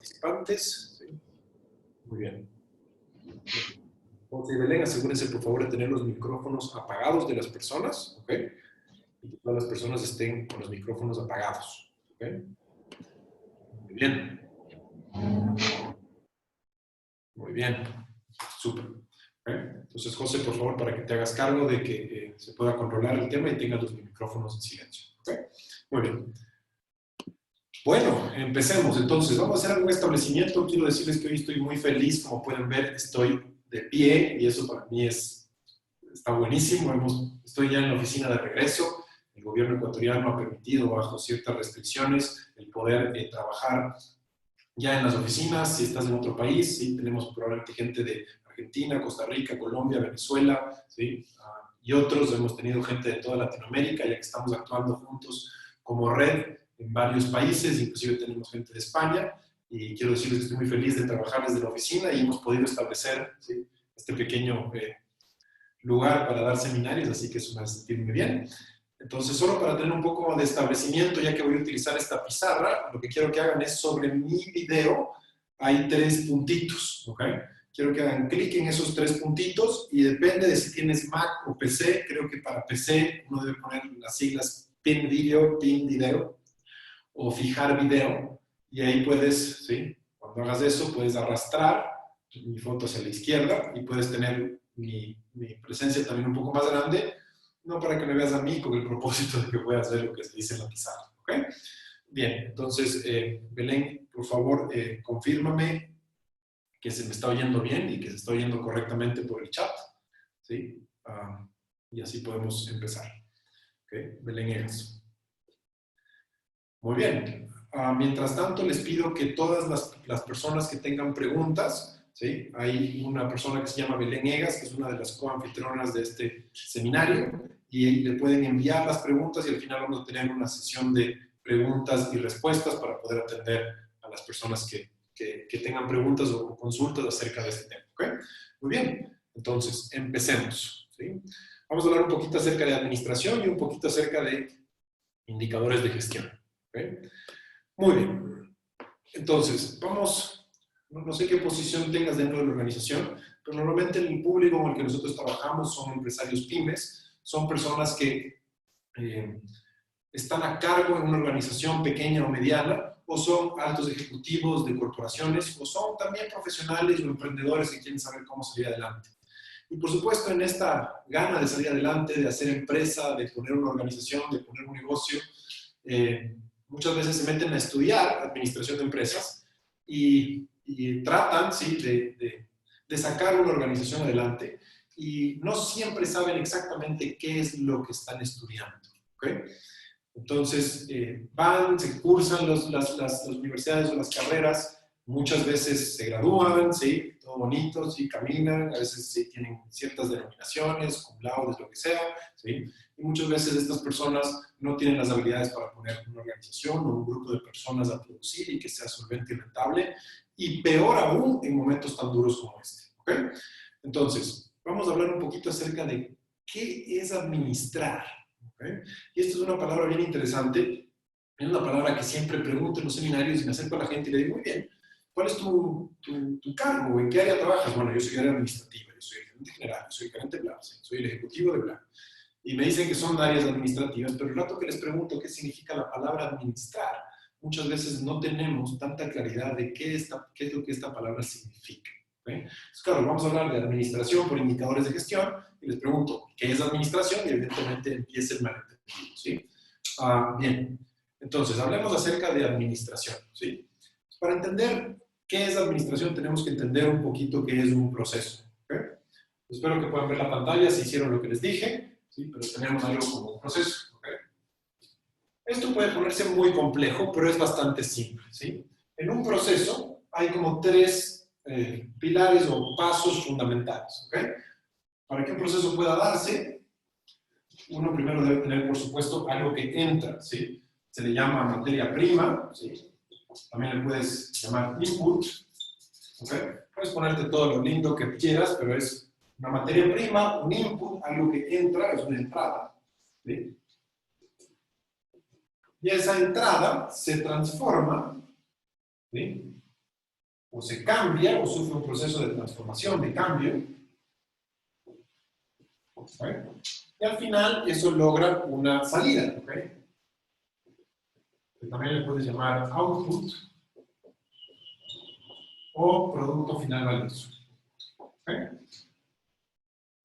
participantes. ¿Sí? Muy bien. José Belén, asegúrense por favor de tener los micrófonos apagados de las personas, ¿ok? Y que todas las personas estén con los micrófonos apagados, ¿ok? Muy bien. Muy bien. Súper. ¿Ok? Entonces, José, por favor, para que te hagas cargo de que se pueda controlar el tema y tengas los micrófonos en silencio, ¿ok? Muy bien. Bueno, empecemos. Entonces, vamos a hacer algún establecimiento. Quiero decirles que hoy estoy muy feliz. Como pueden ver, estoy de pie y eso para mí está buenísimo. Estoy ya en la oficina de regreso. El gobierno ecuatoriano ha permitido, bajo ciertas restricciones, el poder trabajar ya en las oficinas. Si estás en otro país, sí, tenemos probablemente gente de Argentina, Costa Rica, Colombia, Venezuela, ¿sí? Y otros. Hemos tenido gente de toda Latinoamérica, ya que estamos actuando juntos como red en varios países, inclusive tenemos gente de España, y quiero decirles que estoy muy feliz de trabajar desde la oficina y hemos podido establecer, ¿sí?, este pequeño lugar para dar seminarios, así que eso me hace sentir muy bien. Entonces, solo para tener un poco de establecimiento, ya que voy a utilizar esta pizarra, lo que quiero que hagan es sobre mi video, hay 3 puntitos, ¿ok? Quiero que hagan clic en esos 3 puntitos y depende de si tienes Mac o PC. Creo que para PC uno debe poner las siglas pin video, o fijar video, y ahí puedes, ¿sí?, cuando hagas eso, puedes arrastrar mi foto hacia la izquierda y puedes tener mi presencia también un poco más grande, no para que me veas a mí, con el propósito de que puedas ver lo que se dice en la pizarra, ¿ok? Bien, entonces, Belén, por favor, confírmame que se me está oyendo bien y que se está oyendo correctamente por el chat, ¿sí? Y así podemos empezar, ¿ok? Belén Egas. Muy bien. Mientras tanto, les pido que todas las personas que tengan preguntas, ¿sí? Hay una persona que se llama Belén Egas, que es una de las coanfitrionas de este seminario, y le pueden enviar las preguntas y al final vamos a tener una sesión de preguntas y respuestas para poder atender a las personas que tengan preguntas o consultas acerca de este tema, ¿ok? Muy bien. Entonces, empecemos, ¿sí? Vamos a hablar un poquito acerca de administración y un poquito acerca de indicadores de gestión. ¿Okay? Muy bien. Entonces, vamos, no sé qué posición tengas dentro de la organización, pero normalmente el público con el que nosotros trabajamos son empresarios pymes, son personas que están a cargo en una organización pequeña o mediana, o son altos ejecutivos de corporaciones, o son también profesionales o emprendedores que quieren saber cómo salir adelante. Y por supuesto, en esta gana de salir adelante, de hacer empresa, de poner una organización, de poner un negocio, muchas veces se meten a estudiar administración de empresas y tratan, ¿sí?, de sacar una organización adelante, y no siempre saben exactamente qué es lo que están estudiando, ¿okay? Entonces, se cursan las universidades o las carreras, muchas veces se gradúan, ¿sí?, todo bonito, ¿sí?, caminan, a veces sí tienen ciertas denominaciones, cum laude, lo que sea, ¿sí?, y muchas veces estas personas no tienen las habilidades para poner una organización o un grupo de personas a producir y que sea solvente y rentable, y peor aún en momentos tan duros como este, ¿ok? Entonces, vamos a hablar un poquito acerca de qué es administrar, ¿ok? Y esto es una palabra bien interesante, es una palabra que siempre pregunto en los seminarios y me acerco a la gente y le digo, muy bien, ¿cuál es tu cargo? ¿En qué área trabajas? Bueno, yo soy área administrativa, yo soy el gerente general, yo soy el gerente de bla, soy el ejecutivo de bla. Y me dicen que son áreas administrativas, pero el rato que les pregunto qué significa la palabra administrar, muchas veces no tenemos tanta claridad de qué es lo que esta palabra significa, ¿okay? Entonces, claro, vamos a hablar de administración por indicadores de gestión, y les pregunto, ¿qué es administración? Y evidentemente empieza el malentendido, ¿sí? Bien, entonces, hablemos acerca de administración, ¿sí? Para entender qué es administración, tenemos que entender un poquito qué es un proceso, ¿okay? Espero que puedan ver la pantalla si hicieron lo que les dije, ¿sí? Pero tenemos algo como un proceso, ¿okay? Esto puede ponerse muy complejo, pero es bastante simple, ¿sí? En un proceso hay como 3 pilares o pasos fundamentales, ¿ok? Para que un proceso pueda darse, uno primero debe tener, por supuesto, algo que entra, ¿sí? Se le llama materia prima, ¿sí? También le puedes llamar input, ¿ok? Puedes ponerte todo lo lindo que quieras, pero es una materia prima, un input, algo que entra, es una entrada, ¿sí? Y esa entrada se transforma, ¿sí?, o se cambia o sufre un proceso de transformación, de cambio. ¿Okay? Y al final eso logra una salida. ¿Okay? Que también le puedes llamar output o producto final valioso. ¿Okay?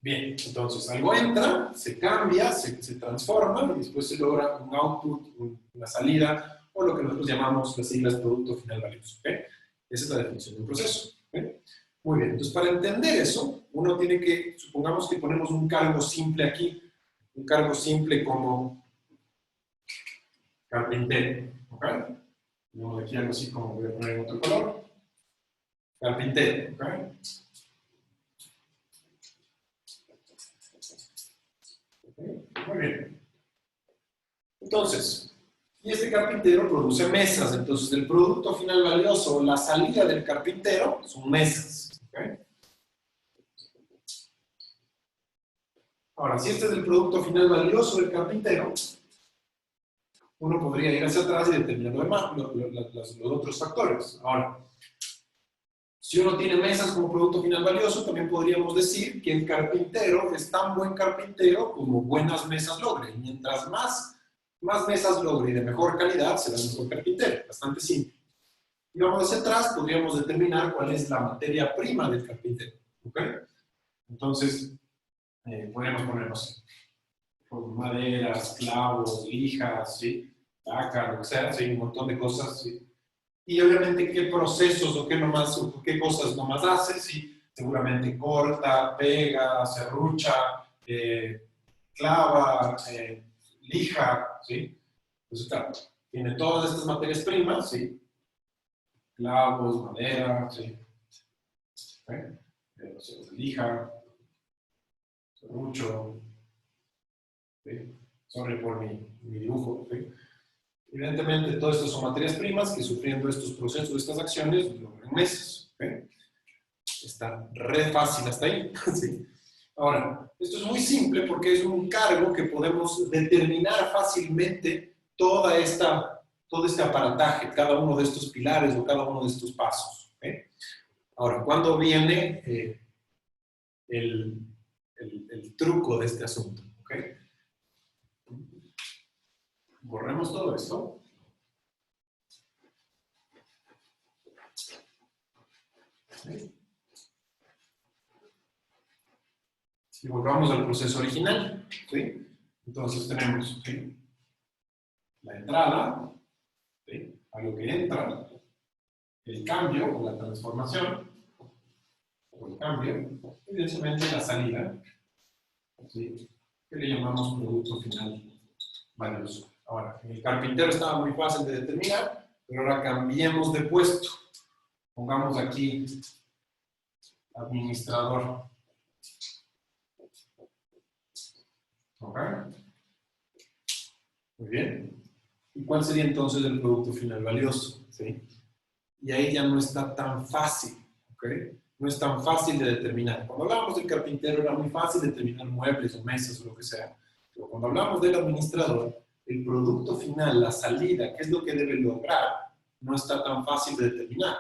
Bien, entonces algo entra, se cambia, se transforma y después se logra un output, una salida o lo que nosotros llamamos las siglas producto final valioso. ¿Okay? Esa es la definición de un proceso. ¿Okay? Muy bien, entonces para entender eso, uno tiene que, supongamos que ponemos un cargo simple aquí, un cargo simple como carpintero. ¿Ok? Ponemos aquí algo así como, voy a poner en otro color, carpintero. ¿Ok? Muy bien. Entonces, y este carpintero produce mesas, entonces el producto final valioso, la salida del carpintero, son mesas. ¿Okay? Ahora, si este es el producto final valioso del carpintero, uno podría ir hacia atrás y determinar los otros factores. Ahora, si uno tiene mesas como producto final valioso, también podríamos decir que el carpintero es tan buen carpintero como buenas mesas logre. Y mientras más mesas logre y de mejor calidad, será el mejor carpintero. Bastante simple. Y vamos hacia atrás, podríamos determinar cuál es la materia prima del carpintero. ¿Ok? Entonces, podríamos ponernos maderas, clavos, lijas, ¿sí? Laca, lo que sea, ¿sí? Un montón de cosas, ¿sí? Y obviamente qué procesos o qué cosas nomás hace, ¿sí? Seguramente corta, pega, serrucha, clava, lija, ¿sí? Entonces, claro, tiene todas estas materias primas, ¿sí? Clavos, madera, ¿sí? ¿Okay? Lija, serrucho, ¿sí? Sorry por mi dibujo, ¿sí? Evidentemente, todo esto son materias primas que sufriendo estos procesos, estas acciones, logran meses. ¿Okay? Está re fácil hasta ahí. ¿Sí? Ahora, esto es muy simple porque es un cargo que podemos determinar fácilmente todo este aparataje, cada uno de estos pilares o cada uno de estos pasos. ¿Okay? Ahora, ¿cuándo viene el truco de este asunto? ¿Okay? Borremos todo esto. ¿Sí? Y volvamos al proceso original. ¿Sí? Entonces tenemos, ¿sí?, la entrada, ¿sí?, a lo que entra, el cambio o la transformación, o el cambio, y evidentemente la salida, ¿sí?, que le llamamos producto final valioso. Ahora, en el carpintero estaba muy fácil de determinar, pero ahora cambiemos de puesto. Pongamos aquí administrador. ¿Ok? Muy bien. ¿Y cuál sería entonces el producto final valioso? ¿Sí? Y ahí ya no está tan fácil. ¿Ok? No es tan fácil de determinar. Cuando hablábamos del carpintero era muy fácil determinar muebles o mesas o lo que sea. Pero cuando hablamos del administrador, el producto final, la salida, qué es lo que debe lograr, no está tan fácil de determinar.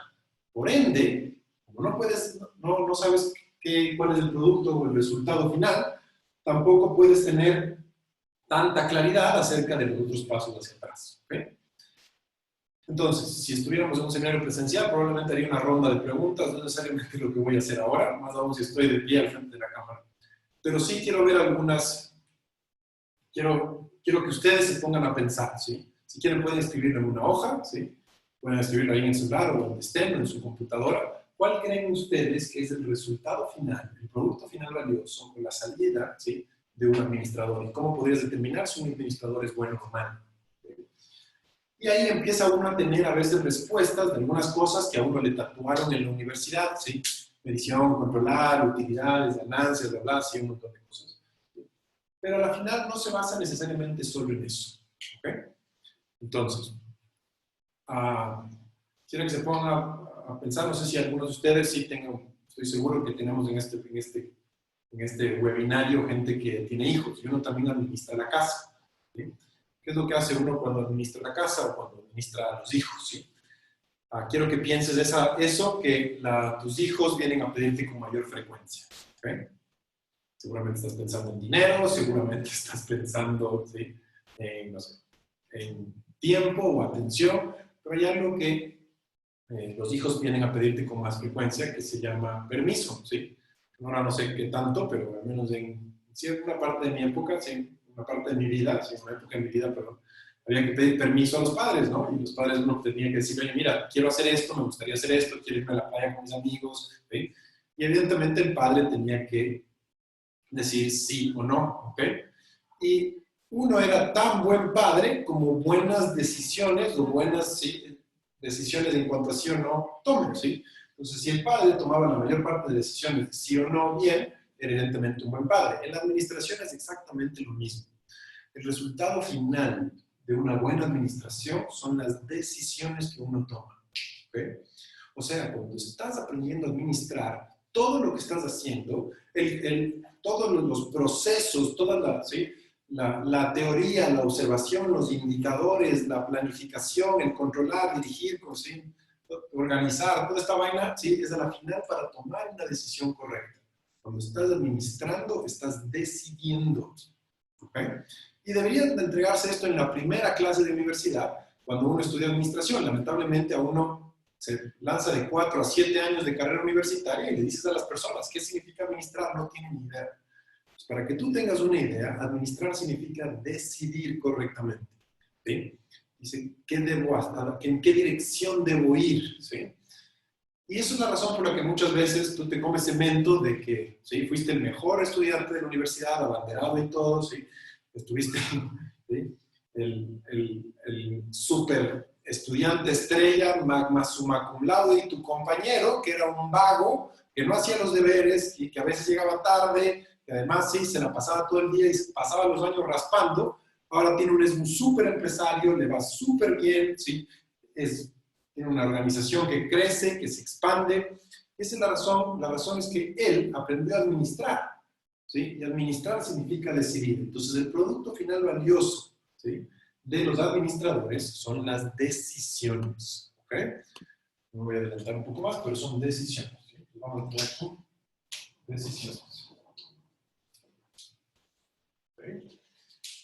Por ende, como no sabes cuál es el producto o el resultado final, tampoco puedes tener tanta claridad acerca de los otros pasos hacia atrás. ¿Okay? Entonces, si estuviéramos en un seminario presencial, probablemente haría una ronda de preguntas, no necesariamente lo que voy a hacer ahora, más aún si estoy de pie al frente de la cámara. Pero sí quiero ver algunas, quiero que ustedes se pongan a pensar, ¿sí? Si quieren pueden escribirlo en una hoja, ¿sí? Pueden escribirlo ahí en el celular o donde estén, en su computadora. ¿Cuál creen ustedes que es el resultado final, el producto final valioso o la salida, ¿sí?, de un administrador? ¿Y cómo podrías determinar si un administrador es bueno o malo? Y ahí empieza uno a tener a veces respuestas de algunas cosas que a uno le tatuaron en la universidad, ¿sí? Medición, controlar, utilidades, ganancias, bla, bla, sí, un montón de cosas. Pero al final no se basa necesariamente solo en eso. ¿Okay? Entonces, quiero que se pongan a pensar, no sé si algunos de ustedes sí tengan, estoy seguro que tenemos en este webinario gente que tiene hijos y uno también administra la casa. ¿Sí? ¿Qué es lo que hace uno cuando administra la casa o cuando administra a los hijos? ¿Sí? quiero que pienses eso que tus hijos vienen a pedirte con mayor frecuencia. ¿Okay? Seguramente estás pensando en dinero, seguramente estás pensando, ¿sí?, no sé, en tiempo o atención, pero hay algo que los hijos vienen a pedirte con más frecuencia que se llama permiso, ¿sí? Ahora no sé qué tanto, pero al menos en una parte de mi época, sí, una parte de mi vida, sí, una época de mi vida, perdón, había que pedir permiso a los padres, ¿no? Y los padres uno tenía que decir, oye, mira, quiero hacer esto, me gustaría hacer esto, quiero irme a la playa con mis amigos, ¿sí? Y evidentemente el padre tenía que decir sí o no, ¿ok? Y uno era tan buen padre como buenas decisiones o buenas, ¿sí?, decisiones en cuanto a sí o no tomen, ¿sí? Entonces, si el padre tomaba la mayor parte de decisiones de sí o no bien, era evidentemente un buen padre. En la administración es exactamente lo mismo. El resultado final de una buena administración son las decisiones que uno toma, ¿ok? O sea, cuando estás aprendiendo a administrar, todo lo que estás haciendo, todos los procesos, ¿sí?, la teoría, la observación, los indicadores, la planificación, el controlar, dirigir, ¿sí?, organizar, toda esta vaina, ¿sí?, es a la final para tomar una decisión correcta. Cuando estás administrando, estás decidiendo, ¿ok? Y debería de entregarse esto en la primera clase de universidad, cuando uno estudia administración. Lamentablemente a uno se lanza de 4 a 7 años de carrera universitaria y le dices a las personas qué significa administrar, no tienen ni idea. Pues para que tú tengas una idea, administrar significa decidir correctamente, ¿sí? Dice, ¿qué debo hacer? ¿En qué dirección debo ir? ¿Sí? Y esa es la razón por la que muchas veces tú te comes cemento de que, ¿sí?, fuiste el mejor estudiante de la universidad, abanderado y todo, ¿sí?, estuviste, ¿sí?, el super estudiante estrella, magna summa cum laude, y tu compañero, que era un vago, que no hacía los deberes y que a veces llegaba tarde, que además sí, se la pasaba todo el día y pasaba los años raspando, ahora es un súper empresario, le va súper bien, ¿sí?, tiene una organización que crece, que se expande. Esa es la razón. La razón es que él aprendió a administrar, ¿sí? Y administrar significa decidir. Entonces, el producto final valioso, ¿sí?, de los administradores son las decisiones, ¿ok? Me voy a adelantar un poco más, pero son decisiones, ¿sí? Vamos a poner aquí decisiones. ¿Okay?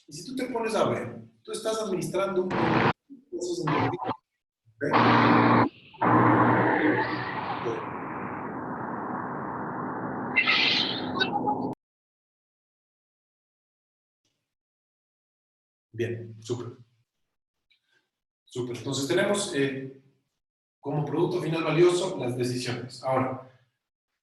Y si tú te pones a ver, tú estás administrando un montón de cosas en tu vida, ¿ok? Bien, súper. Súper. Entonces tenemos como producto final valioso las decisiones. Ahora,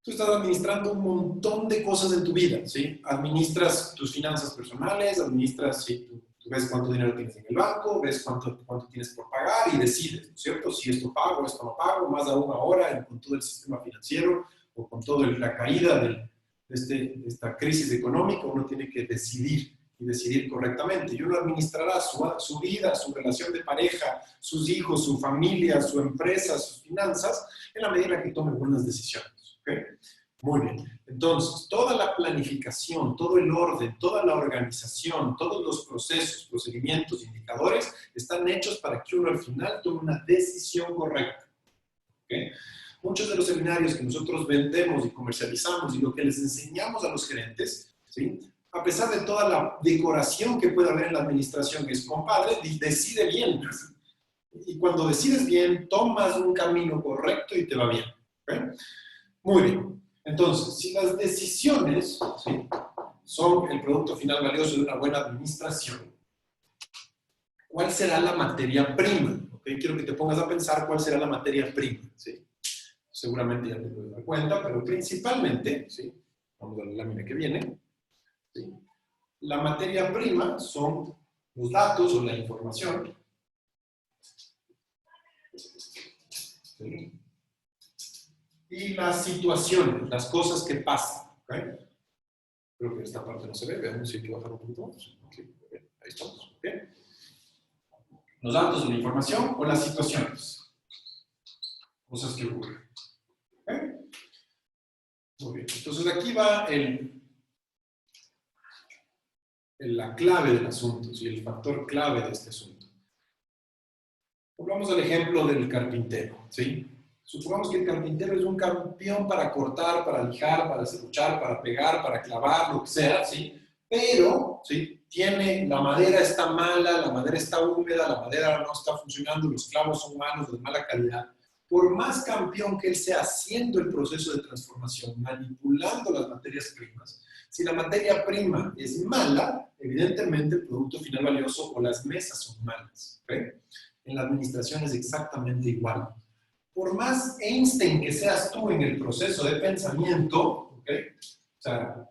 tú estás administrando un montón de cosas en tu vida, ¿sí? Administras tus finanzas personales, administras, ¿sí?, tú ves cuánto dinero tienes en el banco, ves cuánto tienes por pagar y decides, ¿no es cierto? Si esto pago, esto no pago, más aún ahora con todo el sistema financiero o con toda la caída de esta crisis económica, uno tiene que decidir y decidir correctamente. Y uno administrará su vida, su relación de pareja, sus hijos, su familia, su empresa, sus finanzas, en la medida en que tome buenas decisiones. ¿Okay? Muy bien. Entonces, toda la planificación, todo el orden, toda la organización, todos los procesos, procedimientos, indicadores, están hechos para que uno al final tome una decisión correcta. ¿Okay? Muchos de los seminarios que nosotros vendemos y comercializamos y lo que les enseñamos a los gerentes, ¿sí?, a pesar de toda la decoración que pueda haber en la administración, es, compadre, decide bien. Y cuando decides bien, tomas un camino correcto y te va bien. ¿Okay? Muy bien. Entonces, si las decisiones, ¿sí?, son el producto final valioso de una buena administración, ¿cuál será la materia prima? ¿Okay? Quiero que te pongas a pensar cuál será la materia prima, ¿sí? Seguramente ya te puedes dar cuenta, pero principalmente, ¿sí?, vamos a la lámina que viene, ¿sí?, la materia prima son los datos o la información, ¿sí?, y las situaciones, las cosas que pasan. ¿Okay? Creo que esta parte no se ve, veamos si hay que bajar un poquito más. Okay. Ahí estamos. ¿Okay? Los datos o la información o las situaciones, cosas que ocurren. ¿Okay? Muy bien, entonces aquí va la clave del asunto, ¿sí?, el factor clave de este asunto. Volvamos al ejemplo del carpintero, ¿sí? Supongamos que el carpintero es un campeón para cortar, para lijar, para serruchar, para pegar, para clavar, lo que sea, ¿sí? Pero, ¿sí? La madera está mala, la madera está húmeda, la madera no está funcionando, los clavos son malos, de mala calidad. Por más campeón que él sea haciendo el proceso de transformación, manipulando las materias primas, si la materia prima es mala, evidentemente el producto final valioso o las mesas son malas, ¿ok? En la administración es exactamente igual. Por más Einstein que seas tú en el proceso de pensamiento, ¿ok? O sea,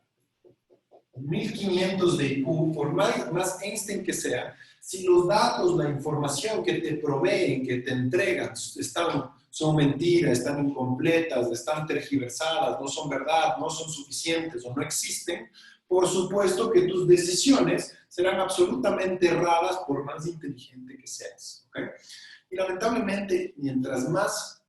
1500 de IQ, por más Einstein que sea, si los datos, la información que te proveen, que te entregan, son mentiras, están incompletas, están tergiversadas, no son verdad, no son suficientes o no existen, por supuesto que tus decisiones serán absolutamente erradas por más inteligente que seas. ¿Okay? Y lamentablemente, mientras más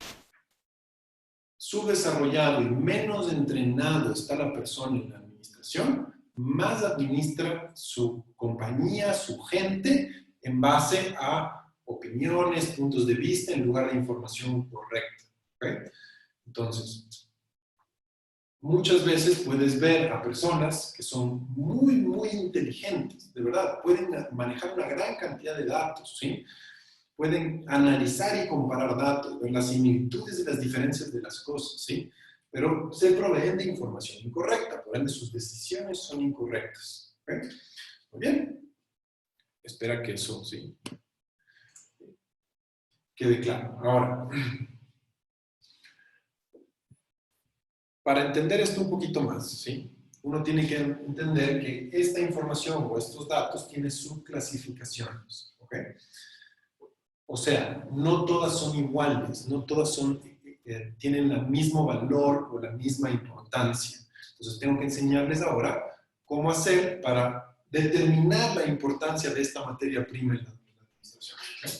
subdesarrollado y menos entrenado está la persona en la administración, más administra su compañía, su gente, en base a opiniones, puntos de vista, en lugar de información correcta. ¿Okay? Entonces, muchas veces puedes ver a personas que son muy, muy inteligentes, de verdad, pueden manejar una gran cantidad de datos, ¿sí? Pueden analizar y comparar datos, ver las similitudes y las diferencias de las cosas, ¿sí? Pero se proveen de información incorrecta, por ende sus decisiones son incorrectas. ¿Okay? Muy bien. Espera que eso, sí, quede claro. Ahora, para entender esto un poquito más, ¿sí? Uno tiene que entender que esta información o estos datos tienen subclasificaciones, ¿ok? O sea, no todas son iguales, no todas tienen el mismo valor o la misma importancia. Entonces tengo que enseñarles ahora cómo hacer para determinar la importancia de esta materia prima en la administración. ¿Okay?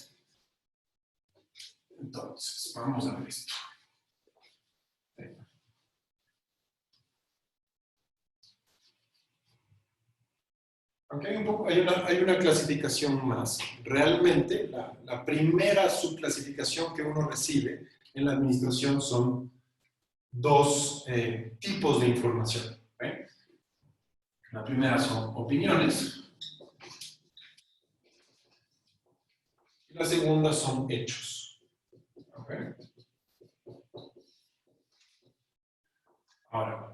Entonces, vamos a ver esto. Aunque hay una clasificación más. Realmente, la primera subclasificación que uno recibe en la administración son dos tipos de información. ¿Okay? La primera son opiniones y la segunda son hechos. ¿Okay? Ahora,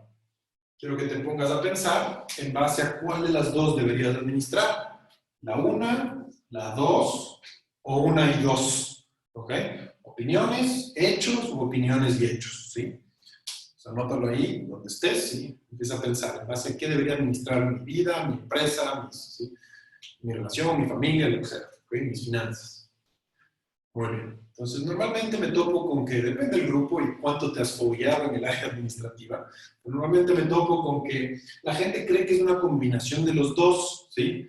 quiero que te pongas a pensar en base a cuál de las dos deberías administrar. La una, la dos o una y dos. ¿Ok? Opiniones, hechos u opiniones y hechos. ¿Sí? O sea, anótalo ahí donde estés y empieza a pensar en base a qué debería administrar mi vida, mi empresa, ¿sí? Mi relación, mi familia, lo que sea. ¿Okay? Mis finanzas. Muy bien. Entonces, normalmente me topo con que, depende del grupo y cuánto te has fogueado en el área administrativa, pero normalmente me topo con que la gente cree que es una combinación de los dos, ¿sí?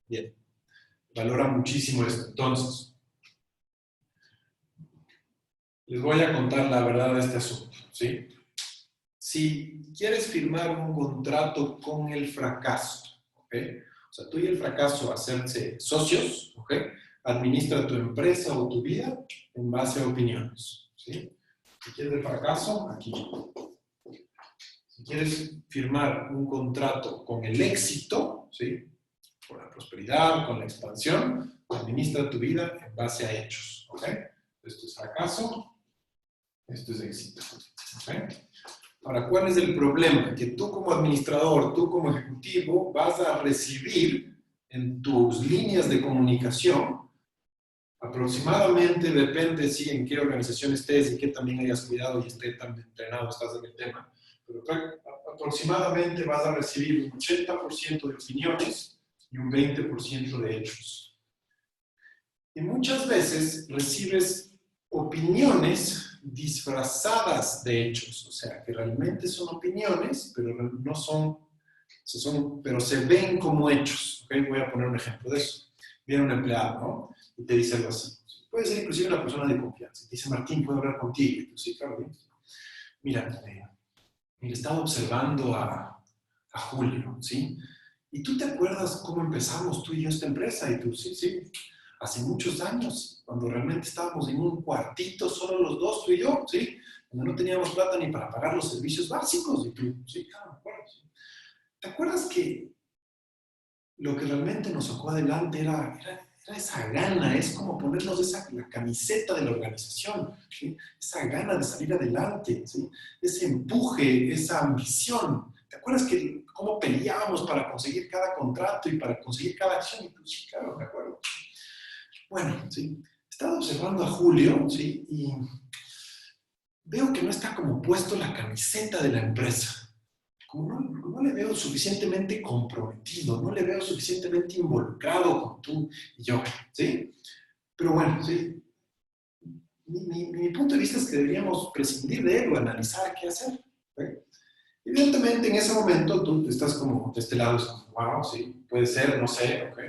Bien. Valora muchísimo esto. Entonces, les voy a contar la verdad de este asunto, ¿sí? Si quieres firmar un contrato con el fracaso, ¿ok? O sea, tú y el fracaso hacerse socios, ¿ok? Administra tu empresa o tu vida en base a opiniones, ¿sí? Si quieres el fracaso, aquí. Si quieres firmar un contrato con el éxito, ¿sí? Con la prosperidad, con la expansión, administra tu vida en base a hechos, ¿ok? Esto es fracaso, esto es éxito, ¿ok? Ahora, ¿cuál es el problema? Que tú como administrador, tú como ejecutivo, vas a recibir en tus líneas de comunicación, aproximadamente, depende si en qué organización estés y que también hayas cuidado y esté tan entrenado estás en el tema, pero aproximadamente vas a recibir un 80% de opiniones y un 20% de hechos. Y muchas veces recibes opiniones disfrazadas de hechos, o sea, que realmente son opiniones, pero no pero se ven como hechos. ¿Okay? Voy a poner un ejemplo de eso. Viene un empleado, ¿no? Y te dice algo así. Puede ser inclusive una persona de confianza. Te dice, Martín, ¿puedo hablar contigo? Y tú, sí, claro, bien. Mira, he estado observando a Julio, ¿sí? ¿Y tú te acuerdas cómo empezamos tú y yo esta empresa? Y tú, sí, sí, hace muchos años, cuando realmente estábamos en un cuartito, solo los dos, tú y yo, ¿sí? Cuando no teníamos plata ni para pagar los servicios básicos. Y tú, sí, claro, me acuerdo. Sí. ¿Te acuerdas que lo que realmente nos sacó adelante era esa gana? Es como ponernos la camiseta de la organización, ¿sí? Esa gana de salir adelante, ¿sí? Ese empuje, esa ambición. ¿Te acuerdas cómo peleábamos para conseguir cada contrato y para conseguir cada acción? Y pues, sí, claro, me acuerdo. Bueno, sí, he estado observando a Julio, ¿sí? Y veo que no está como puesto la camiseta de la empresa. Como no le veo suficientemente comprometido, no le veo suficientemente involucrado con tú y yo, ¿sí? Pero bueno, sí, mi punto de vista es que deberíamos prescindir de él o analizar qué hacer. ¿Sí? Evidentemente, en ese momento tú estás como de este lado, es como, wow, sí, puede ser, no sé, ok.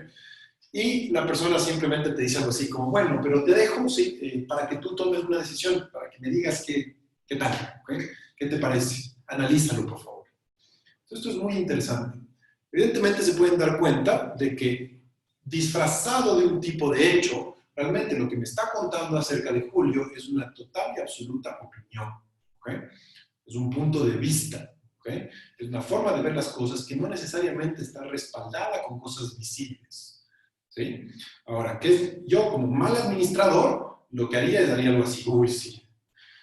Y la persona simplemente te dice algo así como, bueno, pero te dejo, sí, para que tú tomes una decisión, para que me digas qué tal, ¿ok? ¿Qué te parece? Analízalo, por favor. Esto es muy interesante. Evidentemente se pueden dar cuenta de que disfrazado de un tipo de hecho, realmente lo que me está contando acerca de Julio es una total y absoluta opinión. ¿Okay? Es un punto de vista. ¿Okay? Es una forma de ver las cosas que no necesariamente está respaldada con cosas visibles. ¿Sí? Ahora, yo como mal administrador, lo que haría es haría algo así. Uy, sí,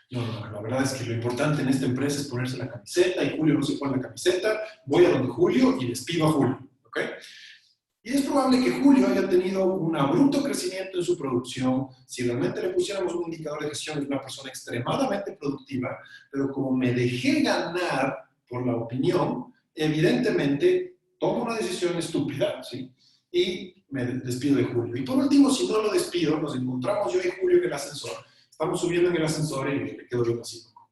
no, la verdad es que lo importante en esta empresa es ponerse la camiseta y Julio no se pone la camiseta, voy a donde Julio y despido a Julio, ¿ok? Y es probable que Julio haya tenido un abrupto crecimiento en su producción. Si realmente le pusiéramos un indicador de gestión, es una persona extremadamente productiva, pero como me dejé ganar por la opinión, evidentemente tomo una decisión estúpida, ¿sí? Y me despido de Julio. Y por último, si no lo despido, nos encontramos yo y Julio en el ascensor. Estamos subiendo en el ascensor y me quedo viendo así como,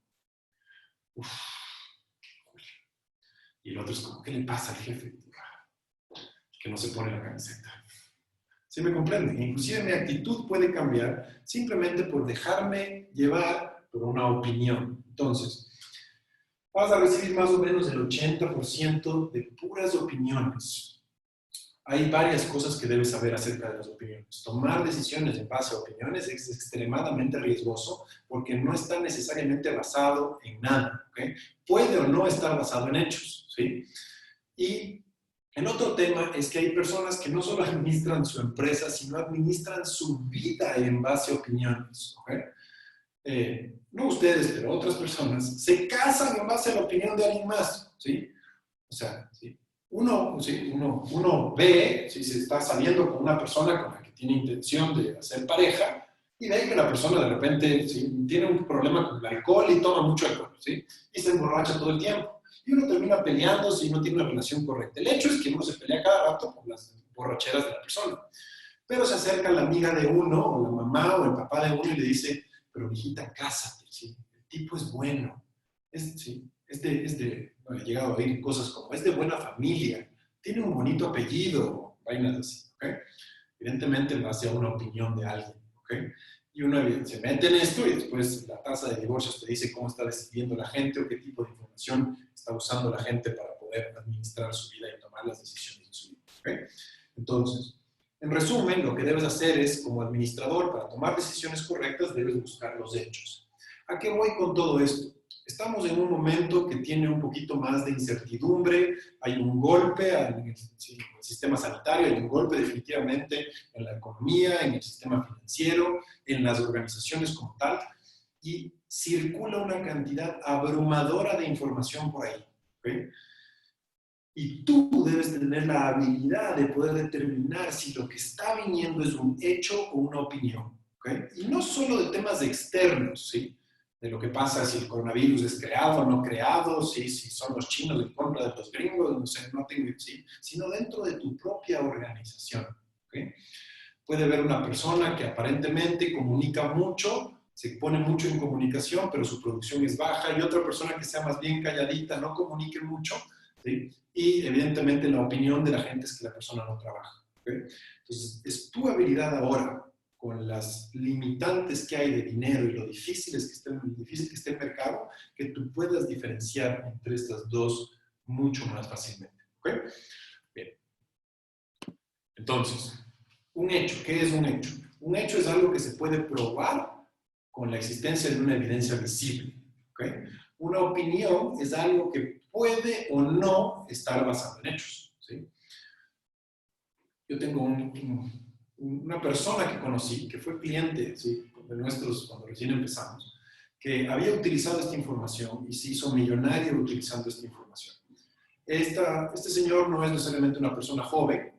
uff, y el otro es como, ¿qué le pasa al jefe? Que no se pone la camiseta. ¿Sí me comprenden? Inclusive mi actitud puede cambiar simplemente por dejarme llevar por una opinión. Entonces, vas a recibir más o menos el 80% de puras opiniones. Hay varias cosas que debes saber acerca de las opiniones. Tomar decisiones en base a opiniones es extremadamente riesgoso porque no está necesariamente basado en nada. ¿Okay? Puede o no estar basado en hechos. ¿Sí? Y el otro tema es que hay personas que no solo administran su empresa, sino administran su vida en base a opiniones. ¿Okay? No ustedes, pero otras personas se casan en base a la opinión de alguien más. ¿Sí? O sea, ¿sí? Uno ve si se está saliendo con una persona con la que tiene intención de hacer pareja y ve que la persona de repente ¿sí? Tiene un problema con el alcohol y toma mucho alcohol, ¿sí? Y se emborracha todo el tiempo. Y uno termina peleando si no tiene una relación correcta. El hecho es que uno se pelea cada rato por las borracheras de la persona. Pero se acerca la amiga de uno, o la mamá o el papá de uno y le dice, pero mijita, cásate, ¿sí? El tipo es bueno. ¿Sí? Bueno, he llegado a oír cosas como, es de buena familia, tiene un bonito apellido, vainas así, ¿ok? Evidentemente en base a una opinión de alguien, ¿ok? Y uno se mete en esto y después la tasa de divorcios te dice cómo está decidiendo la gente o qué tipo de información está usando la gente para poder administrar su vida y tomar las decisiones de su vida, ¿ok? Entonces, en resumen, lo que debes hacer es, como administrador, para tomar decisiones correctas, debes buscar los hechos. ¿A qué voy con todo esto? Estamos en un momento que tiene un poquito más de incertidumbre, hay un golpe en el sistema sanitario, hay un golpe definitivamente en la economía, en el sistema financiero, en las organizaciones como tal, y circula una cantidad abrumadora de información por ahí. ¿Okay? Y tú debes tener la habilidad de poder determinar si lo que está viniendo es un hecho o una opinión. ¿Okay? Y no solo de temas externos, ¿sí? De lo que pasa si el coronavirus es creado o no creado, ¿sí? Si son los chinos en contra de los gringos, no sé, no tengo, ¿sí? Sino dentro de tu propia organización. ¿Okay? Puede haber una persona que aparentemente comunica mucho, se pone mucho en comunicación, pero su producción es baja, y otra persona que sea más bien calladita, no comunique mucho, ¿sí? Y evidentemente la opinión de la gente es que la persona no trabaja. ¿Okay? Entonces, es tu habilidad ahora, con las limitantes que hay de dinero y lo difícil que esté el mercado, que tú puedas diferenciar entre estas dos mucho más fácilmente. ¿Okay? Bien. Entonces, un hecho, ¿qué es un hecho? Un hecho es algo que se puede probar con la existencia de una evidencia visible. ¿Okay? Una opinión es algo que puede o no estar basado en hechos. ¿Sí? Yo tengo una persona que conocí, que fue cliente, ¿sí?, de nuestros cuando recién empezamos, que había utilizado esta información y se hizo millonario utilizando esta información. Este señor no es necesariamente una persona joven,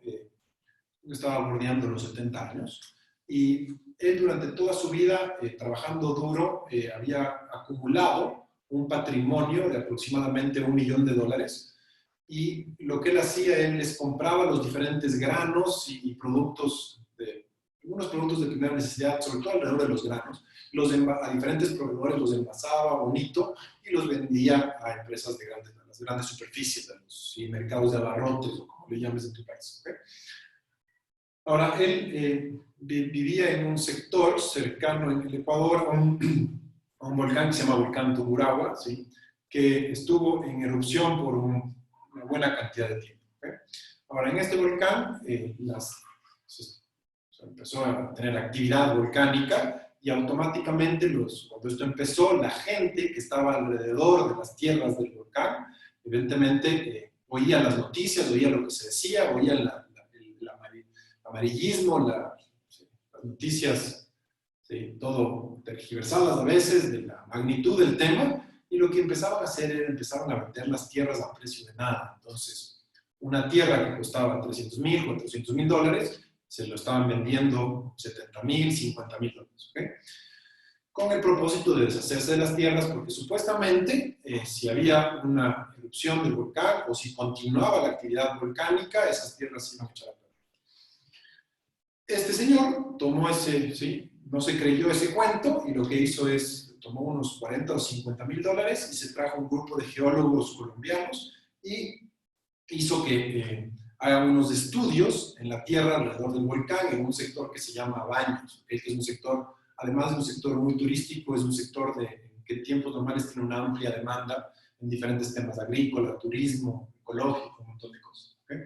estaba bordeando los 70 años, y él durante toda su vida, trabajando duro, había acumulado un patrimonio de aproximadamente $1 millón, y lo que él hacía, él les compraba los diferentes granos y productos, algunos productos de primera necesidad, sobre todo alrededor de los granos, a diferentes proveedores los envasaba bonito y los vendía a empresas de las grandes superficies, a los mercados de abarrotes, o como le llames en tu país. ¿Okay? Ahora, él vivía en un sector cercano en el Ecuador a un volcán que se llama Volcán Tungurahua, ¿sí?, que estuvo en erupción por una buena cantidad de tiempo. ¿Okay? Ahora, en este volcán se empezó a tener actividad volcánica y automáticamente, cuando esto empezó, la gente que estaba alrededor de las tierras del volcán, evidentemente oía las noticias, oía lo que se decía, oía el amarillismo, las noticias, ¿sí?, todo tergiversadas a veces de la magnitud del tema, y lo que empezaban a hacer era empezaron a vender las tierras a precio de nada. Entonces, una tierra que costaba $300,000, $400,000, se lo estaban vendiendo $70,000, $50,000. ¿Okay? Con el propósito de deshacerse de las tierras, porque supuestamente si había una erupción del volcán o si continuaba la actividad volcánica, esas tierras se iban a echar a perder. Este señor tomó ¿sí?, no se creyó ese cuento, y lo que hizo es, tomó unos $40,000 o $50,000 y se trajo un grupo de geólogos colombianos y hizo que hagan unos estudios en la tierra alrededor del volcán, en un sector que se llama Baños, que es un sector, además de un sector muy turístico, es un sector que en tiempos normales tiene una amplia demanda en diferentes temas, agrícola, turismo, ecológico, un montón de cosas. ¿Okay?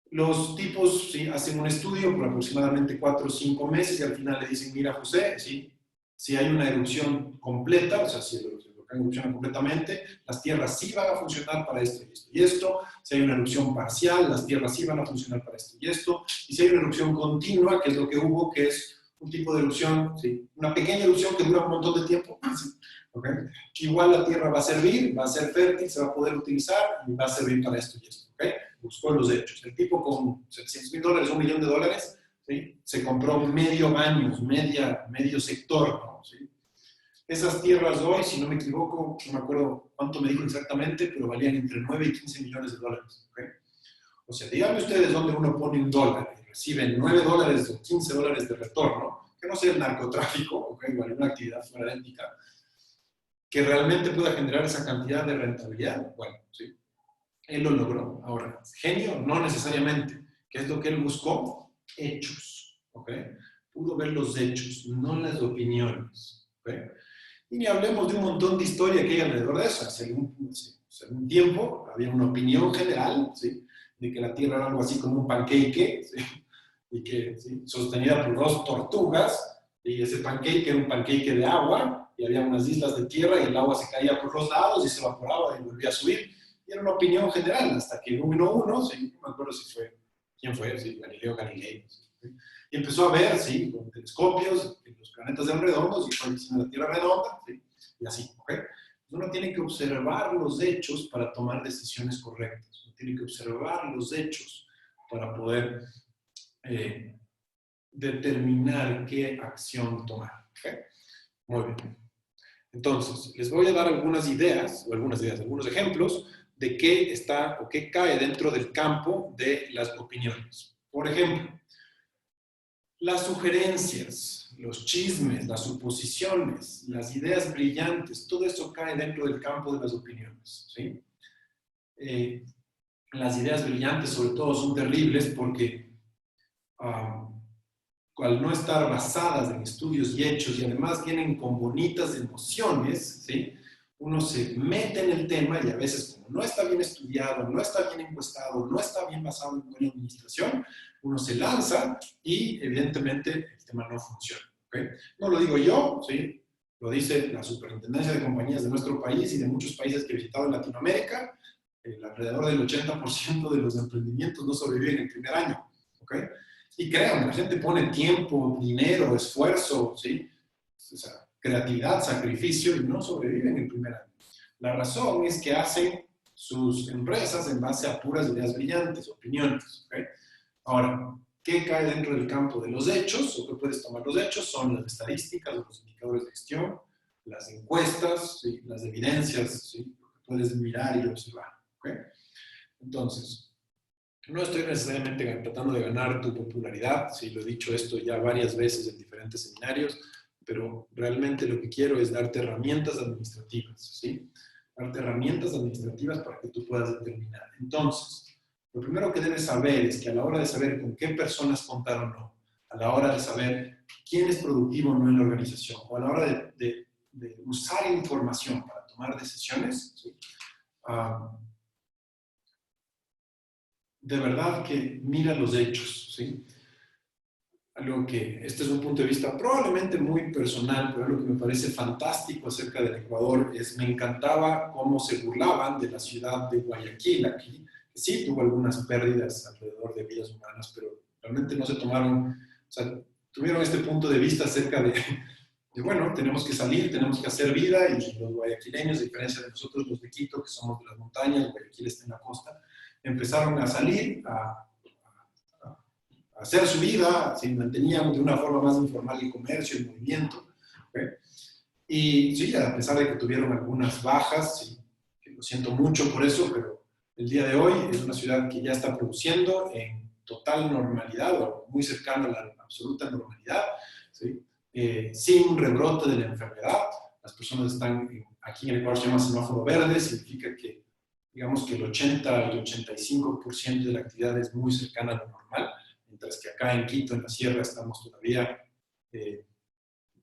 Los tipos, ¿sí?, hacen un estudio por aproximadamente 4 o 5 meses y al final le dicen, mira, José, ¿sí?, si hay una erupción completa, o sea, si el volcán erupciona completamente, las tierras sí van a funcionar para esto y esto y esto. Si hay una erupción parcial, las tierras sí van a funcionar para esto y esto. Y si hay una erupción continua, que es lo que hubo, que es un tipo de erupción, ¿sí?, una pequeña erupción que dura un montón de tiempo, ¿sí?, ¿okay?, igual la tierra va a servir, va a ser fértil, se va a poder utilizar y va a servir para esto y esto. ¿Okay? Buscó los hechos. El tipo con $700,000, $1 millón, ¿sí?, se compró medio Baños, medio sector, ¿no? ¿Sí? Esas tierras hoy, si no me equivoco, no me acuerdo cuánto me dijo exactamente, pero valían entre 9 y 15 millones de dólares. ¿Okay? O sea, díganme ustedes dónde uno pone $1 y reciben $9 o $15 de retorno, que no sea el narcotráfico, ¿okay?, o alguna actividad fuera ética, que realmente pueda generar esa cantidad de rentabilidad. Bueno, sí, él lo logró. Ahora, genio, no necesariamente. ¿Qué es lo que él buscó? Hechos. ¿Okay? Pudo ver los hechos, no las opiniones. ¿Okay? Y ni hablemos de un montón de historia que hay alrededor de eso. Hace un tiempo había una opinión general, ¿sí?, de que la Tierra era algo así como un pancake, ¿sí?, y que, ¿sí?, sostenida por 2 tortugas, y ese pancake era un pancake de agua, y había unas islas de tierra y el agua se caía por los lados y se evaporaba y volvía a subir. Y era una opinión general, hasta que uno, ¿sí?, no me acuerdo quién fue, ¿sí?, Galileo Galilei, ¿sí?, y empezó a ver, ¿sí?, con telescopios, que los planetas eran redondos y fue diciendo la Tierra redonda, ¿sí?, y así. ¿Okay? Uno tiene que observar los hechos para tomar decisiones correctas. Uno tiene que observar los hechos para poder determinar qué acción tomar. ¿Okay? Muy bien. Entonces, les voy a dar algunos ejemplos de qué está o qué cae dentro del campo de las opiniones. Por ejemplo, las sugerencias, los chismes, las suposiciones, las ideas brillantes, todo eso cae dentro del campo de las opiniones. ¿Sí? Las ideas brillantes, sobre todo, son terribles porque al no estar basadas en estudios y hechos y además vienen con bonitas emociones, ¿sí?, uno se mete en el tema y a veces como no está bien estudiado, no está bien encuestado, no está bien basado en buena administración, uno se lanza y evidentemente el tema no funciona. ¿Okay? No lo digo yo, ¿sí? Lo dice la superintendencia de compañías de nuestro país y de muchos países que he visitado en Latinoamérica. Alrededor del 80% de los emprendimientos no sobreviven el primer año. ¿Okay? Y créanme, la gente pone tiempo, dinero, esfuerzo, ¿sí? O sea, creatividad, sacrificio y no sobreviven el primer año. La razón es que hacen sus empresas en base a puras ideas brillantes, opiniones. ¿Okay? Ahora, ¿qué cae dentro del campo de los hechos? ¿O qué puedes tomar los hechos? Son las estadísticas, los indicadores de gestión, las encuestas, ¿sí? Las evidencias, ¿sí? Lo que puedes mirar y observar. ¿Okay? Entonces, no estoy necesariamente tratando de ganar tu popularidad, sí, lo he dicho esto ya varias veces en diferentes seminarios, pero realmente lo que quiero es darte herramientas administrativas, ¿sí? Darte herramientas administrativas para que tú puedas determinar. Entonces, lo primero que debes saber es que a la hora de saber con qué personas contar o no, a la hora de saber quién es productivo o no en la organización, o a la hora de usar información para tomar decisiones, ¿sí? De verdad que mira los hechos, ¿sí? Algo que, este es un punto de vista probablemente muy personal, pero algo que me parece fantástico acerca del Ecuador es, me encantaba cómo se burlaban de la ciudad de Guayaquil aquí, que sí tuvo algunas pérdidas alrededor de vidas humanas, pero realmente no se tomaron, o sea, tuvieron este punto de vista acerca de bueno, tenemos que salir, tenemos que hacer vida, y los guayaquileños, a diferencia de nosotros los de Quito, que somos de las montañas, Guayaquil está en la costa, empezaron a salir, a hacer su vida, se mantenían de una forma más informal el comercio, el movimiento. ¿Okay? Y sí, a pesar de que tuvieron algunas bajas, sí, que lo siento mucho por eso, pero el día de hoy es una ciudad que ya está produciendo en total normalidad, o muy cercana a la absoluta normalidad, ¿sí? Sin un rebrote de la enfermedad. Las personas están, aquí en el Ecuador se llama semáforo verde, significa que digamos que el 80 y 85% de la actividad es muy cercana a lo normal, mientras que acá en Quito, en la sierra, estamos todavía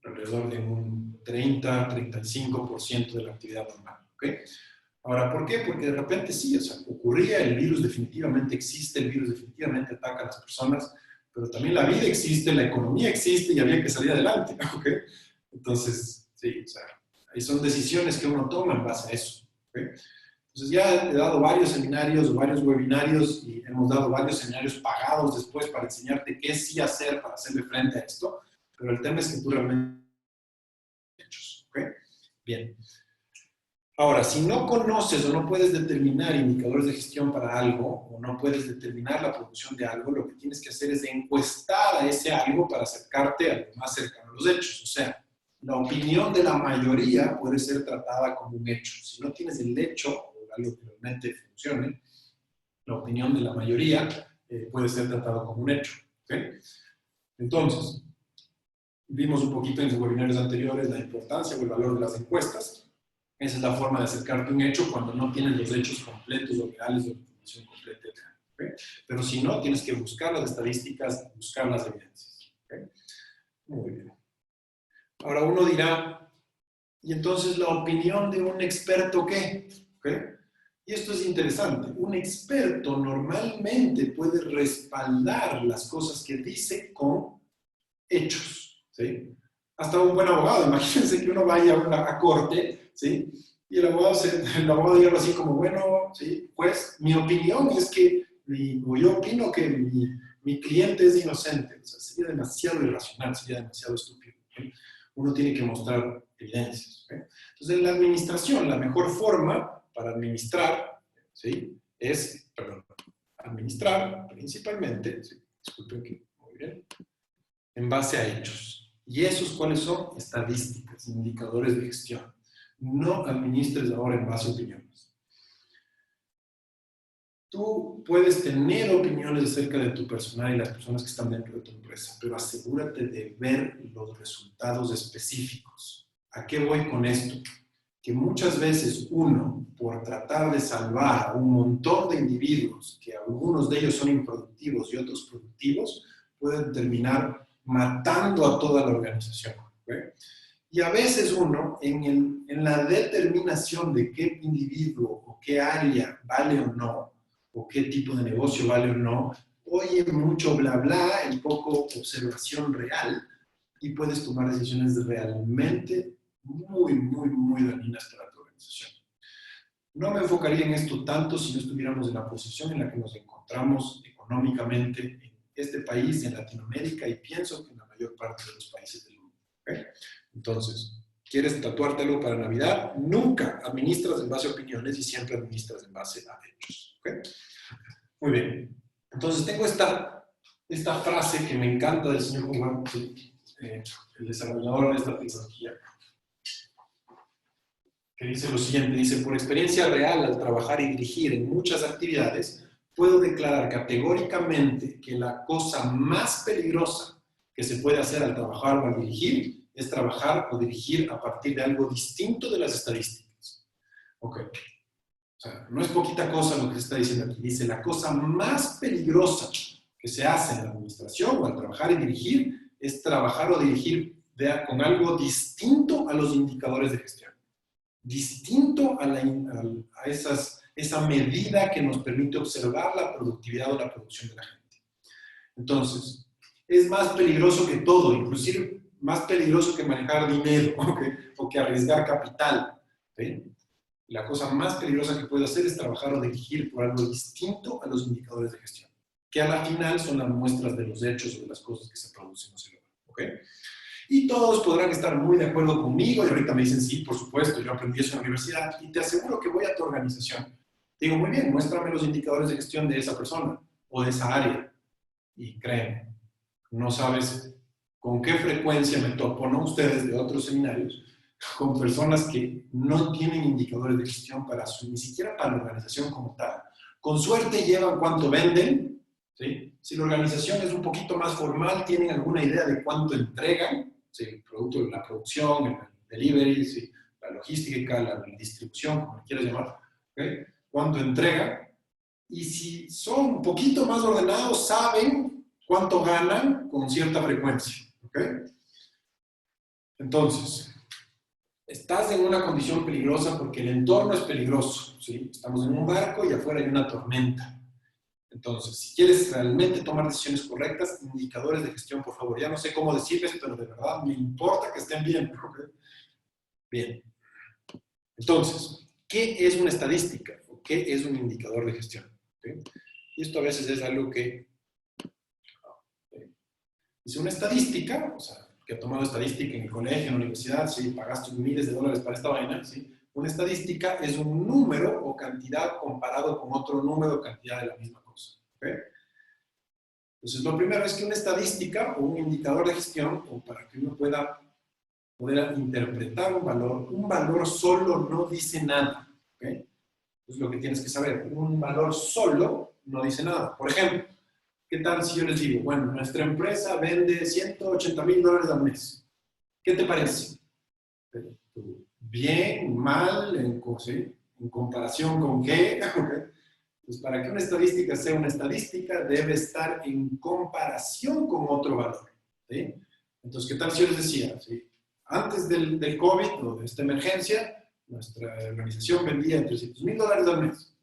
alrededor de un 30-35% de la actividad normal. ¿Okay? Ahora, ¿por qué? Porque de repente sí, o sea, ocurría, el virus definitivamente existe, el virus definitivamente ataca a las personas, pero también la vida existe, la economía existe y había que salir adelante. ¿Okay? Entonces, sí, o sea, ahí son decisiones que uno toma en base a eso. ¿Okay? Entonces ya he dado varios seminarios, varios webinarios, y hemos dado varios seminarios pagados después para enseñarte qué sí hacer para hacerle frente a esto, pero el tema es que tú realmente hechos, ¿ok? Bien. Ahora, si no conoces o no puedes determinar indicadores de gestión para algo, o no puedes determinar la producción de algo, lo que tienes que hacer es encuestar a ese algo para acercarte a lo más cercano a los hechos. O sea, la opinión de la mayoría puede ser tratada como un hecho. Si no tienes el hecho, algo que realmente funcione, la opinión de la mayoría puede ser tratado como un hecho. ¿Okay? Entonces, vimos un poquito en los webinarios anteriores la importancia o el valor de las encuestas. Esa es la forma de acercarte a un hecho cuando no tienes los hechos completos o reales o la información completa. ¿Okay? Pero si no, tienes que buscar las estadísticas, buscar las evidencias. ¿Okay? Muy bien. Ahora uno dirá, ¿y entonces la opinión de un experto qué? ¿Okay? Y esto es interesante. Un experto normalmente puede respaldar las cosas que dice con hechos, ¿sí? Hasta un buen abogado. Imagínense que uno vaya a corte, ¿sí? Y el abogado diga algo así como, bueno, ¿sí? Pues mi opinión es que, yo opino que mi cliente es inocente. O sea, sería demasiado irracional, sería demasiado estúpido. ¿Sí? Uno tiene que mostrar evidencias. ¿Sí? Entonces, en la administración, la mejor forma para administrar, ¿sí? Es, administrar principalmente, ¿sí? Disculpen que, muy bien, en base a hechos. ¿Y esos cuáles son? Estadísticas, indicadores de gestión. No administres ahora en base a opiniones. Tú puedes tener opiniones acerca de tu personal y las personas que están dentro de tu empresa, pero asegúrate de ver los resultados específicos. ¿A qué voy con esto? Que muchas veces uno, por tratar de salvar a un montón de individuos, que algunos de ellos son improductivos y otros productivos, pueden terminar matando a toda la organización. ¿Okay? Y a veces uno, en la determinación de qué individuo o qué área vale o no, o qué tipo de negocio vale o no, oye mucho bla bla y poco observación real, y puedes tomar decisiones realmente muy dañinas para tu organización. No me enfocaría en esto tanto si no estuviéramos en la posición en la que nos encontramos económicamente en este país, en Latinoamérica, y pienso que en la mayor parte de los países del mundo. ¿Okay? Entonces, ¿quieres tatuártelo para Navidad? Nunca administras en base a opiniones y siempre administras en base a hechos. ¿Okay? Muy bien. Entonces, tengo esta frase que me encanta del señor Howard, el desarrollador de esta tecnología, que dice lo siguiente, dice, por experiencia real al trabajar y dirigir en muchas actividades, puedo declarar categóricamente que la cosa más peligrosa que se puede hacer al trabajar o al dirigir es trabajar o dirigir a partir de algo distinto de las estadísticas. Ok. O sea, no es poquita cosa lo que se está diciendo aquí. Dice, la cosa más peligrosa que se hace en la administración o al trabajar y dirigir es trabajar o dirigir con algo distinto a los indicadores de gestión. Distinto a esa medida que nos permite observar la productividad o la producción de la gente. Entonces, es más peligroso que todo, inclusive más peligroso que manejar dinero o que arriesgar capital. ¿Sí? La cosa más peligrosa que puedes hacer es trabajar o dirigir por algo distinto a los indicadores de gestión, que a la final son las muestras de los hechos o de las cosas que se producen o se logran. ¿Okay? Y todos podrán estar muy de acuerdo conmigo, y ahorita me dicen, sí, por supuesto, yo aprendí eso en la universidad, y te aseguro que voy a tu organización. Digo, muy bien, muéstrame los indicadores de gestión de esa persona o de esa área. Y créeme, no sabes con qué frecuencia me topo, no ustedes de otros seminarios, con personas que no tienen indicadores de gestión ni siquiera para la organización como tal. Con suerte llevan cuánto venden, ¿sí? Si la organización es un poquito más formal, tienen alguna idea de cuánto entregan, ¿sí? El producto, la producción, el delivery, ¿sí? La logística, la distribución, como quieras llamar, ¿okay? Cuánto entregan. Y si son un poquito más ordenados, saben cuánto ganan con cierta frecuencia. ¿Okay? Entonces, estás en una condición peligrosa porque el entorno es peligroso. ¿Sí? Estamos en un barco y afuera hay una tormenta. Entonces, si quieres realmente tomar decisiones correctas, indicadores de gestión, por favor. Ya no sé cómo decirles, pero de verdad me importa que estén bien. ¿Okay? Bien. Entonces, ¿qué es una estadística? ¿O qué es un indicador de gestión? ¿Okay? Y esto a veces es algo que dice una estadística, o sea, que ha tomado estadística en el colegio, en la universidad, sí, pagaste miles de dólares para esta vaina, ¿sí? Una estadística es un número o cantidad comparado con otro número o cantidad de la misma cosa. ¿Okay? Entonces, lo primero es que una estadística o un indicador de gestión, o para que uno pueda poder interpretar un valor solo no dice nada. ¿Okay? Es lo que tienes que saber. Un valor solo no dice nada. Por ejemplo, ¿qué tal si yo les digo, bueno, nuestra empresa vende $180,000 al mes? ¿Qué te parece? Bien, mal, ¿sí? ¿En comparación con qué? Pues para que una estadística sea una estadística, debe estar en comparación con otro valor. ¿Sí? Entonces, ¿qué tal si yo les decía? ¿Sí? Antes del COVID o de esta emergencia, nuestra organización vendía $300,000 al mes.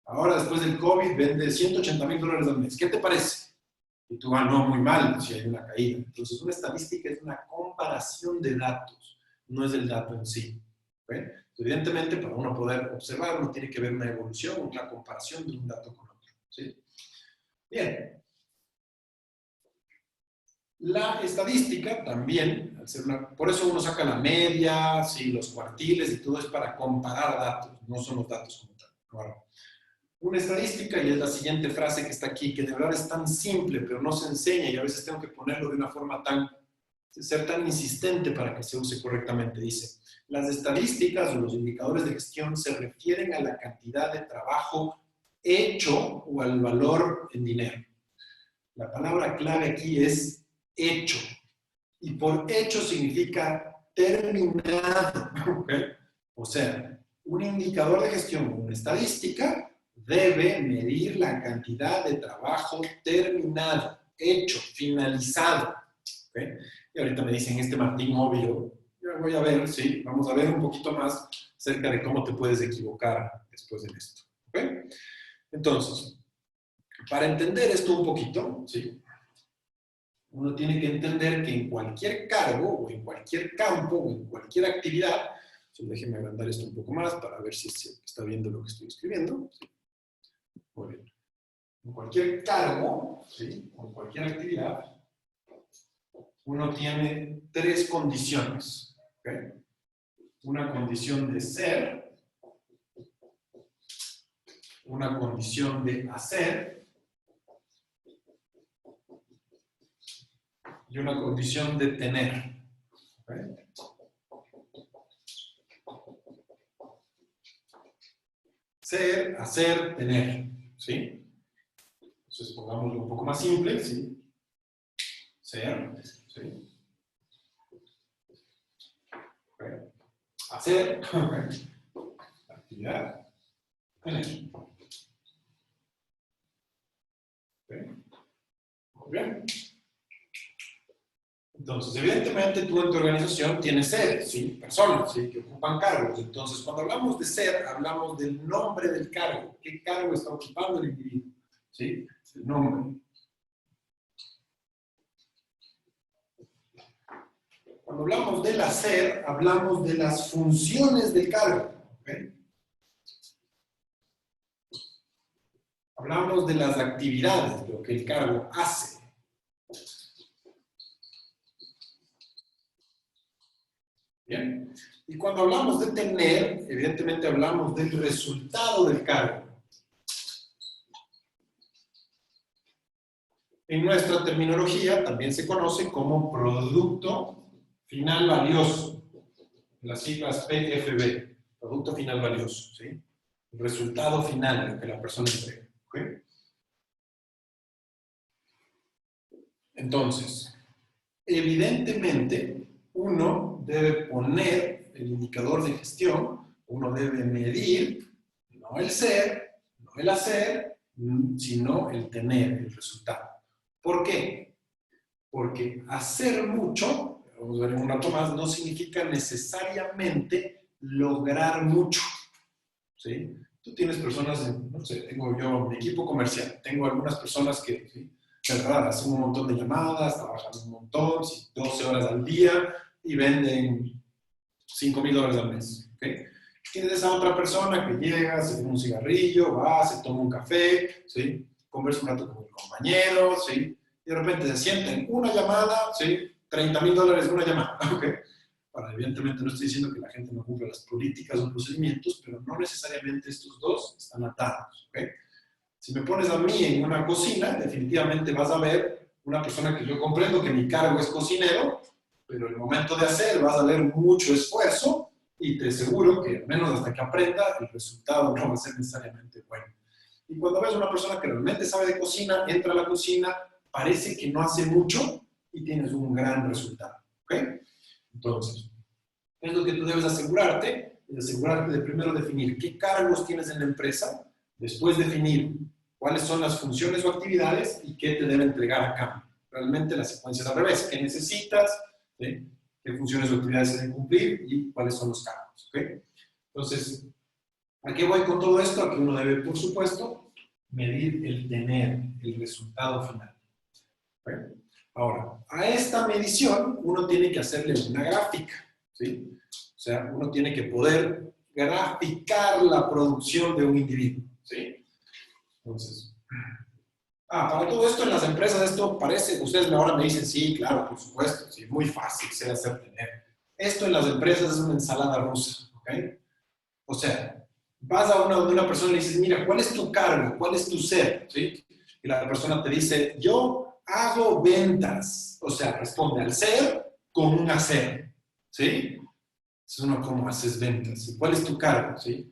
Ahora, después del COVID, vende $180,000 al mes. ¿Qué te parece? Y tú, no, muy mal, si hay una caída. Entonces, una estadística es una comparación de datos, no es el dato en sí. ¿Okay? Evidentemente, para uno poder observar, uno tiene que ver una evolución, una comparación de un dato con otro. ¿Sí? Bien. La estadística también, al ser por eso uno saca la media, ¿sí? Los cuartiles y todo es para comparar datos, no son los datos como tal. Ahora, una estadística, y es la siguiente frase que está aquí, que de verdad es tan simple, pero no se enseña, y a veces tengo que ponerlo de una forma ser tan insistente para que se use correctamente. Dice, las estadísticas o los indicadores de gestión se refieren a la cantidad de trabajo hecho o al valor en dinero. La palabra clave aquí es hecho. Y por hecho significa terminado. ¿Okay? O sea, un indicador de gestión, una estadística, debe medir la cantidad de trabajo terminado, hecho, finalizado. ¿Okay? Y ahorita me dicen, Martín, obvio, ya voy a ver, sí, vamos a ver un poquito más acerca de cómo te puedes equivocar después de esto. ¿Ok? Entonces, para entender esto un poquito, ¿sí? Uno tiene que entender que en cualquier cargo, o en cualquier campo, o en cualquier actividad, déjenme agrandar esto un poco más para ver si se está viendo lo que estoy escribiendo. ¿Sí? Muy bien. En cualquier cargo, ¿sí? O en cualquier actividad, uno tiene tres condiciones. ¿Okay? Una condición de ser, una condición de hacer y una condición de tener. ¿Okay? Ser, hacer, tener. ¿Sí? Entonces pongámoslo un poco más simple. ¿Sí? Ser. ¿Sí? Okay. Hacer. Okay. Actividad. Tener. Okay. Muy bien. Entonces, evidentemente, tú en tu organización tienes seres, ¿sí? Personas, ¿sí? Que ocupan cargos. Entonces, cuando hablamos de ser, hablamos del nombre del cargo. ¿Qué cargo está ocupando el individuo? ¿Sí? El nombre. Cuando hablamos del hacer, hablamos de las funciones del cargo. ¿Okay? Hablamos de las actividades, lo que el cargo hace. Bien. Y cuando hablamos de tener, evidentemente hablamos del resultado del cargo. En nuestra terminología también se conoce como producto final valioso. Las siglas PFB, producto final valioso, ¿sí? El resultado final, lo que la persona entrega. ¿Okay? Entonces, evidentemente, uno debe poner el indicador de gestión, uno debe medir, no el ser, no el hacer, sino el tener, el resultado. ¿Por qué? Porque hacer mucho, vamos a ver en un rato más, no significa necesariamente lograr mucho. ¿Sí? Tú tienes personas, no sé, tengo yo mi equipo comercial, tengo algunas personas que, ¿sí? De verdad, hacen un montón de llamadas, trabajan un montón, 12 horas al día y venden $5,000 al mes. ¿Okay? Tienes esa otra persona que llega, se fuma un cigarrillo, va, se toma un café, ¿sí? Conversa un rato con el compañero, ¿sí? Y de repente se sienta en una llamada, ¿sí? $30,000 en una llamada. ¿Okay? Ahora, evidentemente no estoy diciendo que la gente no cumpla las políticas o procedimientos, pero no necesariamente estos dos están atados. ¿Okay? Si me pones a mí en una cocina, definitivamente vas a ver una persona que yo comprendo que mi cargo es cocinero, pero en el momento de hacer vas a ver mucho esfuerzo y te aseguro que, al menos hasta que aprenda, el resultado no va a ser necesariamente bueno. Y cuando ves una persona que realmente sabe de cocina, entra a la cocina, parece que no hace mucho y tienes un gran resultado. ¿Okay? Entonces, es lo que tú debes asegurarte, es asegurarte de primero definir qué cargos tienes en la empresa, después definir cuáles son las funciones o actividades y qué te debe entregar a cambio. Realmente la secuencia es al revés, qué necesitas, ¿sí? Qué funciones o actividades se deben cumplir y cuáles son los cargos. ¿Okay? Entonces, ¿a qué voy con todo esto? A que uno debe, por supuesto, medir el tener, el resultado final. ¿Okay? Ahora, a esta medición uno tiene que hacerle una gráfica, ¿sí? O sea, uno tiene que poder graficar la producción de un individuo, ¿sí? Entonces, para todo esto en las empresas, esto parece, ustedes ahora me dicen, sí, claro, por supuesto, sí, muy fácil ser hacer tener. Esto en las empresas es una ensalada rusa, ¿ok? O sea, vas a una persona y le dices, mira, ¿cuál es tu cargo? ¿Cuál es tu ser? ¿Sí? Y la persona te dice, yo hago ventas. O sea, responde al ser con un hacer, ¿sí? Es uno, ¿cómo haces ventas? ¿Cuál es tu cargo? ¿Sí?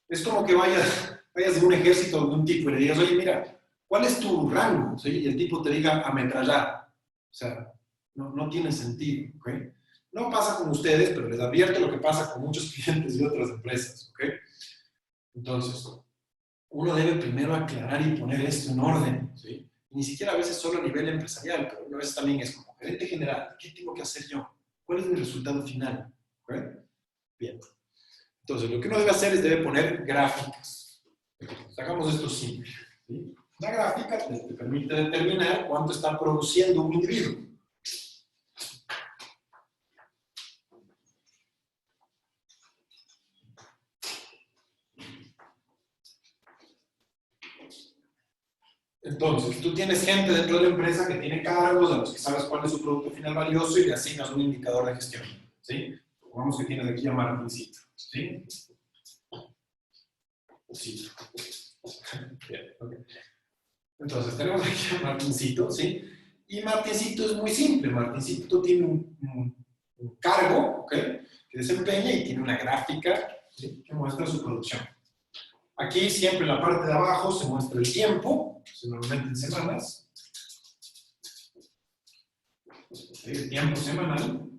Es como que vayas en un ejército de un tipo y le digas, oye, mira, ¿cuál es tu rango? ¿Sí? Y el tipo te diga ametrallar. O sea, no tiene sentido, ¿ok? No pasa con ustedes, pero les advierto lo que pasa con muchos clientes de otras empresas, ¿ok? Entonces, uno debe primero aclarar y poner esto en orden, ¿sí? Ni siquiera a veces solo a nivel empresarial, pero a veces también es como gerente general, ¿qué tengo que hacer yo? ¿Cuál es mi resultado final? ¿Ok? Bien. Entonces, lo que uno debe hacer es debe poner gráficas. Hagamos esto simple. ¿Sí? Una gráfica te permite determinar cuánto está produciendo un individuo. Entonces, tú tienes gente dentro de la empresa que tiene cargos a los que sabes cuál es su producto final valioso y le asignas un indicador de gestión. ¿Sí? Vamos que tienes aquí a Martincito. ¿Sí? Sí. Bien, okay. Entonces, tenemos aquí a Martincito, ¿sí? Y Martincito es muy simple. Martincito tiene un cargo, ¿ok? Que desempeña y tiene una gráfica, ¿sí? Que muestra su producción. Aquí siempre en la parte de abajo se muestra el tiempo, normalmente en semanas. El tiempo semanal.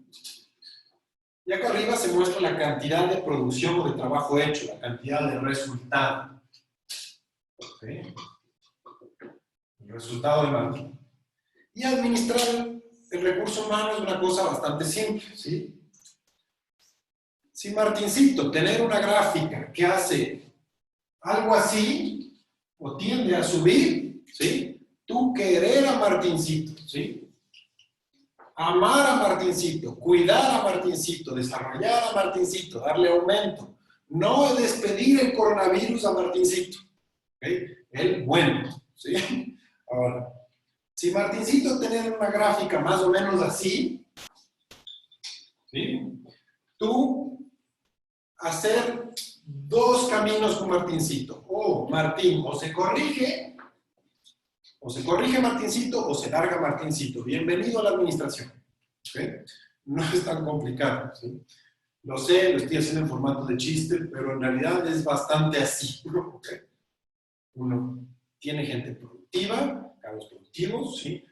Y acá arriba se muestra la cantidad de producción o de trabajo hecho, la cantidad de resultado. ¿Sí? El resultado de Martín. Y administrar el recurso humano es una cosa bastante simple. ¿Sí? Si Martincito tener una gráfica que hace algo así, o tiende a subir, ¿sí? Tú querer a Martincito, ¿sí? Amar a Martincito, cuidar a Martincito, desarrollar a Martincito, darle aumento. No despedir el coronavirus a Martincito. ¿Okay? El bueno. ¿Sí? Ahora, si Martincito tiene una gráfica más o menos así, ¿sí? Tú hacer dos caminos con Martincito. O Martín o se corrige Martincito o se larga Martincito. Bienvenido a la administración. ¿Okay? No es tan complicado. ¿Sí? Lo sé, lo estoy haciendo en formato de chiste, pero en realidad es bastante así. ¿Okay? Uno tiene gente productiva, cargos productivos, ¿sí?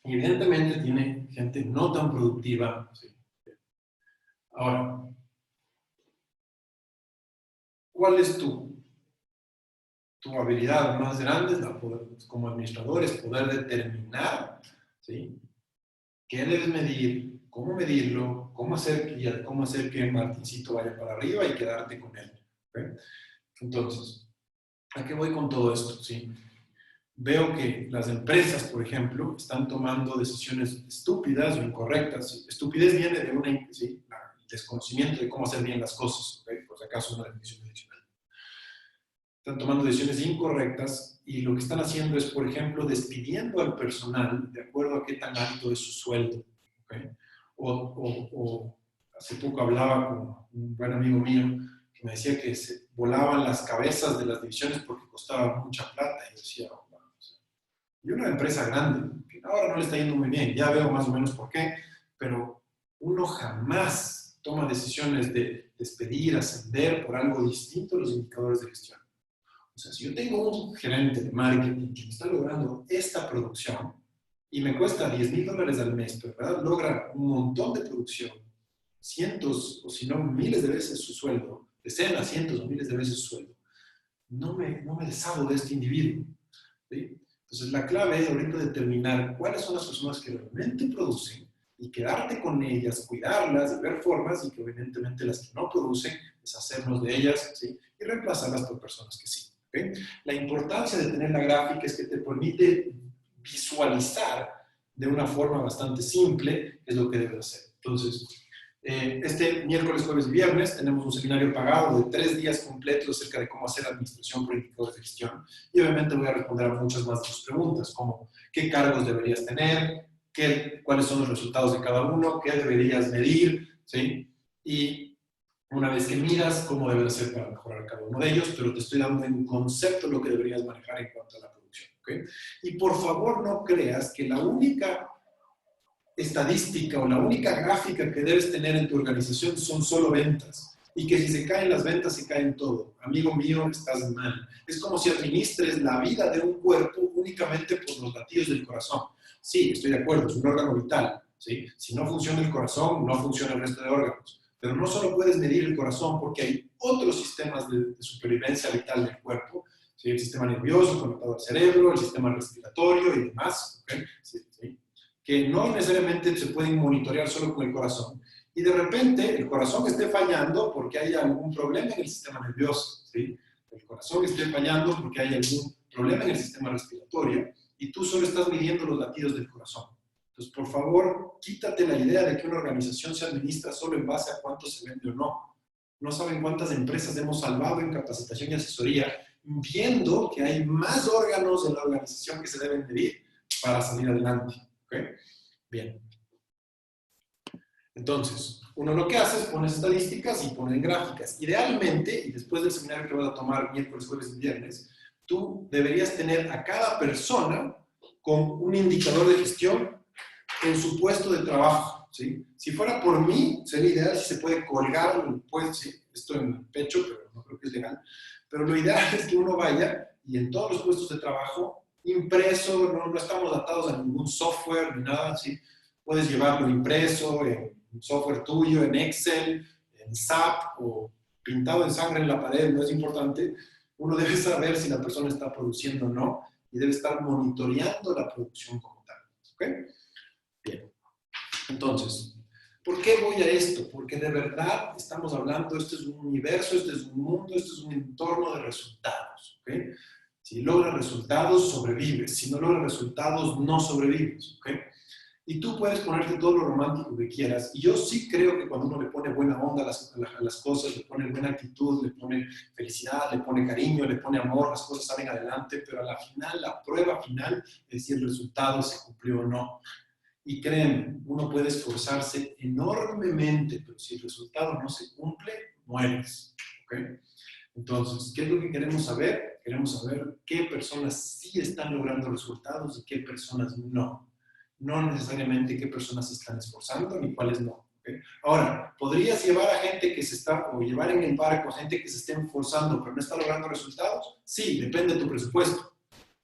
Y evidentemente tiene gente no tan productiva. ¿Sí? Ahora, ¿cuál es tu habilidad más grande? Como administrador es poder determinar, ¿sí? ¿Qué debes medir? ¿Cómo medirlo? ¿Cómo hacer que Martincito vaya para arriba y quedarte con él? ¿Okay? Entonces, ¿a qué voy con todo esto? ¿Sí? Veo que las empresas, por ejemplo, están tomando decisiones estúpidas o incorrectas. ¿Sí? Estupidez viene de ¿sí? El desconocimiento de cómo hacer bien las cosas. ¿Okay? Por si acaso una definición adicional. Están tomando decisiones incorrectas y lo que están haciendo es, por ejemplo, despidiendo al personal de acuerdo a qué tan alto es su sueldo. ¿Okay? O hace poco hablaba con un buen amigo mío que me decía que se volaban las cabezas de las divisiones porque costaba mucha plata. Y yo decía, oh, bueno, o sea, y una empresa grande, que ahora no le está yendo muy bien, ya veo más o menos por qué, pero uno jamás toma decisiones de despedir, ascender por algo distinto a los indicadores de gestión. O sea, si yo tengo un gerente de marketing que está logrando esta producción y me cuesta $10,000 al mes, pero ¿verdad? Logra un montón de producción, cientos o si no miles de veces su sueldo, decenas, cientos o miles de veces su sueldo, no me deshago de este individuo. ¿Sí? Entonces, la clave es ahorita determinar cuáles son las personas que realmente producen y quedarte con ellas, cuidarlas, y ver formas, y que evidentemente las que no producen, deshacernos de ellas, ¿sí? Y reemplazarlas por personas que sí. ¿Okay? La importancia de tener la gráfica es que te permite visualizar de una forma bastante simple qué es lo que debes hacer. Entonces, este miércoles, jueves y viernes tenemos un seminario pagado de 3 días completos acerca de cómo hacer administración por indicadores de gestión y obviamente voy a responder a muchas más de tus preguntas, como qué cargos deberías tener, cuáles son los resultados de cada uno, qué deberías medir, ¿sí? Y una vez que miras cómo debes hacer para mejorar cada uno de ellos, pero te estoy dando en concepto lo que deberías manejar en cuanto a la producción, ¿ok? Y por favor no creas que la única estadística o la única gráfica que debes tener en tu organización son solo ventas y que si se caen las ventas se caen todo. Amigo mío, estás mal. Es como si administres la vida de un cuerpo únicamente por los latidos del corazón. Sí, estoy de acuerdo, es un órgano vital, ¿sí? Si no funciona el corazón, no funciona el resto de órganos. Pero no solo puedes medir el corazón porque hay otros sistemas de supervivencia vital del cuerpo, ¿sí? El sistema nervioso conectado al cerebro, el sistema respiratorio y demás, ¿okay? Sí, sí, que no necesariamente se pueden monitorear solo con el corazón, y de repente el corazón esté fallando porque hay algún problema en el sistema nervioso, ¿sí? El corazón esté fallando porque hay algún problema en el sistema respiratorio, y tú solo estás midiendo los latidos del corazón. Entonces, por favor, quítate la idea de que una organización se administra solo en base a cuánto se vende o no. No saben cuántas empresas hemos salvado en capacitación y asesoría, viendo que hay más órganos en la organización que se deben medir para salir adelante. ¿Okay? Bien. Entonces, uno lo que hace es poner estadísticas y poner gráficas. Idealmente, y después del seminario que vas a tomar miércoles, jueves y viernes, tú deberías tener a cada persona con un indicador de gestión en su puesto de trabajo, ¿sí? Si fuera por mí, sería ideal si se puede colgar, pues, sí, esto en el pecho, pero no creo que es legal. Pero lo ideal es que uno vaya y en todos los puestos de trabajo, impreso, no estamos atados a ningún software ni nada, ¿sí? Puedes llevarlo impreso en un software tuyo, en Excel, en SAP o pintado en sangre en la pared, no es importante. Uno debe saber si la persona está produciendo o no y debe estar monitoreando la producción como tal. ¿Ok? Bien. Entonces, ¿por qué voy a esto? Porque de verdad estamos hablando, esto es un universo, este es un mundo, esto es un entorno de resultados. ¿Ok? Si logras resultados, sobrevives. Si no logras resultados, no sobrevives. ¿Ok? Y tú puedes ponerte todo lo romántico que quieras. Y yo sí creo que cuando uno le pone buena onda a las cosas, le pone buena actitud, le pone felicidad, le pone cariño, le pone amor, las cosas salen adelante, pero a la final, la prueba final es si el resultado se cumplió o no. Y créeme, uno puede esforzarse enormemente, pero si el resultado no se cumple, mueres. ¿Okay? Entonces, ¿qué es lo que queremos saber? Queremos saber qué personas sí están logrando resultados y qué personas no. No necesariamente qué personas se están esforzando ni cuáles no. ¿Okay? Ahora, ¿podrías llevar a gente que se está, o llevar en el barco a gente que se esté esforzando pero no está logrando resultados? Sí, depende de tu presupuesto.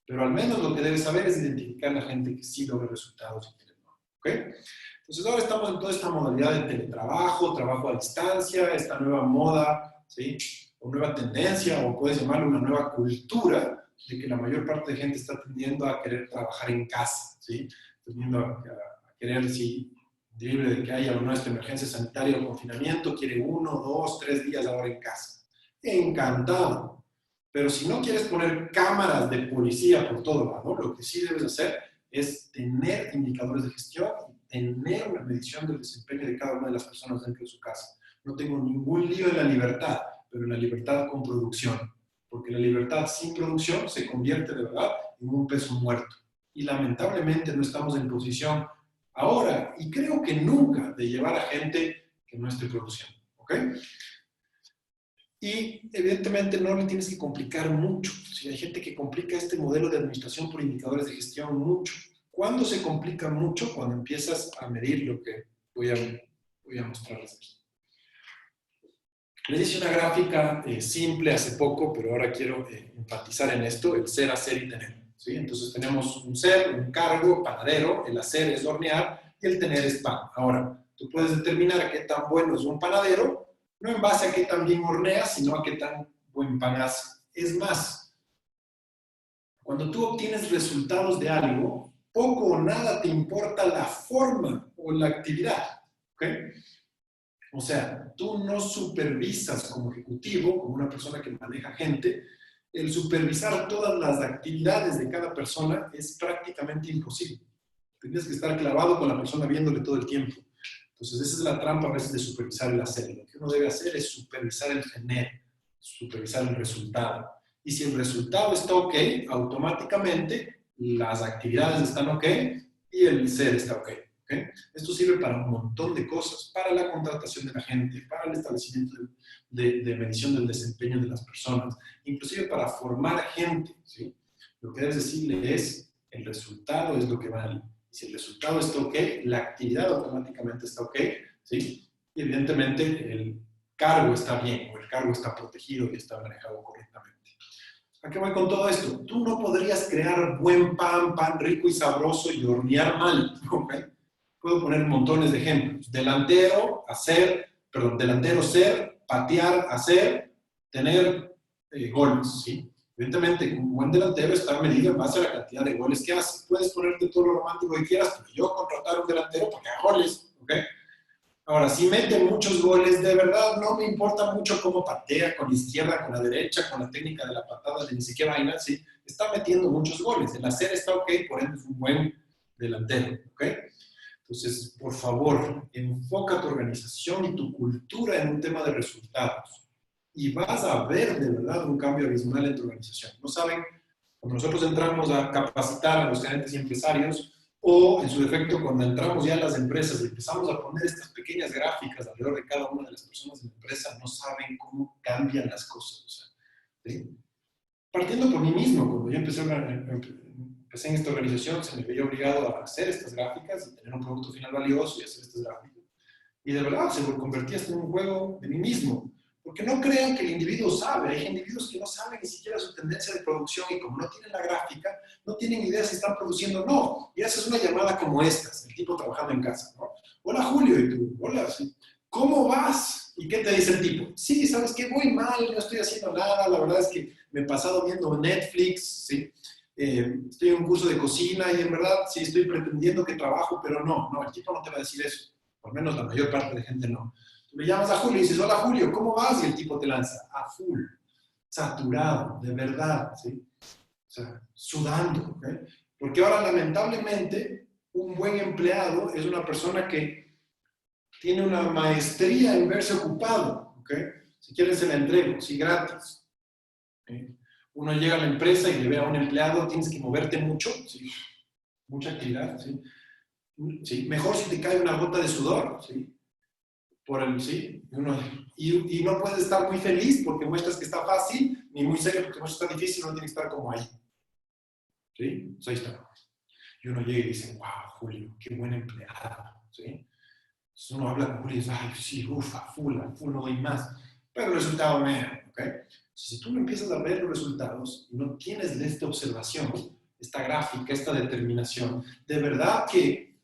Pero al menos lo que debes saber es identificar a la gente que sí logra resultados y que no. ¿Okay? Entonces ahora estamos en toda esta modalidad de teletrabajo, trabajo a distancia, esta nueva moda, ¿sí? O nueva tendencia, o puedes llamarlo una nueva cultura, de que la mayor parte de gente está tendiendo a querer trabajar en casa, ¿sí? Tendiendo a querer, sí, libre de que haya o no esta emergencia sanitaria o confinamiento, quiere 1, 2, 3 días ahora en casa. Encantado. Pero si no quieres poner cámaras de policía por todo lado, lo que sí debes hacer es tener indicadores de gestión y tener una medición del desempeño de cada una de las personas dentro de su casa. No tengo ningún lío en la libertad, pero en la libertad con producción. Porque la libertad sin producción se convierte de verdad en un peso muerto. Y lamentablemente no estamos en posición ahora, y creo que nunca, de llevar a gente que no esté produciendo. ¿Ok? Y evidentemente no le tienes que complicar mucho. Si hay gente que complica este modelo de administración por indicadores de gestión mucho. ¿Cuándo se complica mucho? Cuando empiezas a medir lo que voy a mostrarles aquí. Les hice una gráfica simple hace poco, pero ahora quiero enfatizar en esto, el ser, hacer y tener. ¿Sí? Entonces tenemos un ser, un cargo, panadero, el hacer es hornear y el tener es pan. Ahora, tú puedes determinar qué tan bueno es un panadero, no en base a qué tan bien hornea, sino a qué tan buen pan hace. Es más, cuando tú obtienes resultados de algo, poco o nada te importa la forma o la actividad. ¿Ok? O sea, tú no supervisas como ejecutivo, como una persona que maneja gente, el supervisar todas las actividades de cada persona es prácticamente imposible. Tienes que estar clavado con la persona viéndole todo el tiempo. Entonces, esa es la trampa a veces de supervisar el hacer. Lo que uno debe hacer es supervisar el tener, supervisar el resultado. Y si el resultado está ok, automáticamente las actividades están ok y el ser está ok. ¿Okay? Esto sirve para un montón de cosas, para la contratación de la gente, para el establecimiento de medición del desempeño de las personas, inclusive para formar gente. ¿Sí? Lo que debes decirle es, el resultado es lo que vale. Si el resultado está ok, la actividad automáticamente está ok, ¿sí? Y evidentemente el cargo está bien, o el cargo está protegido y está manejado correctamente. ¿A qué voy con todo esto? Tú no podrías crear buen pan, pan rico y sabroso y hornear mal, ¿ok? Puedo poner montones de ejemplos. Delantero, ser, patear, hacer, tener goles, ¿sí? Evidentemente, un buen delantero está medido en base a la cantidad de goles que hace. Puedes ponerte todo lo romántico que quieras, pero yo contratar a un delantero porque haga goles, ¿ok? Ahora, si mete muchos goles, de verdad no me importa mucho cómo patea, con la izquierda, con la derecha, con la técnica de la patada, de ni siquiera vaina, ¿sí? Está metiendo muchos goles. El hacer está ok, por ende es un buen delantero, ¿ok? Entonces, por favor, enfoca tu organización y tu cultura en un tema de resultados. Y vas a ver de verdad un cambio abismal en tu organización. No saben, cuando nosotros entramos a capacitar a los gerentes y empresarios, o en su defecto, cuando entramos ya a las empresas y empezamos a poner estas pequeñas gráficas alrededor de cada una de las personas de la empresa, no saben cómo cambian las cosas. O sea, ¿sí? Partiendo por mí mismo, cuando yo empecé en esta organización, se me veía obligado a hacer estas gráficas y tener un producto final valioso y hacer estas gráficas. Y de verdad se convertía en un juego de mí mismo. Porque no crean que el individuo sabe. Hay individuos que no saben ni siquiera su tendencia de producción y como no tienen la gráfica, no tienen idea si están produciendo o no. Y haces una llamada como estas, el tipo trabajando en casa, ¿no? Hola Julio, y tú, hola, ¿sí? ¿Cómo vas? ¿Y qué te dice el tipo? Sí, ¿sabes qué? Voy mal, no estoy haciendo nada, la verdad es que me he pasado viendo Netflix, ¿sí? Estoy en un curso de cocina y en verdad sí estoy pretendiendo que trabajo, pero no, el tipo no te va a decir eso. Por lo menos la mayor parte de gente no. Tú le llamas a Julio y dices, hola Julio, ¿cómo vas? Y el tipo te lanza a full, saturado, de verdad, ¿sí? O sea, sudando, ¿ok? Porque ahora lamentablemente un buen empleado es una persona que tiene una maestría en verse ocupado, ¿ok? Si quieres se la entrego, sí, gratis. ¿Okay? Uno llega a la empresa y le ve a un empleado, tienes que moverte mucho, ¿sí? Mucha actividad, ¿sí? ¿Sí? Mejor si te cae una gota de sudor, ¿sí? Por el, ¿sí? Y no puedes estar muy feliz porque muestras que está fácil, ni muy serio porque muestras que está difícil, no tiene que estar como ahí. ¿Sí? Pues ahí está. Y uno llega y dice, wow, Julio, qué buen empleado, ¿sí? Entonces uno habla con Julio y dice, ay, sí, ufa, full, no doy más. Pero el resultado me ¿ok? Entonces, si tú no empiezas a ver los resultados y no tienes esta observación, esta gráfica, esta determinación, de verdad que,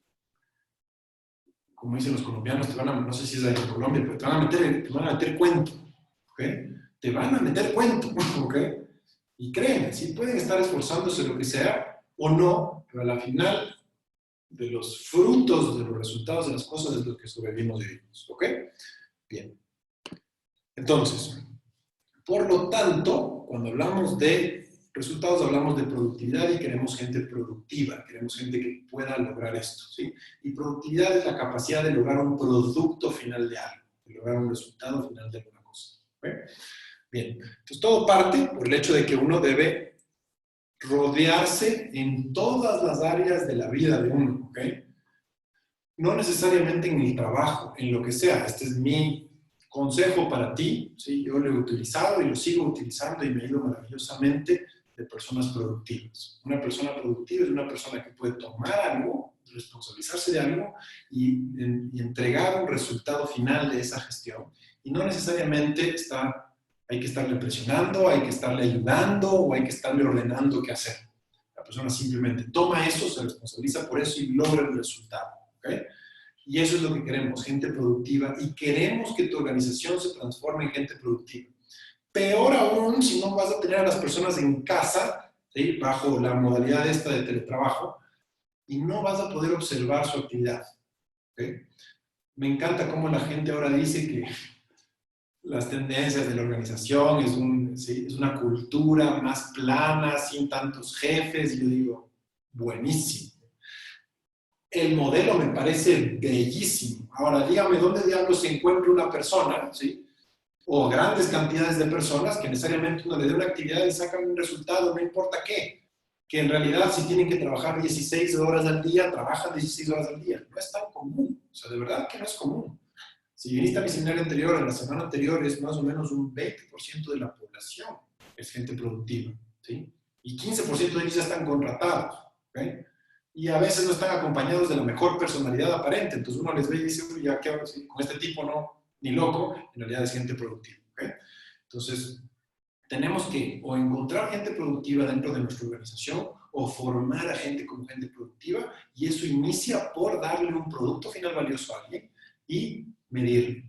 como dicen los colombianos, te van a, no sé si es de Colombia, pero te van a meter cuento, ¿ok? Te van a meter cuento, ¿ok? Y créeme, sí pueden estar esforzándose lo que sea o no, pero a la final de los frutos, de los resultados de las cosas es lo que sobrevivimos y vivimos, ¿ok? Bien. Entonces, por lo tanto, cuando hablamos de resultados, hablamos de productividad y queremos gente productiva, queremos gente que pueda lograr esto, ¿sí? Y productividad es la capacidad de lograr un producto final de algo, de lograr un resultado final de alguna cosa, ¿ok? Bien, entonces todo parte por el hecho de que uno debe rodearse en todas las áreas de la vida de uno, ¿ok? No necesariamente en el trabajo, en lo que sea. Este es mi consejo para ti, ¿sí? Yo lo he utilizado y lo sigo utilizando y me ha ido maravillosamente de personas productivas. Una persona productiva es una persona que puede tomar algo, responsabilizarse de algo y entregar un resultado final de esa gestión. Y no necesariamente hay que estarle presionando, hay que estarle ayudando o hay que estarle ordenando qué hacer. La persona simplemente toma eso, se responsabiliza por eso y logra el resultado. ¿Okay? Y eso es lo que queremos, gente productiva, y queremos que tu organización se transforme en gente productiva. Peor aún si no vas a tener a las personas en casa, ¿sí? Bajo la modalidad esta de teletrabajo, y no vas a poder observar su actividad. ¿Okay? Me encanta cómo la gente ahora dice que las tendencias de la organización ¿sí? Es una cultura más plana, sin tantos jefes, y yo digo, buenísimo. El modelo me parece bellísimo. Ahora, dígame dónde diablos se encuentra una persona, ¿sí? O grandes cantidades de personas que necesariamente uno le dé una actividad y sacan un resultado, no importa qué. Que en realidad si tienen que trabajar 16 horas al día, trabajan 16 horas al día. No es tan común. O sea, de verdad que no es común. Si viniste a mi seminario anterior, en la semana anterior, es más o menos un 20% de la población es gente productiva, ¿sí? Y 15% de ellos ya están contratados, ¿ok? Y a veces no están acompañados de la mejor personalidad aparente. Entonces uno les ve y dice, uy, ya qué hago, sí, con este tipo no, ni loco, en realidad es gente productiva, ¿ok? Entonces, tenemos que o encontrar gente productiva dentro de nuestra organización o formar a gente como gente productiva, y eso inicia por darle un producto final valioso a alguien y medirlo.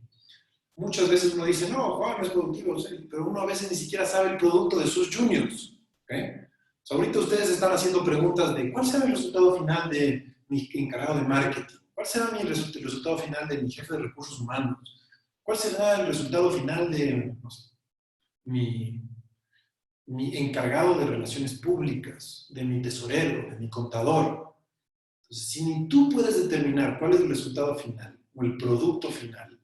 Muchas veces uno dice, no, Juan no es productivo, ¿sí? Pero uno a veces ni siquiera sabe el producto de sus juniors. ¿Okay? Ahorita ustedes están haciendo preguntas de ¿cuál será el resultado final de mi encargado de marketing? ¿Cuál será el resultado final de mi jefe de recursos humanos? ¿Cuál será el resultado final de no sé, mi encargado de relaciones públicas, de mi tesorero, de mi contador? Entonces, si ni tú puedes determinar cuál es el resultado final o el producto final,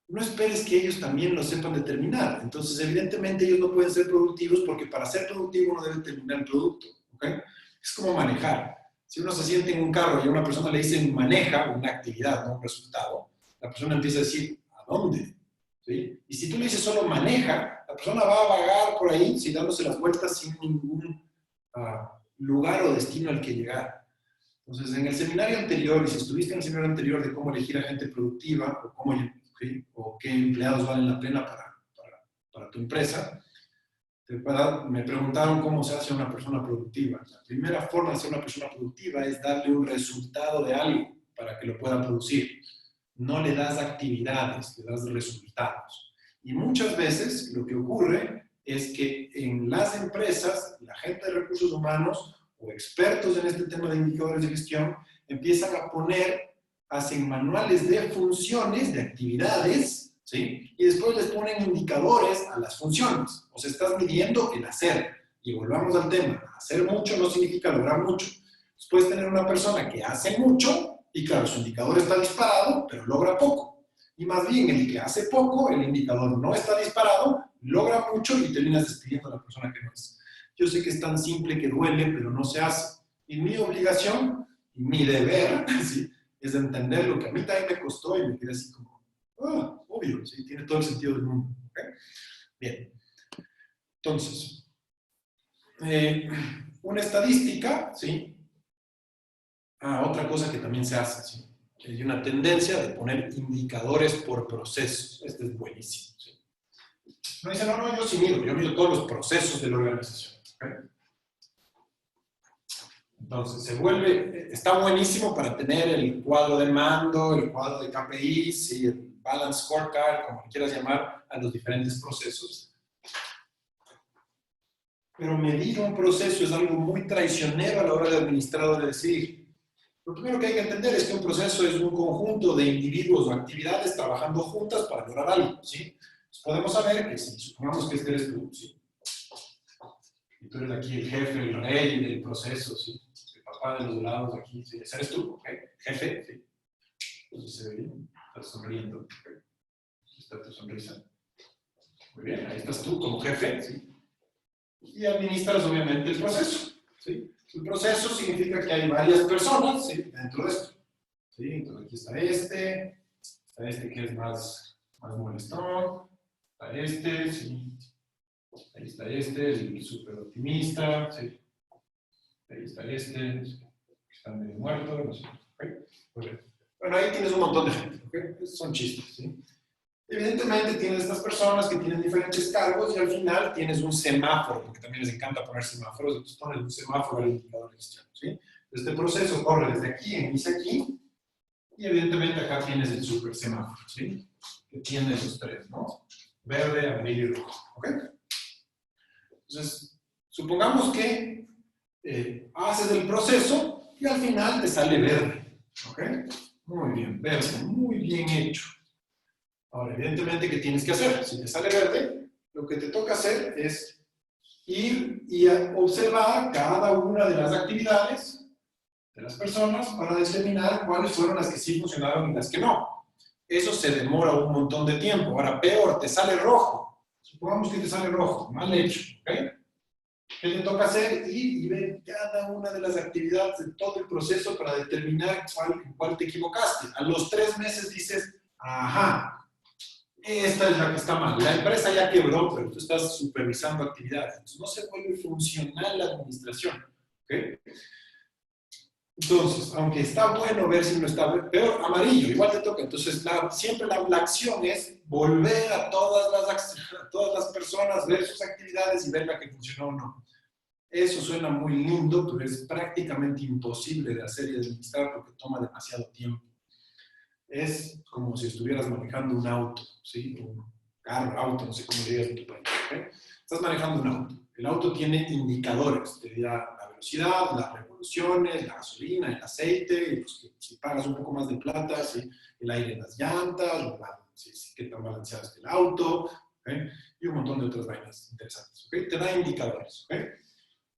no esperes que ellos también lo sepan determinar. Entonces, evidentemente, ellos no pueden ser productivos porque para ser productivo uno debe determinar el producto. ¿Okay? Es como manejar. Si uno se siente en un carro y a una persona le dicen maneja una actividad, no un resultado, la persona empieza a decir, ¿a dónde? ¿Sí? Y si tú le dices solo maneja, la persona va a vagar por ahí, sin dándose las vueltas, sin ningún lugar o destino al que llegar. Entonces, en el seminario anterior, y si estuviste en el seminario anterior de cómo elegir a gente productiva o cómo ¿sí? O qué empleados valen la pena para tu empresa, me preguntaron cómo se hace una persona productiva. La primera forma de ser una persona productiva es darle un resultado de algo para que lo pueda producir. No le das actividades, le das resultados. Y muchas veces lo que ocurre es que en las empresas, la gente de recursos humanos o expertos en este tema de indicadores de gestión empiezan a hacen manuales de funciones, de actividades, ¿sí? Y después les ponen indicadores a las funciones. O sea, estás midiendo el hacer. Y volvamos al tema. Hacer mucho no significa lograr mucho. Entonces, puedes tener una persona que hace mucho y, claro, su indicador está disparado, pero logra poco. Y más bien, el que hace poco, el indicador no está disparado, logra mucho y terminas despidiendo a la persona que no es. Yo sé que es tan simple que duele, pero no se hace. Y mi obligación, mi deber, ¿sí? Es entender lo que a mí también me costó y me quedé así como, obvio, sí, tiene todo el sentido del mundo. ¿Okay? Bien. Entonces, una estadística, ¿sí? Otra cosa que también se hace, ¿sí? Hay una tendencia de poner indicadores por procesos. Este es buenísimo, ¿sí? No dice, no, yo sí mido, yo mido todos los procesos de la organización. ¿Okay? Entonces, está buenísimo para tener el cuadro de mando, el cuadro de KPIs, y el balance scorecard, como quieras llamar, a los diferentes procesos. Pero medir un proceso es algo muy traicionero a la hora de administrar o de decidir. Lo primero que hay que entender es que un proceso es un conjunto de individuos o actividades trabajando juntas para lograr algo, ¿sí? Entonces podemos saber que si supongamos que este eres tú, ¿sí? Y tú eres aquí el jefe, el rey del proceso, ¿sí? El papá de los lados aquí, ¿sí? Ese eres tú, ¿ok? Jefe, ¿sí? Entonces se ve bien, estás sonriendo, ¿ok? Aquí está tu sonrisa. Muy bien, ahí estás tú como jefe, ¿sí? Y administras obviamente el proceso, ¿sí? El proceso significa que hay varias personas, ¿sí? Dentro de esto, ¿sí? Entonces aquí está este que es más molestón, está este, ¿sí? Ahí está este, el súper optimista, ¿sí? Ahí está este, que está medio muerto, no sé. ¿Okay? Bueno, ahí tienes un montón de gente, ¿ok? Son chistes, ¿sí? Evidentemente tienes estas personas que tienen diferentes cargos y al final tienes un semáforo, porque también les encanta poner semáforos, entonces pones un semáforo al indicador de gestión, ¿sí? Este proceso corre desde aquí, inicia aquí, y evidentemente acá tienes el super semáforo, ¿sí? Que tiene esos tres, ¿no? Verde, amarillo y rojo, ¿ok? Entonces, supongamos que haces el proceso y al final te sale verde, ¿ok? Muy bien, verde, muy bien hecho. Ahora, evidentemente, ¿qué tienes que hacer? Si te sale verde, lo que te toca hacer es ir y observar cada una de las actividades de las personas para determinar cuáles fueron las que sí funcionaron y las que no. Eso se demora un montón de tiempo. Ahora, peor, te sale rojo. Supongamos que te sale rojo, mal hecho, ¿ok? ¿Qué te toca hacer? Ir y ver cada una de las actividades de todo el proceso para determinar cuál te equivocaste. A los 3 meses dices, ajá, esta es la que está mal. La empresa ya quebró, pero tú estás supervisando actividades. Entonces no se vuelve funcional la administración. ¿Okay? Entonces, aunque está bueno ver si no está peor, amarillo, igual te toca. Entonces, siempre la acción es volver a todas las personas, ver sus actividades y ver la que funcionó o no. Eso suena muy lindo, pero es prácticamente imposible de hacer y administrar porque toma demasiado tiempo. Es como si estuvieras manejando un auto, ¿sí? Un carro, auto, no sé cómo dirías en tu país. ¿Okay? Estás manejando un auto. El auto tiene indicadores, te dirá la velocidad, las revoluciones, la gasolina, el aceite, y pues, si pagas un poco más de plata, ¿sí? El aire en las llantas, qué tan balanceado está el auto, ¿okay? Y un montón de otras vainas interesantes. ¿Okay? Te da indicadores. ¿Okay?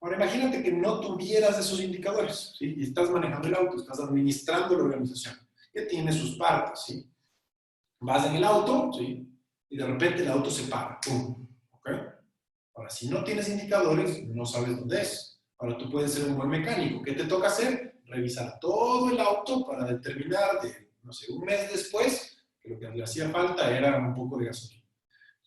Ahora imagínate que no tuvieras esos indicadores, ¿sí? Y estás manejando el auto, estás administrando la organización, que tiene sus partes, ¿sí? Vas en el auto, ¿sí? Y de repente el auto se para, ¡pum! ¿Okay? Ahora, si no tienes indicadores, no sabes dónde es. Ahora, tú puedes ser un buen mecánico. ¿Qué te toca hacer? Revisar todo el auto para determinar, no sé, un mes después, que lo que le hacía falta era un poco de gasolina.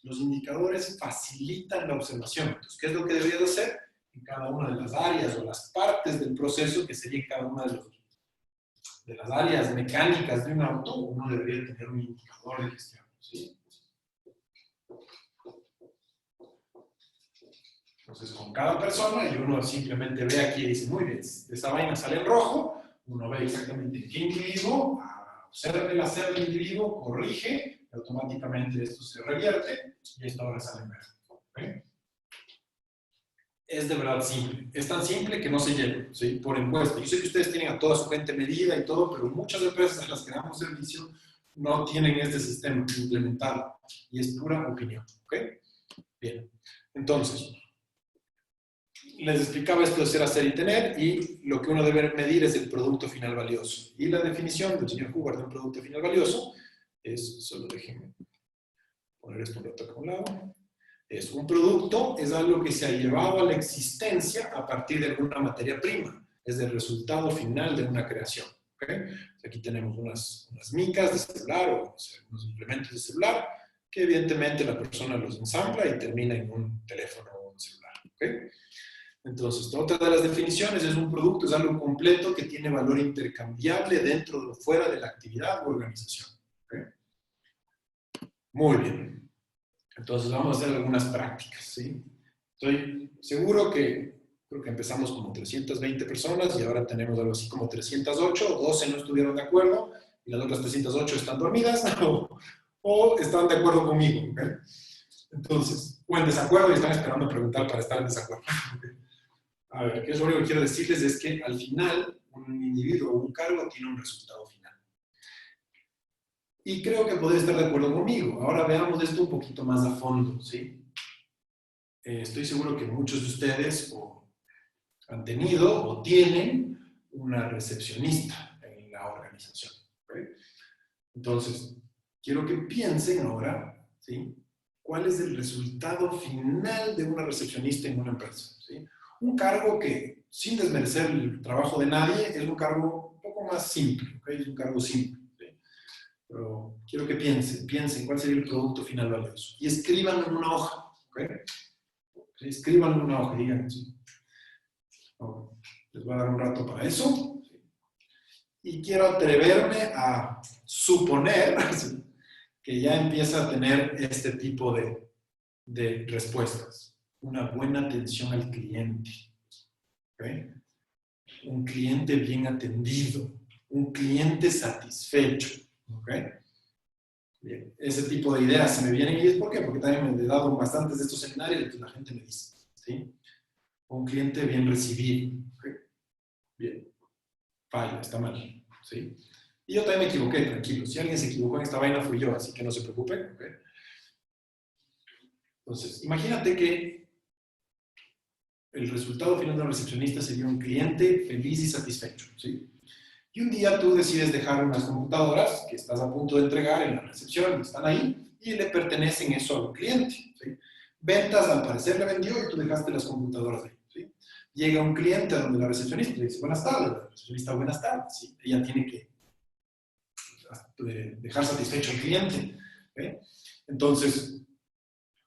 Los indicadores facilitan la observación. Entonces, ¿qué es lo que deberías hacer? En cada una de las áreas o las partes del proceso, que sería cada una de las áreas mecánicas de un auto, uno debería tener un indicador de gestión, ¿sí? Entonces, con cada persona, y uno simplemente ve aquí y dice, muy bien, esa vaina sale en rojo, uno ve exactamente qué individuo, observa el hacer del individuo, corrige, y automáticamente esto se revierte, y esto ahora sale en verde. ¿Okay? Es de verdad simple. Es tan simple que no se lleva, ¿sí? Por encuesta. Yo sé que ustedes tienen a toda su gente medida y todo, pero muchas empresas a las que damos servicio no tienen este sistema implementado, y es pura opinión. ¿Ok? Bien. Entonces, les explicaba esto de ser, hacer y tener, y lo que uno debe medir es el producto final valioso. Y la definición del señor Hubbard de un producto final valioso es, solo déjenme poner esto un rato acá a un lado, es un producto, es algo que se ha llevado a la existencia a partir de alguna materia prima, es el resultado final de una creación. ¿Okay? Aquí tenemos unas micas de celular o unos implementos de celular que evidentemente la persona los ensambla y termina en un teléfono o un celular. ¿Okay? Entonces, otra de las definiciones es un producto, es algo completo que tiene valor intercambiable dentro o fuera de la actividad o organización. ¿Okay? Muy bien. Entonces, vamos a hacer algunas prácticas. ¿Sí? Estoy seguro que creo que empezamos como 320 personas y ahora tenemos algo así como 308, 12 no estuvieron de acuerdo y las otras 308 están dormidas o están de acuerdo conmigo. ¿Okay? Entonces, o en desacuerdo y están esperando preguntar para estar en desacuerdo. A ver, ¿qué es lo único que quiero decirles? Es que al final, un individuo o un cargo tiene un resultado final. Y creo que podría estar de acuerdo conmigo. Ahora veamos esto un poquito más a fondo, ¿sí? Estoy seguro que muchos de ustedes o han tenido o tienen una recepcionista en la organización. ¿Okay? Entonces, quiero que piensen ahora, ¿sí? ¿Cuál es el resultado final de una recepcionista en una empresa? ¿Sí? Un cargo que, sin desmerecer el trabajo de nadie, es un cargo un poco más simple, ¿okay? Es un cargo simple. ¿Sí? Pero quiero que piensen cuál sería el producto final valioso. Y escríbanlo en una hoja. ¿Okay? ¿Sí? Escríbanlo en una hoja, digan, ¿sí? Les voy a dar un rato para eso. ¿Sí? Y quiero atreverme a suponer ¿sí? que ya empieza a tener este tipo de respuestas. Una buena atención al cliente. ¿Okay? Un cliente bien atendido. Un cliente satisfecho. ¿Okay? Bien. Ese tipo de ideas se me vienen y es ¿por qué? Porque también me he dado bastantes de estos seminarios y la gente me dice, ¿sí? Un cliente bien recibido. ¿Okay? Bien. Falla, está mal. ¿Sí? Y yo también me equivoqué, tranquilo. Si alguien se equivocó en esta vaina fui yo, así que no se preocupen. ¿Okay? Entonces, imagínate que el resultado final de un recepcionista sería un cliente feliz y satisfecho. ¿Sí? Y un día tú decides dejar unas computadoras que estás a punto de entregar en la recepción, están ahí, y le pertenecen eso a un cliente. ¿Sí? Ventas, al parecer le vendió y tú dejaste las computadoras ahí. ¿Sí? Llega un cliente a donde la recepcionista le dice, buenas tardes, la recepcionista, buenas tardes. ¿Sí? Ella tiene que dejar satisfecho al cliente. ¿Okay? Entonces,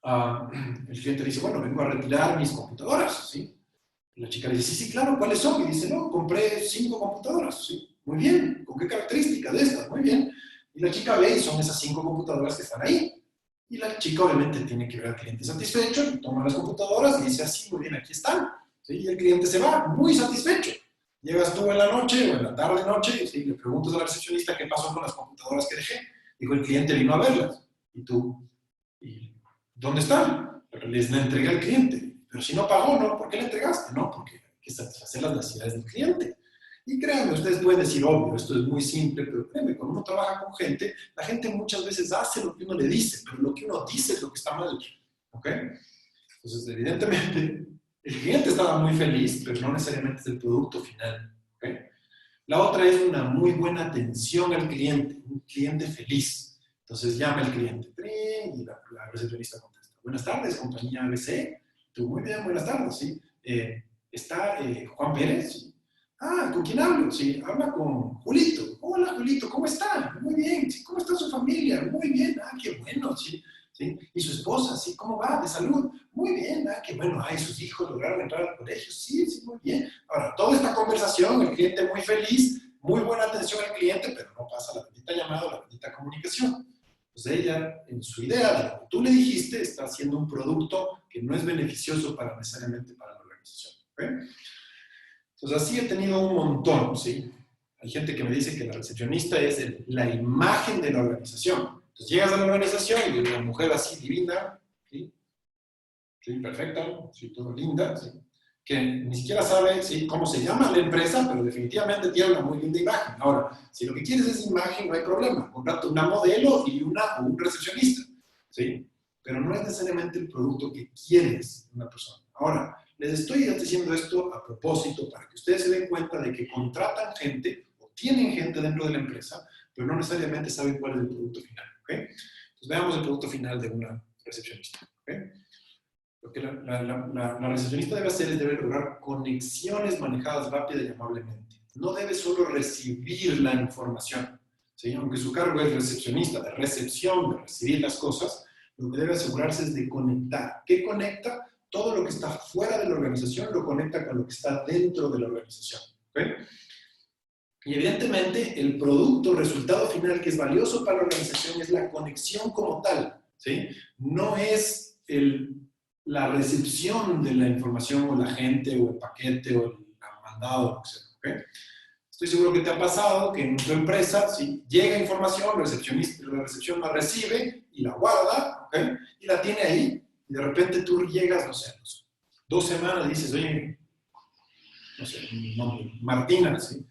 el cliente dice, bueno, vengo a retirar mis computadoras. ¿Sí? La chica le dice, sí, sí, claro, ¿cuáles son? Y dice, no, compré 5 computadoras. ¿Sí? Muy bien, ¿con qué características de estas? Muy bien. Y la chica ve y son esas 5 computadoras que están ahí. Y la chica obviamente tiene que ver al cliente satisfecho, y toma las computadoras y dice, así, muy bien, aquí están. ¿Sí? Y el cliente se va muy satisfecho. Llegas tú en la noche o en la tarde-noche y le preguntas a la recepcionista qué pasó con las computadoras que dejé. Dijo, el cliente vino a verlas. Y tú, ¿y dónde están? Les la entregué al cliente. Pero si no pagó, ¿no? ¿Por qué le entregaste? No, porque hay que satisfacer las necesidades del cliente. Y créanme, ustedes pueden decir, obvio, esto es muy simple, pero créanme, cuando uno trabaja con gente, la gente muchas veces hace lo que uno le dice, pero lo que uno dice es lo que está mal. ¿Ok? Entonces, evidentemente, el cliente estaba muy feliz, pero no necesariamente es el producto final. ¿Ok? La otra es una muy buena atención al cliente, un cliente feliz. Entonces, llama al cliente y la recepcionista contesta. Buenas tardes, compañía ABC. Tú, muy bien, buenas tardes, ¿sí? ¿Está Juan Pérez? ¿Sí? Ah, ¿con quién hablo? Sí, habla con Julito. Hola, Julito, ¿cómo está? Muy bien. ¿Sí? ¿Cómo está su familia? Muy bien. Ah, qué bueno, ¿sí? ¿Sí? ¿Y su esposa? ¿Sí? ¿Cómo va? ¿De salud? Muy bien. Ah, qué bueno. Ah, ¿y sus hijos lograron entrar al colegio? Sí, sí, muy bien. Ahora, toda esta conversación, el cliente muy feliz, muy buena atención al cliente, pero no pasa la bendita llamada, la bendita comunicación. Entonces ella, en su idea de lo que tú le dijiste, está haciendo un producto que no es beneficioso necesariamente para la organización. ¿Okay? Entonces, así he tenido un montón, ¿sí? Hay gente que me dice que la recepcionista es la imagen de la organización. Entonces, llegas a la organización y es una mujer así divina, ¿sí? Sí, perfecta, sí, todo linda, ¿sí? Que ni siquiera sabe, ¿sí?, cómo se llama la empresa, pero definitivamente tiene una muy linda imagen. Ahora, si lo que quieres es imagen, no hay problema. Contrata una modelo y un recepcionista, ¿sí? Pero no es necesariamente el producto que quieres de una persona. Ahora, les estoy diciendo esto a propósito para que ustedes se den cuenta de que contratan gente o tienen gente dentro de la empresa, pero no necesariamente saben cuál es el producto final, ¿ok? Entonces, veamos el producto final de una recepcionista, ¿ok? Lo que la recepcionista debe hacer es debe lograr conexiones manejadas rápida y amablemente. No debe solo recibir la información, ¿sí? Aunque su cargo es recepcionista, de recepción, de recibir las cosas, lo que debe asegurarse es de conectar. ¿Qué conecta? Todo lo que está fuera de la organización lo conecta con lo que está dentro de la organización. ¿Okay? Y evidentemente el producto, el resultado final que es valioso para la organización es la conexión como tal, ¿sí? No es la recepción de la información o la gente o el paquete o el mandado, etc. ¿Okay? Estoy seguro que te ha pasado que en tu empresa, ¿sí?, llega información, la recepción la recibe y la guarda, ¿okay?, y la tiene ahí, y de repente tú llegas, no sé, 2 semanas y dices, oye, no sé, mi nombre, Martina, ¿sí?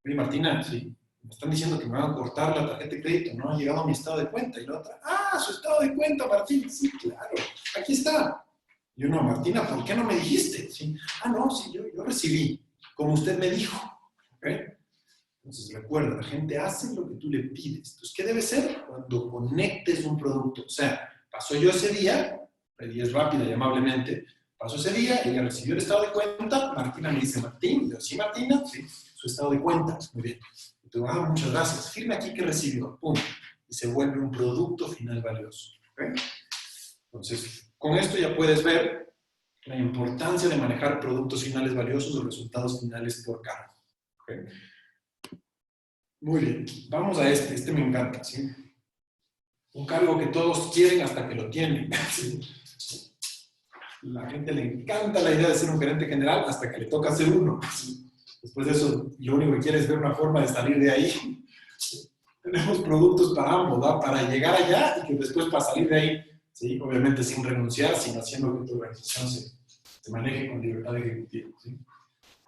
Oye, Martina, sí, me están diciendo que me van a cortar la tarjeta de crédito, no ha llegado a mi estado de cuenta. Y la otra, ah, su estado de cuenta, Martín. Sí, claro, aquí está. Y yo, no, Martina, ¿por qué no me dijiste? ¿Sí? Ah, no, sí, yo recibí, como usted me dijo. ¿Okay? Entonces, recuerda, la gente hace lo que tú le pides. Entonces, ¿qué debe ser? Cuando conectes un producto. O sea, pasó yo ese día, y es rápida y amablemente, pasó ese día, ella recibió el estado de cuenta, Martina me dice, Martín, yo, sí, Martina, sí, su estado de cuentas, muy bien. Y tú, ah, muchas gracias, firme aquí que recibió, pum, y se vuelve un producto final valioso. ¿Okay? Entonces, con esto ya puedes ver la importancia de manejar productos finales valiosos o resultados finales por cargo. ¿Okay? Muy bien, vamos a este me encanta, ¿sí? Un cargo que todos quieren hasta que lo tienen. ¿Sí? La gente le encanta la idea de ser un gerente general hasta que le toca ser uno. ¿Sí? Después de eso, lo único que quiere es ver una forma de salir de ahí. Tenemos productos para ambos, ¿no? Para llegar allá y que después para salir de ahí, ¿sí? Obviamente sin renunciar, sino haciendo que tu organización se maneje con libertad ejecutiva. ¿Sí?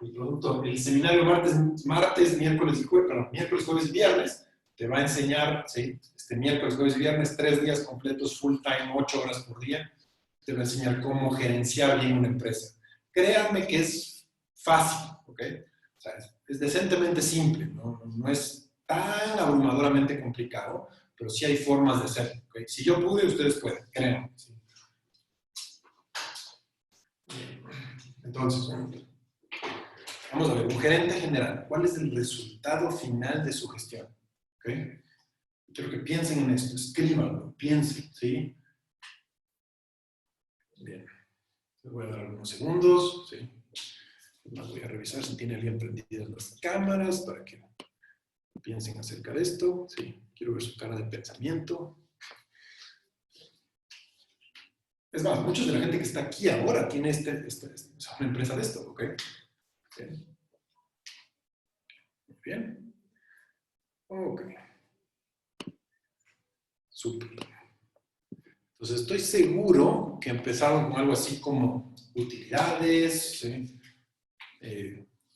El producto, el seminario martes, miércoles y jueves, perdón, miércoles, jueves y viernes, te va a enseñar, ¿sí?, este miércoles, jueves y viernes, 3 días completos, full time, 8 horas por día, te va a enseñar cómo gerenciar bien una empresa. Créanme que es fácil, ¿ok? O sea, es decentemente simple, ¿no? No es tan abrumadoramente complicado, pero sí hay formas de hacerlo, ¿ok? Si yo pude, ustedes pueden, créanme. ¿Sí? Entonces, vamos a ver, un gerente general, ¿cuál es el resultado final de su gestión? ¿Okay? Quiero que piensen en esto, escríbanlo, piensen, ¿sí? Bien, les voy a dar unos segundos, ¿sí? Voy a revisar si tiene alguien prendidas las cámaras para que piensen acerca de esto, ¿sí? Quiero ver su cara de pensamiento. Es más, muchos de la gente que está aquí ahora tiene una empresa de esto, ¿ok? Bien. Muy bien. Ok. Súper. Entonces, estoy seguro que empezaron con algo así como utilidades, ¿sí?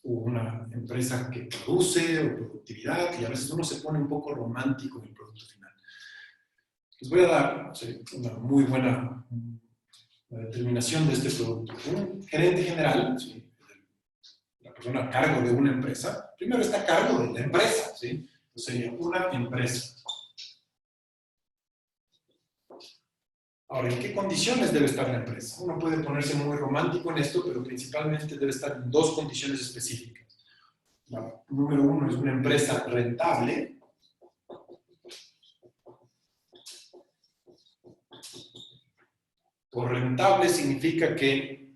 Una empresa que produce o productividad, y a veces uno se pone un poco romántico en el producto final. Les voy a dar, ¿sí?, una muy buena determinación de este producto. Un gerente general, ¿sí?, la persona a cargo de una empresa, primero está a cargo de la empresa, ¿sí? Entonces sería una empresa. Ahora, ¿en qué condiciones debe estar la empresa? Uno puede ponerse muy romántico en esto, pero principalmente debe estar en dos condiciones específicas. La número uno es una empresa rentable. Por rentable significa que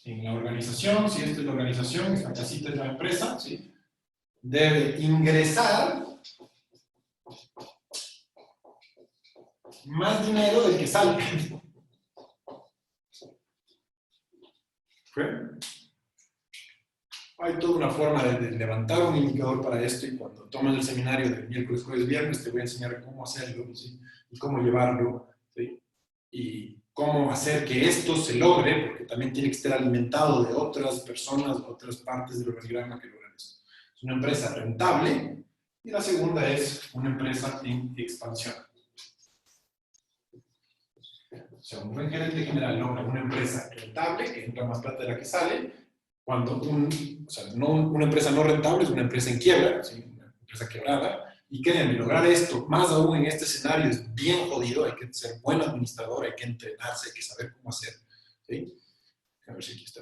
en la organización, si esta es la organización, esta casita es la empresa, ¿sí?, debe ingresar más dinero del que sale. ¿Okay? Hay toda una forma de levantar un indicador para esto, y cuando tomes el seminario del miércoles, jueves, viernes, te voy a enseñar cómo hacerlo, ¿sí?, y cómo llevarlo, ¿sí?, y cómo hacer que esto se logre, porque también tiene que estar alimentado de otras personas, otras partes del organigrama que logran esto. Es una empresa rentable, y la segunda es una empresa en expansión. O sea, un buen gerente general logra una empresa rentable, que entra más plata de la que sale, cuando una empresa no rentable es una empresa en quiebra, ¿sí?, una empresa quebrada, y créanme, lograr esto, más aún en este escenario, es bien jodido. Hay que ser buen administrador, hay que entrenarse, hay que saber cómo hacer, ¿sí? A ver si aquí está.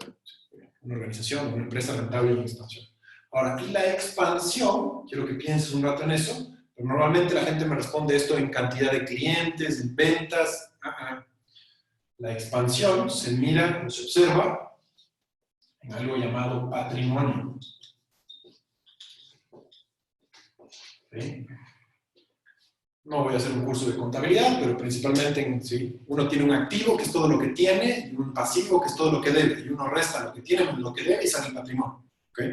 Una organización, una empresa rentable y en expansión. Ahora, y la expansión, quiero que pienses un rato en eso, pero normalmente la gente me responde esto en cantidad de clientes, en ventas. La expansión se mira o se observa en algo llamado patrimonio. ¿Sí? No voy a hacer un curso de contabilidad, pero principalmente ¿sí?, uno tiene un activo, que es todo lo que tiene, y un pasivo, que es todo lo que debe, y uno resta lo que tiene menos lo que debe y sale el patrimonio. ¿Okay?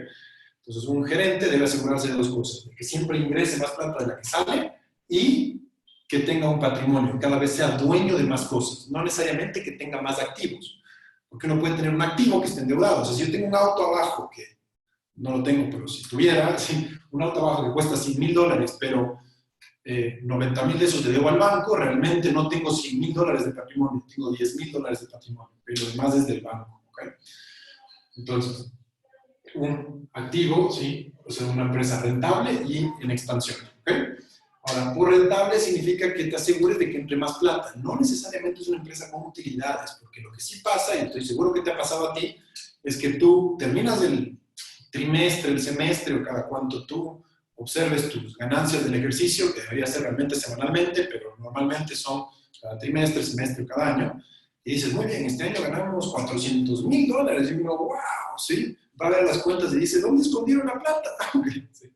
Entonces, un gerente debe asegurarse de dos cosas: de que siempre ingrese más plata de la que sale, y que tenga un patrimonio, cada vez sea dueño de más cosas, no necesariamente que tenga más activos, porque uno puede tener un activo que esté endeudado. O sea, si yo tengo un auto abajo, que no lo tengo, pero si tuviera, ¿sí?, un auto abajo que cuesta $100,000, pero 90,000 de esos le debo al banco, realmente no tengo $100,000 de patrimonio, tengo $10,000 de patrimonio, pero además es del banco. ¿Okay? Entonces, un activo, ¿sí?, o sea, una empresa rentable y en expansión. ¿Okay? Ahora, por rentable significa que te asegures de que entre más plata. No necesariamente es una empresa con utilidades, porque lo que sí pasa, y estoy seguro que te ha pasado a ti, es que tú terminas el trimestre, el semestre, o cada cuanto tú observes tus ganancias del ejercicio, que debería ser realmente semanalmente, pero normalmente son cada trimestre, semestre o cada año, y dices, muy bien, este año ganamos $400,000, y uno, wow, ¿sí? Va a ver las cuentas y dice, ¿dónde escondieron la plata? ¿Sí?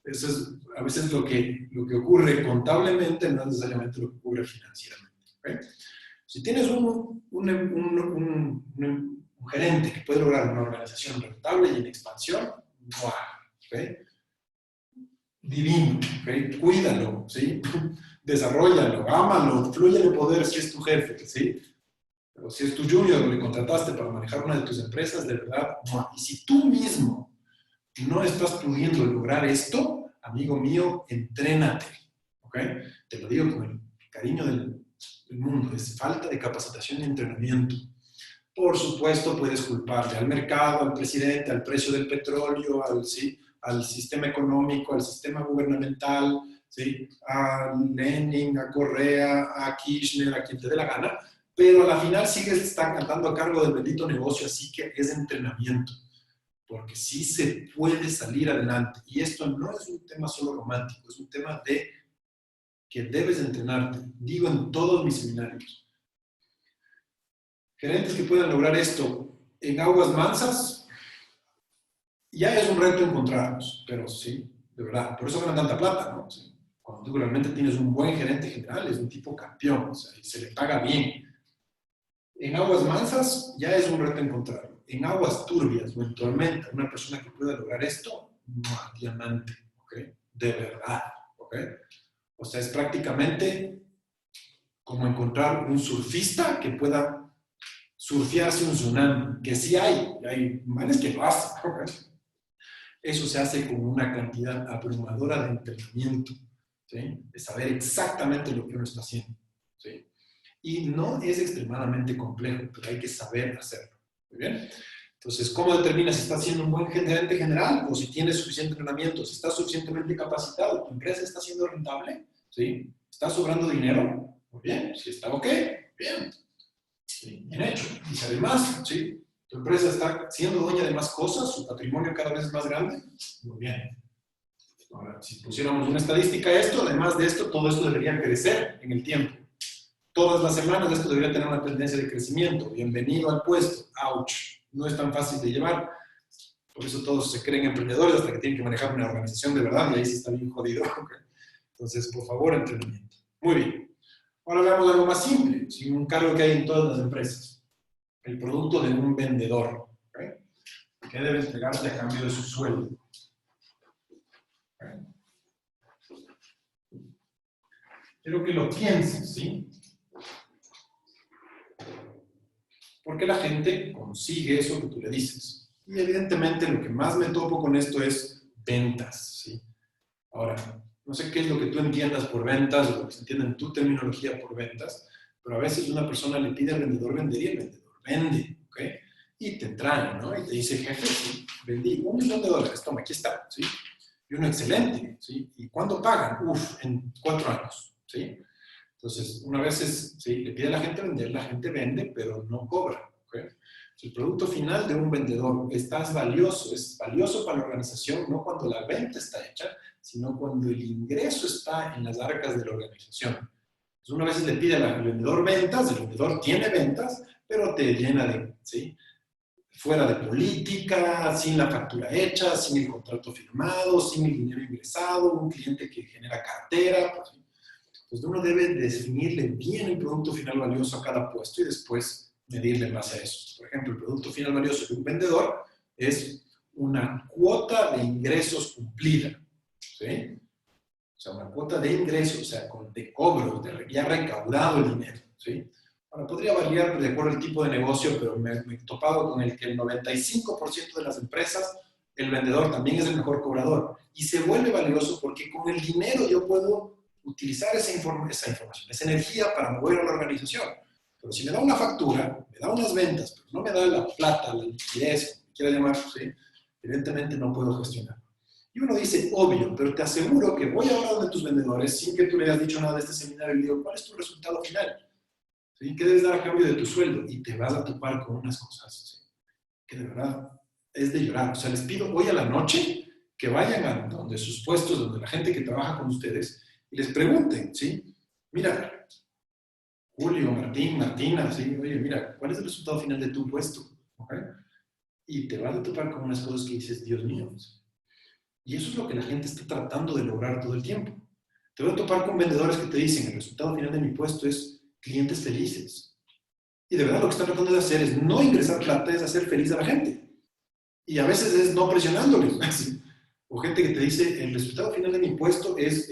Eso es a veces lo que ocurre contablemente, no necesariamente lo que ocurre financieramente. ¿Okay? Si tienes un gerente que puede lograr una organización rentable y en expansión, ¡wow! ¿Okay? Divino, ¿okay? Cuídalo, ¿sí? Desarrollalo, ámalo, flúyele poder si es tu jefe, ¿sí? Pero si es tu junior o le contrataste para manejar una de tus empresas, de verdad, ¡wow! Y si tú mismo no estás pudiendo lograr esto, amigo mío, entrénate, ¿ok? Te lo digo con el cariño del mundo, es falta de capacitación y entrenamiento. Por supuesto, puedes culparle al mercado, al presidente, al precio del petróleo, ¿sí?, al sistema económico, al sistema gubernamental, ¿sí?, a Lenin, a Correa, a Kirchner, a quien te dé la gana, pero a la final sigues cantando a cargo del bendito negocio, así que es entrenamiento, porque sí se puede salir adelante. Y esto no es un tema solo romántico, es un tema de que debes entrenarte. Digo en todos mis seminarios, gerentes que puedan lograr esto en aguas mansas, ya es un reto encontrarlos, pero sí, de verdad, por eso ganan tanta plata, ¿no? Sí. Cuando tú realmente tienes un buen gerente general, es un tipo campeón, o sea, y se le paga bien. En aguas mansas ya es un reto encontrarlo. En aguas turbias o en tormenta, una persona que pueda lograr esto, no, diamante, ¿ok? De verdad, ¿ok? O sea, es prácticamente como encontrar un surfista que pueda surfearse un tsunami, que sí hay manes que lo hacen. Eso se hace con una cantidad abrumadora de entrenamiento, ¿sí? De saber exactamente lo que uno está haciendo, ¿sí? Y no es extremadamente complejo, pero hay que saber hacerlo. Muy bien. Entonces, ¿cómo determinas si estás siendo un buen gerente general o si tienes suficiente entrenamiento, si estás suficientemente capacitado, tu empresa está siendo rentable? ¿Sí? ¿Está sobrando dinero? Muy bien. Si está ok, bien. Sí, bien hecho. Y si además, ¿sí? Tu empresa está siendo dueña de más cosas, su patrimonio cada vez es más grande, muy bien. Ahora, si pusiéramos una estadística a esto, además de esto, todo esto debería crecer en el tiempo. Todas las semanas esto debería tener una tendencia de crecimiento. Bienvenido al puesto. Ouch. No es tan fácil de llevar. Por eso todos se creen emprendedores hasta que tienen que manejar una organización de verdad y ahí sí está bien jodido. Entonces, por favor, entrenamiento. Muy bien. Ahora veamos algo más simple. ¿Sí? Un cargo que hay en todas las empresas. El producto de un vendedor. ¿Okay? ¿Qué debe entregarse a cambio de su sueldo? ¿Okay? Quiero que lo pienses, ¿sí? Porque la gente consigue eso que tú le dices. Y evidentemente lo que más me topo con esto es ventas, ¿sí? Ahora, no sé qué es lo que tú entiendas por ventas o lo que se entiende en tu terminología por ventas, pero a veces una persona le pide al vendedor vender y el vendedor vende, ¿ok? Y te trae, ¿no? Y te dice, jefe, sí, vendí $1 millón, toma, aquí está, ¿sí? Y uno, excelente, ¿sí? ¿Y cuándo pagan? Uf, en 4 años, ¿sí? Entonces, una vez ¿sí? Le pide a la gente vender, la gente vende, pero no cobra, ¿ok? El producto final de un vendedor es valioso para la organización, no cuando la venta está hecha, sino cuando el ingreso está en las arcas de la organización. Entonces, una vez le pide al vendedor ventas, el vendedor tiene ventas, pero te llena de, ¿sí? Fuera de política, sin la factura hecha, sin el contrato firmado, sin el dinero ingresado, un cliente que genera cartera. Pues, ¿sí? Entonces, uno debe definirle bien el producto final valioso a cada puesto y después medirle en base a eso. Por ejemplo, el producto final valioso de un vendedor es una cuota de ingresos cumplida, ¿sí? O sea, una cuota de ingresos, o sea, de cobro, de ya recaudado el dinero, ¿sí? Ahora, podría variar de acuerdo al tipo de negocio, pero me he topado con el que el 95% de las empresas, el vendedor también es el mejor cobrador. Y se vuelve valioso porque con el dinero yo puedo utilizar esa información, esa energía para mover a la organización. Pero si me da una factura, me da unas ventas, pero no me da la plata, la liquidez, como quiera llamar, ¿sí? Evidentemente no puedo gestionar. Y uno dice, obvio, pero te aseguro que voy ahora donde tus vendedores, sin que tú le hayas dicho nada de este seminario, y le digo, ¿cuál es tu resultado final? ¿Sí? ¿Qué debes dar a cambio de tu sueldo? Y te vas a topar con unas cosas, ¿sí? Que de verdad es de llorar. O sea, les pido hoy a la noche que vayan a donde sus puestos, donde la gente que trabaja con ustedes, y les pregunten, ¿sí? Mira, Julio, Martín, Martina, ¿sí? Oye, mira, ¿cuál es el resultado final de tu puesto? ¿Okay? Y te vas a topar con unas cosas que dices, Dios mío. Y eso es lo que la gente está tratando de lograr todo el tiempo. Te vas a topar con vendedores que te dicen, el resultado final de mi puesto es clientes felices. Y de verdad lo que están tratando de hacer es no ingresar plata, es hacer feliz a la gente. Y a veces es no presionándoles. ¿Sí? O gente que te dice, el resultado final de mi puesto es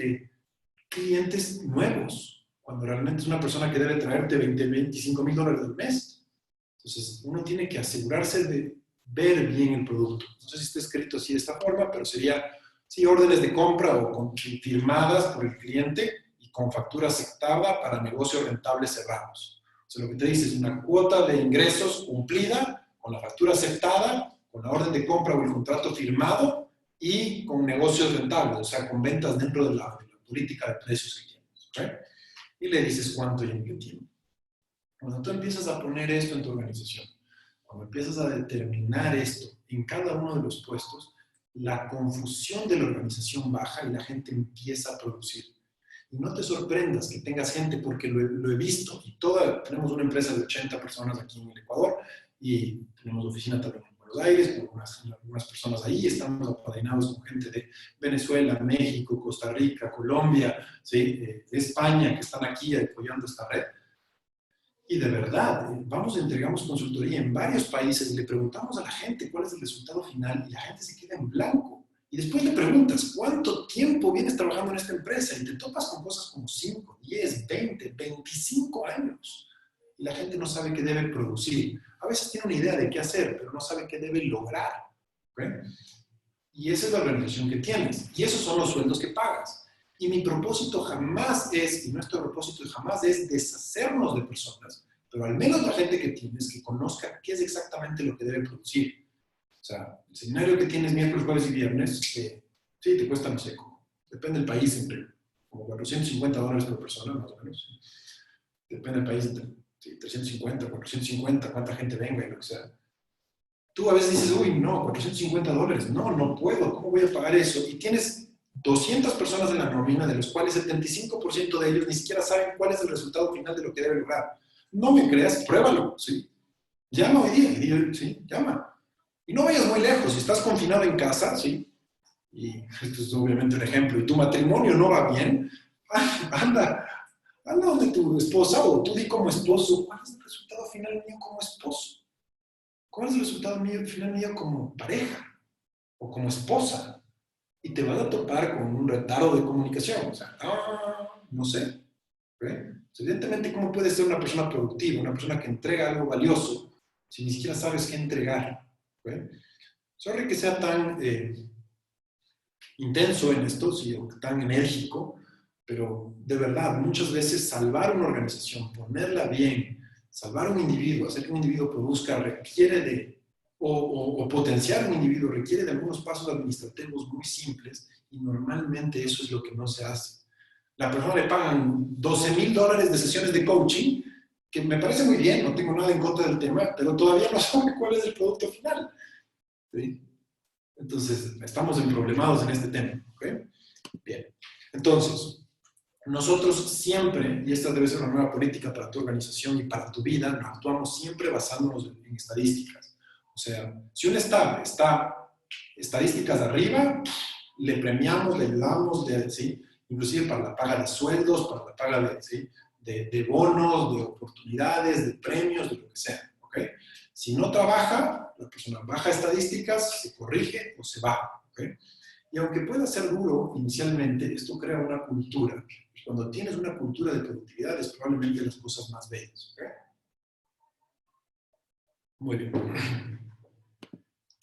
clientes nuevos, cuando realmente es una persona que debe traerte $25,000 al mes. Entonces, uno tiene que asegurarse de ver bien el producto. No sé si está escrito así de esta forma, pero sería, sí, órdenes de compra o firmadas por el cliente y con factura aceptada para negocios rentables cerrados. O sea, lo que te dice es una cuota de ingresos cumplida, con la factura aceptada, con la orden de compra o el contrato firmado y con negocios rentables, o sea, con ventas dentro de la política de precios que tienes. ¿Okay? Y le dices cuánto y en qué tiempo. Cuando tú empiezas a poner esto en tu organización, cuando empiezas a determinar esto en cada uno de los puestos, la confusión de la organización baja y la gente empieza a producir. Y no te sorprendas que tengas gente, porque lo he visto, y tenemos una empresa de 80 personas aquí en el Ecuador, y tenemos oficina también en Buenos Aires, con algunas personas ahí, estamos apadrinados con gente de Venezuela, México, Costa Rica, Colombia, ¿sí? De España, que están aquí apoyando esta red. Y de verdad, entregamos consultoría en varios países y le preguntamos a la gente cuál es el resultado final y la gente se queda en blanco. Y después le preguntas, ¿cuánto tiempo vienes trabajando en esta empresa? Y te topas con cosas como 5, 10, 20, 25 años. Y la gente no sabe qué debe producir. A veces tiene una idea de qué hacer, pero no sabe qué debe lograr. ¿Okay? Y esa es la organización que tienes. Y esos son los sueldos que pagas. Y mi propósito jamás es, y nuestro propósito jamás es deshacernos de personas, pero al menos la gente que tienes que conozca qué es exactamente lo que debe producir. O sea, el seminario que tienes miércoles, jueves y viernes, sí, te cuesta, no sé, depende del país, entre como $450 por persona, más o menos. Depende del país, entre 350, 450, cuánta gente venga y lo que sea. Tú a veces dices, uy, no, $450, no puedo, ¿cómo voy a pagar eso? Y tienes 200 personas en la nómina, de los cuales 75% de ellos ni siquiera saben cuál es el resultado final de lo que deben lograr. No me creas, pruébalo, ¿sí? Llama hoy día, ¿sí? Llama. Y no vayas muy lejos, si estás confinado en casa, ¿sí? Y esto es obviamente un ejemplo, y tu matrimonio no va bien, anda donde tu esposa, o tú di como esposo, ¿cuál es el resultado final mío como esposo? ¿Cuál es el resultado final mío como pareja? O como esposa. Y te vas a topar con un retardo de comunicación. O sea, no sé. ¿Okay? Evidentemente, ¿cómo puedes ser una persona productiva, una persona que entrega algo valioso, si ni siquiera sabes qué entregar? ¿Okay? Sorry que sea tan intenso en esto, ¿sí? O tan enérgico, pero de verdad, muchas veces salvar una organización, ponerla bien, salvar un individuo, hacer que un individuo produzca, requiere de, o potenciar un individuo, requiere de algunos pasos administrativos muy simples, y normalmente eso es lo que no se hace. La persona le pagan $12,000 de sesiones de coaching, que me parece muy bien, no tengo nada en contra del tema, pero todavía no sabe cuál es el producto final. ¿Sí? Entonces, estamos emproblemados en este tema. ¿Okay? Bien. Entonces, nosotros siempre, y esta debe ser una nueva política para tu organización y para tu vida, nos actuamos siempre basándonos en estadísticas. O sea, si un estado está estadísticas arriba, le premiamos, le ayudamos, ¿sí? Inclusive para la paga de sueldos, para la paga de, ¿sí? de bonos, de oportunidades, de premios, de lo que sea. ¿Okay? Si no trabaja, la persona baja estadísticas, se corrige o se va. ¿Okay? Y aunque pueda ser duro inicialmente, esto crea una cultura. Y cuando tienes una cultura de productividad, es probablemente las cosas más bellas. ¿Okay? Muy bien.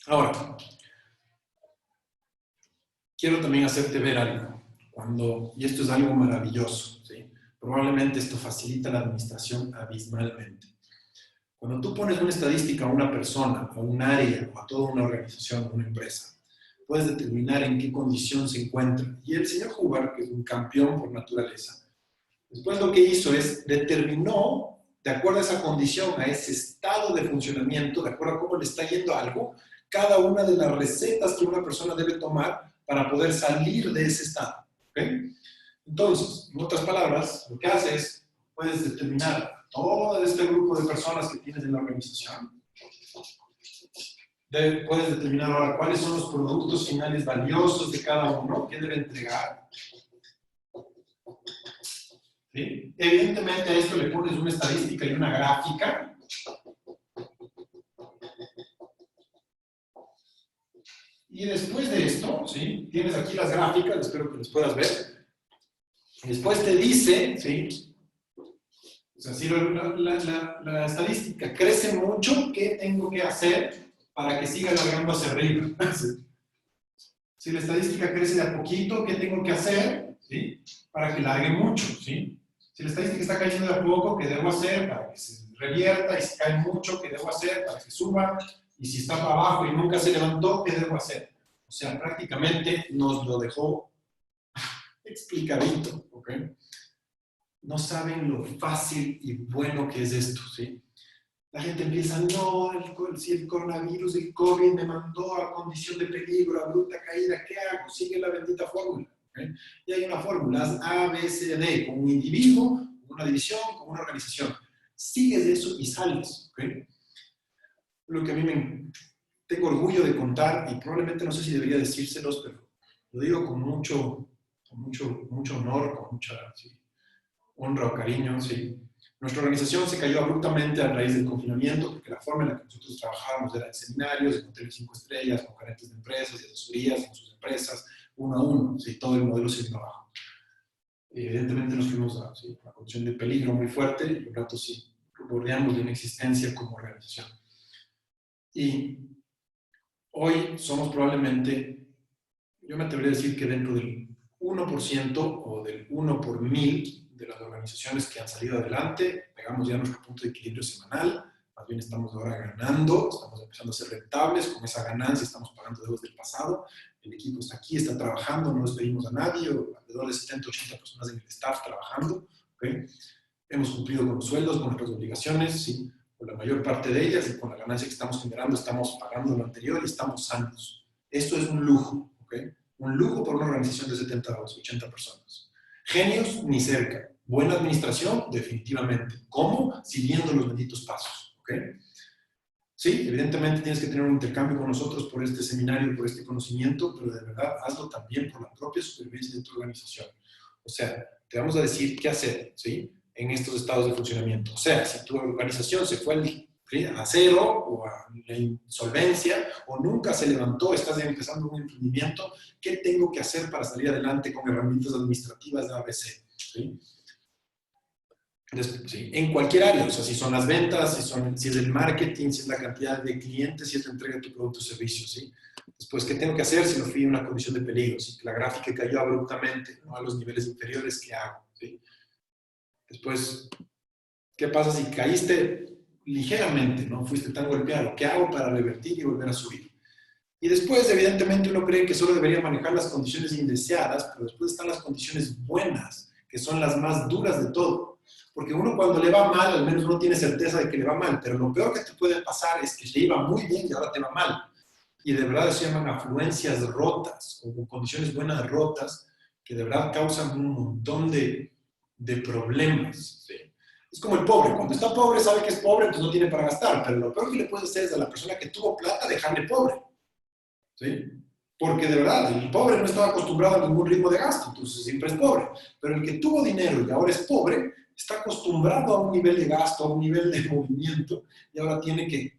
Ahora, quiero también hacerte ver algo. Y esto es algo maravilloso. ¿Sí? Probablemente esto facilita la administración abismalmente. Cuando tú pones una estadística a una persona, a un área, o a toda una organización, a una empresa, puedes determinar en qué condición se encuentra. Y el señor Hubbard, que es un campeón por naturaleza, después lo que hizo es determinó, de acuerdo a esa condición, a ese estado de funcionamiento, de acuerdo a cómo le está yendo algo, cada una de las recetas que una persona debe tomar para poder salir de ese estado. ¿Okay? Entonces, en otras palabras, lo que hace es, puedes determinar todo este grupo de personas que tienes en la organización. Puedes determinar ahora cuáles son los productos finales valiosos de cada uno, qué debe entregar. ¿Sí? Evidentemente a esto le pones una estadística y una gráfica. Y después de esto, ¿sí? Tienes aquí las gráficas, espero que las puedas ver. Y después te dice, ¿sí? O sea, si la estadística crece mucho, ¿qué tengo que hacer para que siga alargando hacia arriba? ¿Sí? Si la estadística crece de a poquito, ¿qué tengo que hacer? ¿Sí? Para que largue mucho, ¿sí? Si la estadística está cayendo de a poco, ¿qué debo hacer para que se revierta? Y si cae mucho, ¿qué debo hacer para que suba? Y si está para abajo y nunca se levantó, ¿qué debo hacer? O sea, prácticamente nos lo dejó explicadito, ¿ok? No saben lo fácil y bueno que es esto, ¿sí? La gente empieza, no, si el coronavirus, el COVID me mandó a condición de peligro, a bruta caída, ¿qué hago? Sigue la bendita fórmula. ¿Okay? Y hay una fórmula, A, B, C, D, con un individuo, con una división, con una organización. Sigues eso y sales. ¿Okay? Lo que a mí tengo orgullo de contar, y probablemente no sé si debería decírselos, pero lo digo con mucho honor, con mucha honra o cariño, sí. Nuestra organización se cayó abruptamente a raíz del confinamiento, porque la forma en la que nosotros trabajábamos era en seminarios, en hoteles 5 estrellas, con gerentes de empresas y asesorías en sus empresas, uno a uno, ¿sí? Todo el modelo se vino abajo. Evidentemente nos fuimos a una condición de peligro muy fuerte y un rato sí bordeamos de una existencia como organización. Y hoy somos probablemente, yo me atrevería a decir que dentro del 1% o del 1 por 1000 de las organizaciones que han salido adelante, pegamos ya nuestro punto de equilibrio semanal, más bien estamos ahora ganando, estamos empezando a ser rentables, con esa ganancia estamos pagando deudas del pasado, el equipo está aquí, está trabajando, no despedimos a nadie, alrededor de 70, 80 personas en el staff trabajando, ¿okay? Hemos cumplido con los sueldos, con nuestras obligaciones, ¿sí? Con la mayor parte de ellas y con la ganancia que estamos generando estamos pagando lo anterior y estamos sanos. Esto es un lujo, ¿ok? Un lujo por una organización de 70 o 80 personas. Genios, ni cerca. Buena administración, definitivamente. ¿Cómo? Siguiendo los benditos pasos, ¿ok? Sí, evidentemente tienes que tener un intercambio con nosotros por este seminario, por este conocimiento, pero de verdad hazlo también por la propia supervivencia de tu organización. O sea, te vamos a decir qué hacer, ¿sí? En estos estados de funcionamiento. O sea, si tu organización se fue a cero o a la insolvencia o nunca se levantó, estás empezando un emprendimiento, ¿qué tengo que hacer para salir adelante con herramientas administrativas de ABC? ¿Sí? Sí, en cualquier área, o sea, si son las ventas, si es el marketing, si es la cantidad de clientes, si es la entrega de tu producto o servicio, ¿sí? Después, ¿qué tengo que hacer si lo fui en una condición de peligro? Si la gráfica cayó abruptamente, ¿no? A los niveles inferiores, ¿qué hago? ¿Sí? Después, ¿qué pasa si caíste ligeramente, no fuiste tan golpeado? ¿Qué hago para revertir y volver a subir? Y después, evidentemente, uno cree que solo debería manejar las condiciones indeseadas, pero después están las condiciones buenas, que son las más duras de todo. Porque uno cuando le va mal, al menos uno tiene certeza de que le va mal, pero lo peor que te puede pasar es que te iba muy bien y ahora te va mal. Y de verdad se llaman afluencias rotas, o condiciones buenas rotas, que de verdad causan un montón de problemas. ¿Sí? Es como el pobre, cuando está pobre sabe que es pobre, entonces no tiene para gastar, pero lo peor que le puedes hacer es a la persona que tuvo plata dejarle pobre. ¿Sí? Porque de verdad, el pobre no estaba acostumbrado a ningún ritmo de gasto, entonces siempre es pobre. Pero el que tuvo dinero y ahora es pobre, está acostumbrado a un nivel de gasto, a un nivel de movimiento, y ahora tiene que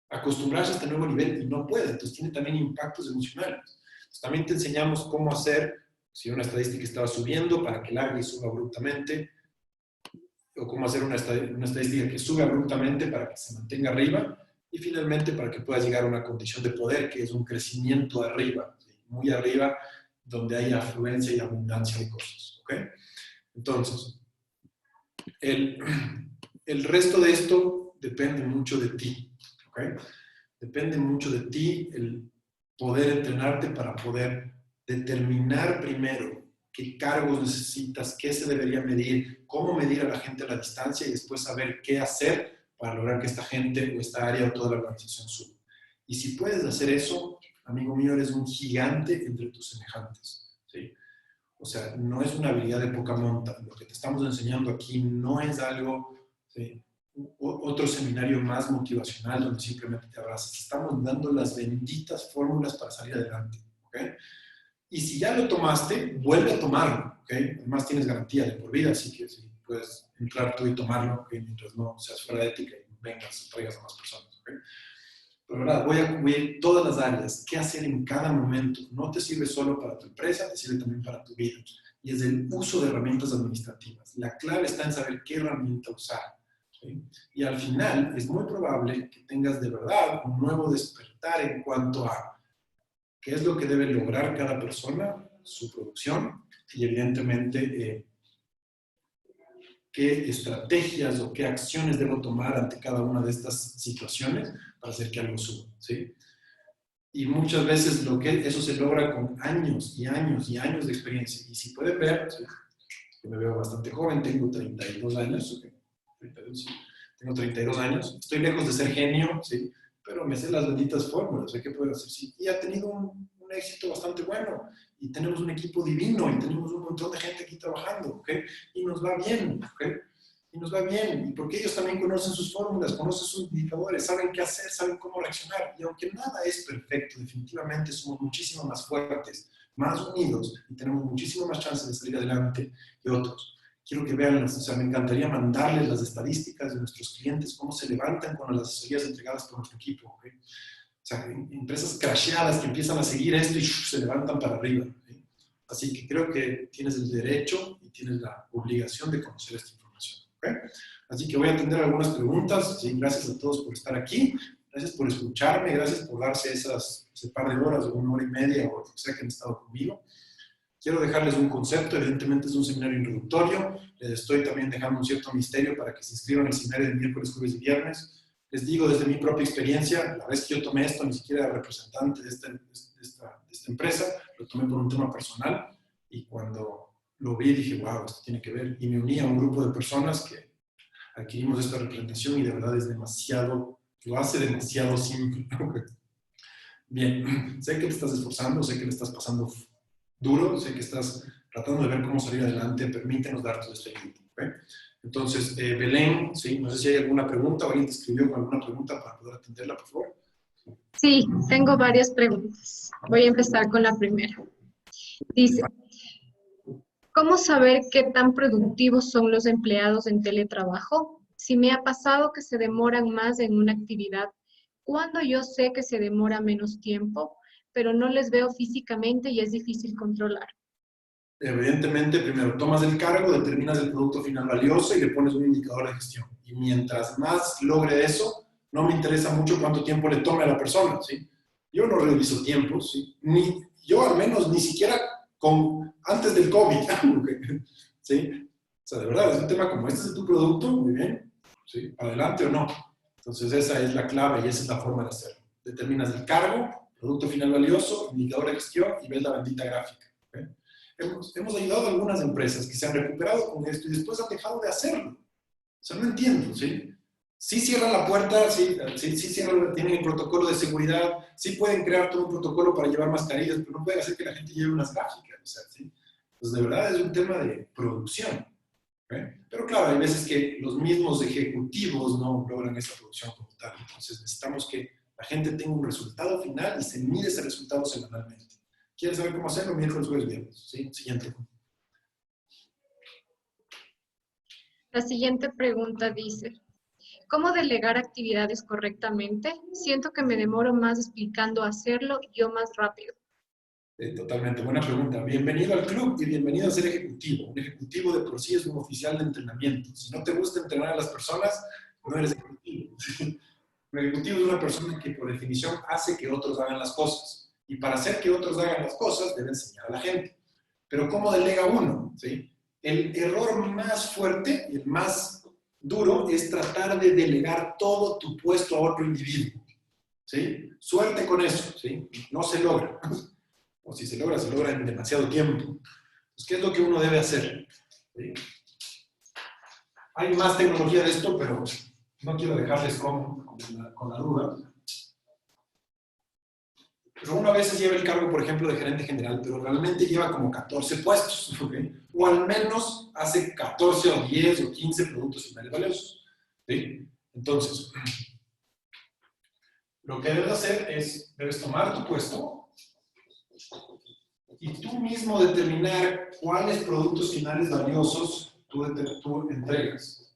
acostumbrarse a este nuevo nivel y no puede. Entonces tiene también impactos emocionales. Entonces, también te enseñamos cómo hacer, si una estadística estaba subiendo, para que largue y suba abruptamente, o cómo hacer una estadística que sube abruptamente para que se mantenga arriba, y finalmente para que puedas llegar a una condición de poder que es un crecimiento arriba, ¿sí? Muy arriba, donde hay afluencia y abundancia de cosas. ¿Okay? Entonces, el resto de esto depende mucho de ti. ¿Okay? Depende mucho de ti el poder entrenarte para poder determinar primero qué cargos necesitas, qué se debería medir, cómo medir a la gente a la distancia y después saber qué hacer para lograr que esta gente o esta área o toda la organización suba. Y si puedes hacer eso, amigo mío, eres un gigante entre tus semejantes. ¿Sí? O sea, no es una habilidad de poca monta. Lo que te estamos enseñando aquí no es algo, ¿sí? Otro seminario más motivacional donde simplemente te abrazas. Estamos dando las benditas fórmulas para salir adelante. ¿Okay? Y si ya lo tomaste, vuelve a tomarlo. ¿Okay? Además tienes garantía de por vida, así que sí, puedes entrar tú y tomarlo, ¿okay? Mientras no seas fuera de ética y vengas y traigas a más personas. ¿Okay? Pero verdad, voy a cubrir todas las áreas, qué hacer en cada momento. No te sirve solo para tu empresa, te sirve también para tu vida. Y es el uso de herramientas administrativas. La clave está en saber qué herramienta usar. ¿Sí? Y al final es muy probable que tengas de verdad un nuevo despertar en cuanto a qué es lo que debe lograr cada persona, su producción y evidentemente qué estrategias o qué acciones debo tomar ante cada una de estas situaciones para hacer que algo suba. ¿Sí? Y muchas veces eso se logra con años y años y años de experiencia. Y si pueden ver, ¿sí? Yo me veo bastante joven, tengo 32 años, ¿okay? 32, sí. Tengo 32 años, estoy lejos de ser genio, ¿sí? Pero me sé las benditas fórmulas, ¿qué puedo hacer? Sí. Y ha tenido un éxito bastante bueno, y tenemos un equipo divino, y tenemos un montón de gente aquí trabajando, ¿ok? Y nos va bien, ¿ok? Y nos va bien, y porque ellos también conocen sus fórmulas, conocen sus indicadores, saben qué hacer, saben cómo reaccionar, y aunque nada es perfecto, definitivamente somos muchísimo más fuertes, más unidos, y tenemos muchísimo más chances de salir adelante que otros. Quiero que vean, o sea, me encantaría mandarles las estadísticas de nuestros clientes, cómo se levantan con las asesorías entregadas por nuestro equipo, ¿ok? O sea, empresas crasheadas que empiezan a seguir esto y se levantan para arriba, ¿sí? Así que creo que tienes el derecho y tienes la obligación de conocer esta información. ¿Okay? Así que voy a atender algunas preguntas. ¿Sí? Gracias a todos por estar aquí. Gracias por escucharme. Gracias por darse ese par de horas o una hora y media o lo que sea que han estado conmigo. Quiero dejarles un concepto. Evidentemente es un seminario introductorio. Les estoy también dejando un cierto misterio para que se inscriban al seminario de miércoles, jueves y viernes. Les digo desde mi propia experiencia, la vez que yo tomé esto, ni siquiera era representante de esta empresa, lo tomé por un tema personal y cuando lo vi dije, wow, esto tiene que ver. Y me uní a un grupo de personas que adquirimos esta representación y de verdad es demasiado, lo hace demasiado simple. Bien, sé que te estás esforzando, sé que le estás pasando duro, sé que estás tratando de ver cómo salir adelante, permítenos dar todo este ejemplo. ¿Okay? Entonces, Belén, ¿sí? No sé si hay alguna pregunta o alguien te escribió con alguna pregunta para poder atenderla, por favor. Sí, tengo varias preguntas. Voy a empezar con la primera. Dice, ¿cómo saber qué tan productivos son los empleados en teletrabajo? Si me ha pasado que se demoran más en una actividad, ¿cuándo yo sé que se demora menos tiempo, pero no les veo físicamente y es difícil controlar? Evidentemente, primero tomas el cargo, determinas el producto final valioso y le pones un indicador de gestión. Y mientras más logre eso, no me interesa mucho cuánto tiempo le tome a la persona, ¿sí? Yo no reviso tiempos, ¿sí? Yo al menos ni siquiera antes del COVID, ¿sí? O sea, de verdad, es un tema como este es tu producto, muy bien, ¿sí? Adelante o no. Entonces esa es la clave y esa es la forma de hacerlo. Determinas el cargo, producto final valioso, indicador de gestión y ves la bendita gráfica. ¿Okay? Hemos ayudado a algunas empresas que se han recuperado con esto y después han dejado de hacerlo. O sea, no entiendo, ¿sí? Sí cierran la puerta, sí cierran, tienen el protocolo de seguridad, sí pueden crear todo un protocolo para llevar mascarillas, pero no pueden hacer que la gente lleve unas gráficas, o sea, ¿sí? Entonces, de verdad es un tema de producción. ¿Okay? Pero claro, hay veces que los mismos ejecutivos no logran esa producción como tal. Entonces, necesitamos que la gente tenga un resultado final y se mide ese resultado semanalmente. ¿Quieres saber cómo hacerlo? Miércoles, jueves, viernes. ¿Sí? Siguiente. La siguiente pregunta dice, ¿cómo delegar actividades correctamente? Siento que me demoro más explicando hacerlo yo más rápido. Totalmente, buena pregunta. Bienvenido al club y bienvenido a ser ejecutivo. Un ejecutivo de por sí es un oficial de entrenamiento. Si no te gusta entrenar a las personas, no eres ejecutivo. Un ejecutivo es una persona que por definición hace que otros hagan las cosas. Y para hacer que otros hagan las cosas, debe enseñar a la gente. Pero ¿cómo delega uno? ¿Sí? El error más fuerte y el más duro es tratar de delegar todo tu puesto a otro individuo. ¿Sí? Suerte con eso. ¿Sí? No se logra. O si se logra en demasiado tiempo. Entonces, ¿qué es lo que uno debe hacer? ¿Sí? Hay más tecnología de esto, pero no quiero dejarles con la duda. Pero uno a veces lleva el cargo, por ejemplo, de gerente general, pero realmente lleva como 14 puestos, ¿okay? O al menos hace 14 o 10 o 15 productos finales valiosos. ¿Sí? Entonces, lo que debes hacer es, debes tomar tu puesto y tú mismo determinar cuáles productos finales valiosos tú entregas.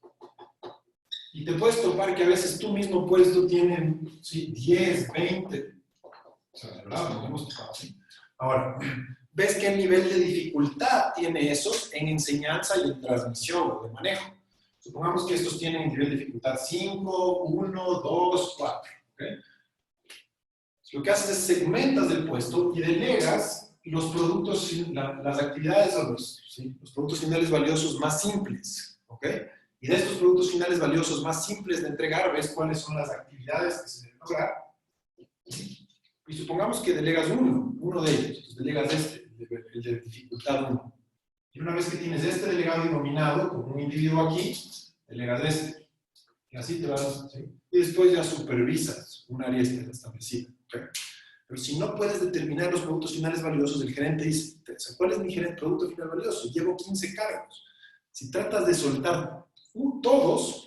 Y te puedes topar que a veces tu mismo puesto tiene, ¿sí? 10, 20. O sea, de verdad, nos hemos tocado así. Ahora, ves qué nivel de dificultad tiene esos en enseñanza y en transmisión o de manejo. Supongamos que estos tienen nivel de dificultad 5, 1, 2, 4. ¿Okay? Lo que haces es segmentas del puesto y delegas los productos, las actividades o los productos finales valiosos más simples. ¿Okay? Y de estos productos finales valiosos más simples de entregar, ves cuáles son las actividades que se deben lograr. Y supongamos que delegas uno de ellos. Entonces delegas el de dificultad 1. Y una vez que tienes este delegado y nominado, como un individuo aquí, delegas este. Y así te vas, ¿sí? Y después ya supervisas un área establecida. ¿Okay? Pero si no puedes determinar los productos finales valiosos, el gerente dice, ¿cuál es mi producto final valioso? Llevo 15 cargos. Si tratas de soltar todos,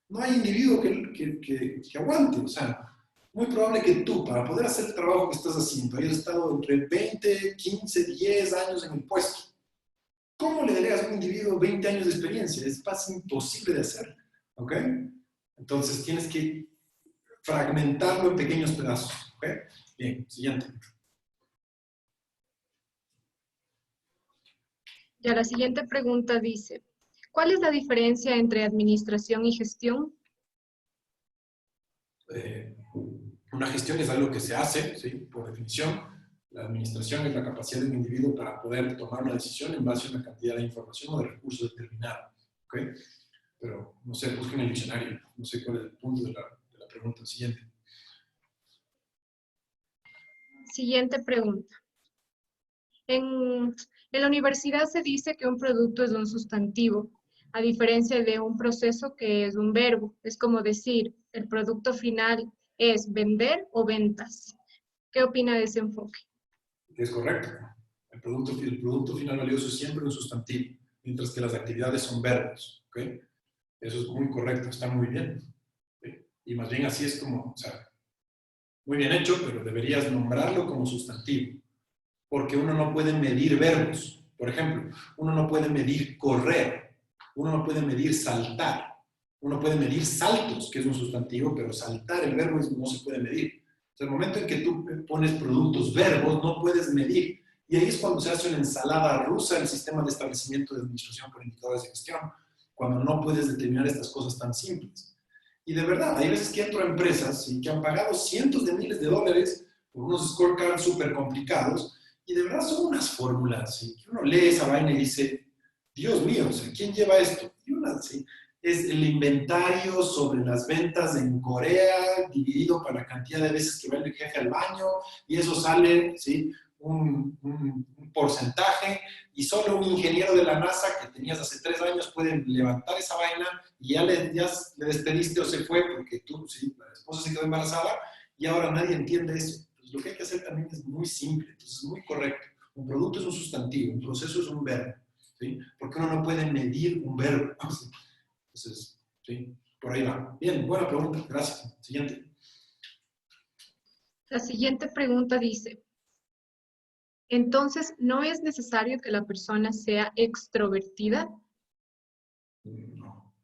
no hay individuo que aguante. O sea, muy probable que tú, para poder hacer el trabajo que estás haciendo, hayas estado entre 20, 15, 10 años en el puesto. ¿Cómo le delegas a un individuo 20 años de experiencia? Es casi imposible de hacer. ¿Ok? Entonces tienes que fragmentarlo en pequeños pedazos. ¿Ok? Bien, siguiente. Ya la siguiente pregunta dice, ¿cuál es la diferencia entre administración y gestión? Una gestión es algo que se hace, ¿sí? Por definición. La administración es la capacidad de un individuo para poder tomar una decisión en base a una cantidad de información o de recursos determinados. ¿Ok? Pero, no sé, busquen el diccionario. No sé cuál es el punto de la pregunta siguiente. Siguiente pregunta. En la universidad se dice que un producto es un sustantivo, a diferencia de un proceso que es un verbo. Es como decir, el producto final es vender o ventas. ¿Qué opina de ese enfoque? Que es correcto. El producto final valioso es siempre un sustantivo, mientras que las actividades son verbos. ¿Ok? Eso es muy correcto, está muy bien. ¿Sí? Y más bien así es como, o sea, muy bien hecho, pero deberías nombrarlo como sustantivo. Porque uno no puede medir verbos. Por ejemplo, uno no puede medir correr, uno no puede medir saltar, uno puede medir saltos, que es un sustantivo, pero saltar, el verbo no se puede medir. O sea, el momento en que tú pones productos verbos, no puedes medir. Y ahí es cuando se hace una ensalada rusa el sistema de establecimiento de administración por indicadores de gestión, cuando no puedes determinar estas cosas tan simples. Y de verdad, hay veces que entro a empresas ¿sí? que han pagado cientos de miles de dólares por unos scorecards súper complicados, y de verdad son unas fórmulas, ¿sí? Que uno lee esa vaina y dice, Dios mío, o sea, ¿quién lleva esto? Y una, ¿sí? Es el inventario sobre las ventas en Corea dividido por la cantidad de veces que va el jefe al baño, y eso sale, ¿sí? Un porcentaje, y solo un ingeniero de la NASA que tenías hace 3 años puede levantar esa vaina, y ya le despediste o se fue porque tú, ¿sí? La esposa se quedó embarazada, y ahora nadie entiende eso. Lo que hay que hacer también es muy simple, entonces es muy correcto. Un producto es un sustantivo, un proceso es un verbo, ¿sí? Porque uno no puede medir un verbo. Entonces, ¿sí? Por ahí va. Bien, buena pregunta, gracias. Siguiente. La siguiente pregunta dice, entonces, ¿no es necesario que la persona sea extrovertida? No.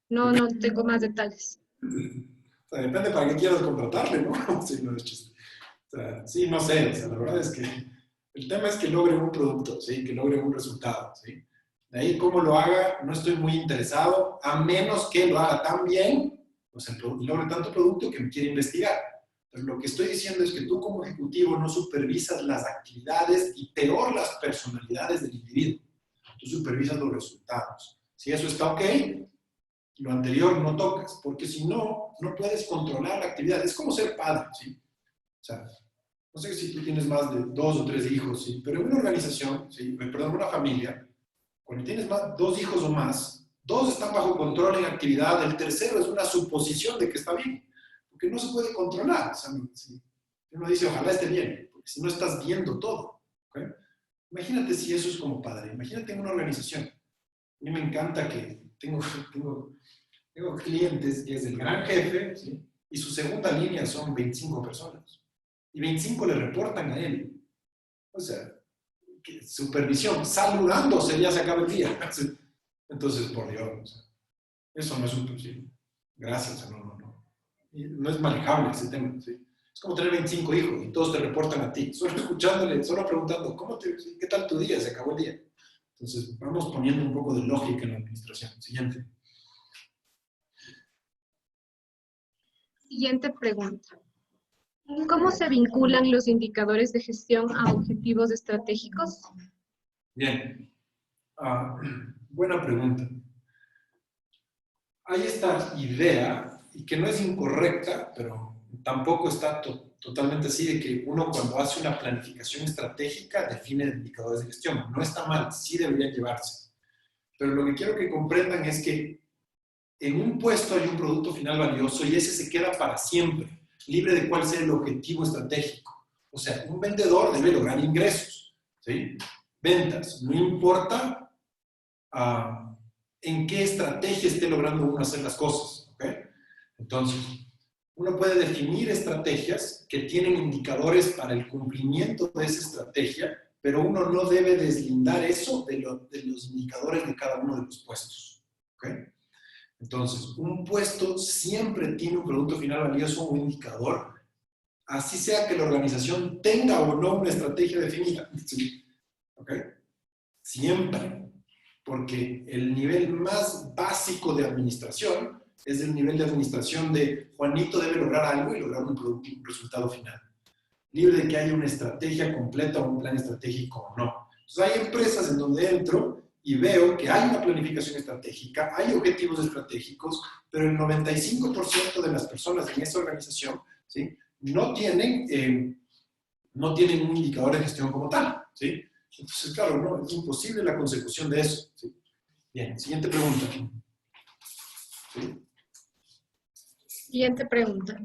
No, no tengo más detalles. O sea, depende para qué quieras contratarle, ¿no? Sí, no es chiste. O sea, sí, no sé, o sea, la verdad es que el tema es que logre un producto, ¿sí? Que logre un resultado, ¿sí? De ahí cómo lo haga, no estoy muy interesado, a menos que lo haga tan bien, o sea, logre tanto producto que me quiere investigar. Entonces, lo que estoy diciendo es que tú como ejecutivo no supervisas las actividades y peor las personalidades del individuo. Tú supervisas los resultados. Si eso está ok, lo anterior no tocas, porque si no, no puedes controlar la actividad. Es como ser padre, ¿sí? O sea, no sé si tú tienes más de 2 o 3 hijos, ¿sí? Pero en una organización, ¿sí? Perdón, una familia, cuando tienes más, 2 hijos o más, 2 están bajo control en actividad, el tercero es una suposición de que está bien, porque no se puede controlar. O sea, ¿sí? Uno dice, ojalá esté bien, porque si no estás viendo todo. ¿Okay? Imagínate si eso es como padre, imagínate en una organización. A mí me encanta que tengo clientes que es el gran jefe, ¿sí? Y su segunda línea son 25 personas. Y 25 le reportan a él. O sea, supervisión, saludándose ya se acaba el día. Entonces, por Dios, o sea, eso no es un sí. Gracias, no. Y no es manejable ese tema, ¿sí? Es como tener 25 hijos y todos te reportan a ti, solo escuchándole, solo preguntando, ¿qué tal tu día? Se acabó el día. Entonces, vamos poniendo un poco de lógica en la administración. Siguiente. Siguiente pregunta. ¿Cómo se vinculan los indicadores de gestión a objetivos estratégicos? Bien. Buena pregunta. Hay esta idea, y que no es incorrecta, pero tampoco está totalmente así, de que uno cuando hace una planificación estratégica define indicadores de gestión. No está mal, sí deberían llevarse. Pero lo que quiero que comprendan es que en un puesto hay un producto final valioso y ese se queda para siempre, libre de cuál sea el objetivo estratégico. O sea, un vendedor debe lograr ingresos, ¿sí? Ventas, no importa en qué estrategia esté logrando uno hacer las cosas, ¿ok? Entonces, uno puede definir estrategias que tienen indicadores para el cumplimiento de esa estrategia, pero uno no debe deslindar eso de los indicadores de cada uno de los puestos, ¿ok? Entonces, un puesto siempre tiene un producto final valioso, un indicador, así sea que la organización tenga o no una estrategia definida, ¿sí? ¿Ok? Siempre. Porque el nivel más básico de administración es el nivel de administración de Juanito debe lograr algo y lograr un resultado final. Libre de que haya una estrategia completa o un plan estratégico o no. Entonces hay empresas en donde entro y veo que hay una planificación estratégica, hay objetivos estratégicos, pero el 95% de las personas en esa organización, ¿sí?, no tienen un indicador de gestión como tal, ¿sí? Entonces, claro, no, es imposible la consecución de eso, ¿sí? Bien, siguiente pregunta. ¿Sí? Siguiente pregunta.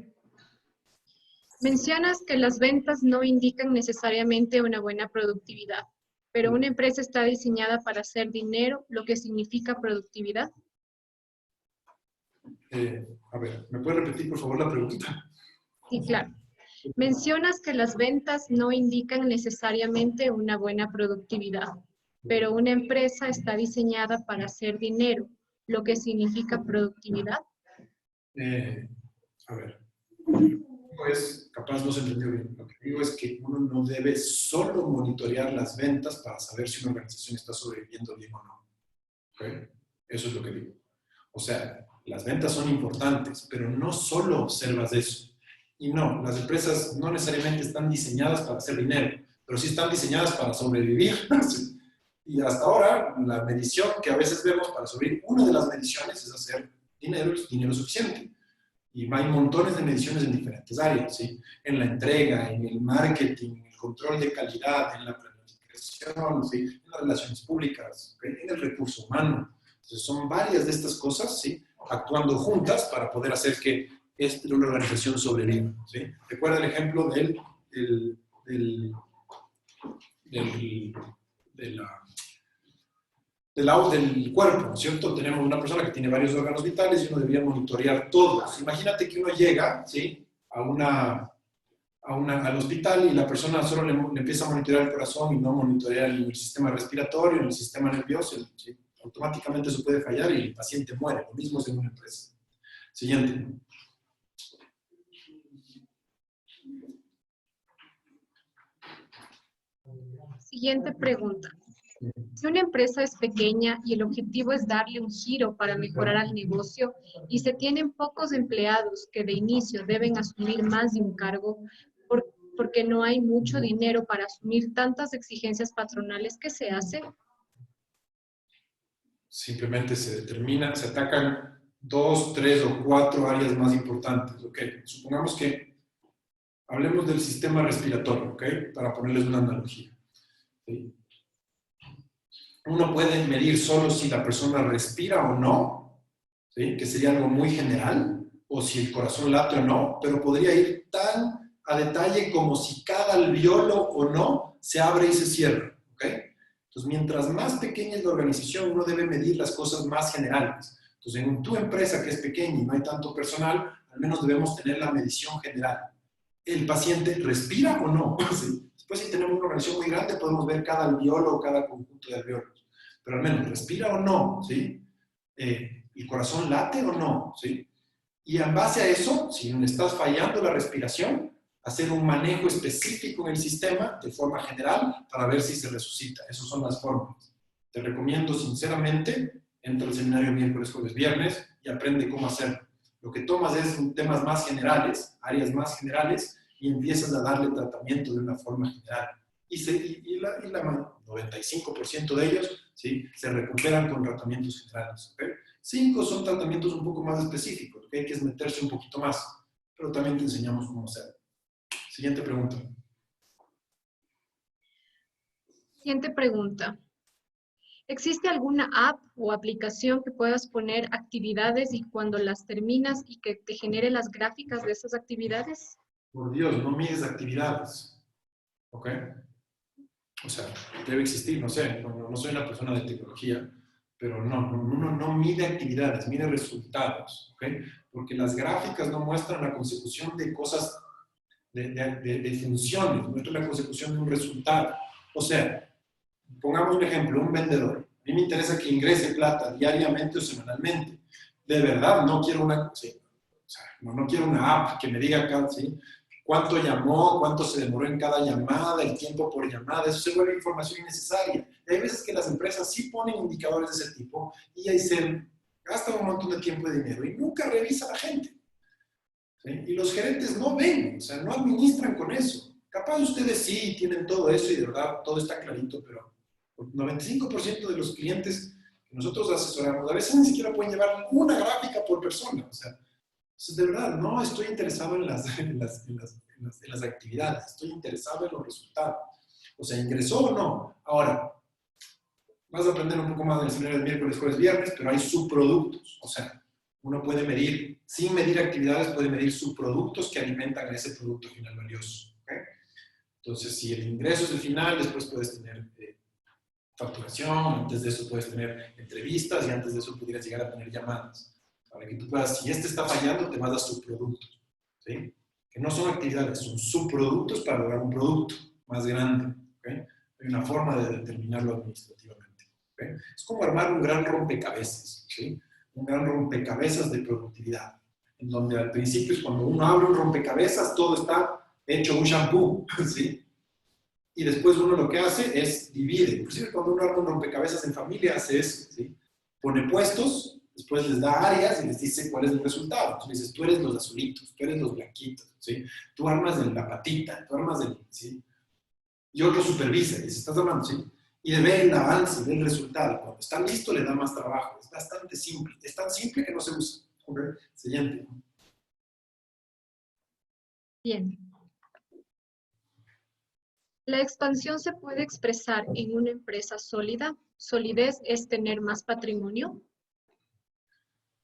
Mencionas que las ventas no indican necesariamente una buena productividad, pero una empresa está diseñada para hacer dinero, lo que significa productividad. A ver, ¿me puede repetir por favor la pregunta? Sí, claro. Mencionas que las ventas no indican necesariamente una buena productividad, pero una empresa está diseñada para hacer dinero, lo que significa productividad. A ver, pues capaz no se entendió bien. Lo que digo es que uno no debe solo monitorear las ventas para saber si una organización está sobreviviendo bien o no. ¿Okay? Eso es lo que digo. O sea, las ventas son importantes, pero no solo observas eso. Y no, las empresas no necesariamente están diseñadas para hacer dinero, pero sí están diseñadas para sobrevivir. Y hasta ahora, la medición que a veces vemos para sobrevivir, una de las mediciones es hacer dinero suficiente. Y hay montones de mediciones en diferentes áreas, ¿sí? En la entrega, en el marketing, en el control de calidad, en la planificación, ¿sí?, en las relaciones públicas, ¿okay?, en el recurso humano. Entonces, son varias de estas cosas, ¿sí?, actuando juntas para poder hacer que una organización sobreviva, ¿sí? Recuerda el ejemplo del cuerpo, ¿no es cierto? Tenemos una persona que tiene varios órganos vitales y uno debería monitorear todos. Imagínate que uno llega, ¿sí?, al hospital y la persona solo le empieza a monitorear el corazón y no monitorea el sistema respiratorio, el sistema nervioso, ¿sí? Automáticamente eso puede fallar y el paciente muere. Lo mismo es en una empresa. Siguiente. Siguiente pregunta. Si una empresa es pequeña y el objetivo es darle un giro para mejorar al negocio y se tienen pocos empleados que de inicio deben asumir más de un cargo porque no hay mucho dinero para asumir tantas exigencias patronales, ¿qué se hace? Simplemente se determina, se atacan 2, 3 o 4 áreas más importantes, ¿ok? Supongamos que hablemos del sistema respiratorio, ¿ok? Para ponerles una analogía, ¿sí? Uno puede medir solo si la persona respira o no, ¿sí?, que sería algo muy general, o si el corazón late o no, pero podría ir tan a detalle como si cada alveolo o no se abre y se cierra, ¿ok? Entonces, mientras más pequeña es la organización, uno debe medir las cosas más generales. Entonces, en tu empresa que es pequeña y no hay tanto personal, al menos debemos tener la medición general. ¿El paciente respira o no? ¿Sí? Después, si tenemos una organización muy grande, podemos ver cada alveolo o cada conjunto de alveolos. Pero al menos, ¿respira o no? ¿Sí? ¿El corazón late o no? ¿Sí? Y en base a eso, si le estás fallando la respiración, hacer un manejo específico en el sistema de forma general para ver si se resucita. Esas son las formas. Te recomiendo sinceramente, entra al seminario miércoles, jueves, viernes y aprende cómo hacerlo. Lo que tomas es temas más generales, áreas más generales, y empiezas a darle tratamiento de una forma general. Y la 95% de ellos, ¿sí?, se recuperan con tratamientos generales. ¿Okay? 5 son tratamientos un poco más específicos, ¿okay?, que es meterse un poquito más, pero también te enseñamos cómo hacerlo. Siguiente pregunta. Siguiente pregunta. ¿Existe alguna app o aplicación que puedas poner actividades y cuando las terminas y que te genere las gráficas de esas actividades? Por Dios, no mides actividades. ¿Ok? O sea, debe existir, no sé, no soy una persona de tecnología, pero uno no mide actividades, mide resultados. ¿Ok? Porque las gráficas no muestran la consecución de cosas, de funciones, muestran la consecución de un resultado. O sea, pongamos un ejemplo, un vendedor. A mí me interesa que ingrese plata diariamente o semanalmente. De verdad, no quiero no quiero una app que me diga ¿sí?, cuánto llamó, cuánto se demoró en cada llamada, el tiempo por llamada. Eso se vuelve información innecesaria. Y hay veces que las empresas sí ponen indicadores de ese tipo y ahí se gasta un montón de tiempo y dinero y nunca revisa a la gente. ¿Sí? Y los gerentes no ven, o sea, no administran con eso. Capaz ustedes sí tienen todo eso y de verdad todo está clarito, pero el 95% de los clientes que nosotros asesoramos a veces ni siquiera pueden llevar una gráfica por persona. O sea, de verdad, no estoy interesado en las actividades, estoy interesado en los resultados. O sea, ingresó o no. Ahora, vas a aprender un poco más del seminario del miércoles, jueves, viernes, pero hay subproductos. O sea, uno puede medir, sin medir actividades, puede medir subproductos que alimentan a ese producto final valioso. ¿Okay? Entonces, si el ingreso es el final, después puedes tener facturación, antes de eso puedes tener entrevistas y antes de eso pudieras llegar a tener llamadas. Para que tú puedas, si este está fallando, te vas a subproductos. ¿Sí? Que no son actividades, son subproductos para lograr un producto más grande. ¿Okay? Hay una forma de determinarlo administrativamente. ¿Okay? Es como armar un gran rompecabezas. ¿Sí? Un gran rompecabezas de productividad. En donde al principio es cuando uno abre un rompecabezas, todo está hecho un shampoo. ¿Sí? Y después uno lo que hace es divide. Inclusive cuando uno arma un rompecabezas en familia hace eso. ¿Sí? Pone puestos, después les da áreas y les dice cuál es el resultado. Entonces dices, tú eres los azulitos, tú eres los blanquitos, ¿sí? Tú armas de la patita, tú armas del, ¿sí? Y otro supervisa, y dice, estás armando, ¿sí? Y ve el avance, ve el resultado. Cuando está listo le da más trabajo. Es bastante simple. Es tan simple que no se usa. ¿Okay? Siguiente. Bien. ¿La expansión se puede expresar en una empresa sólida? ¿Solidez es tener más patrimonio?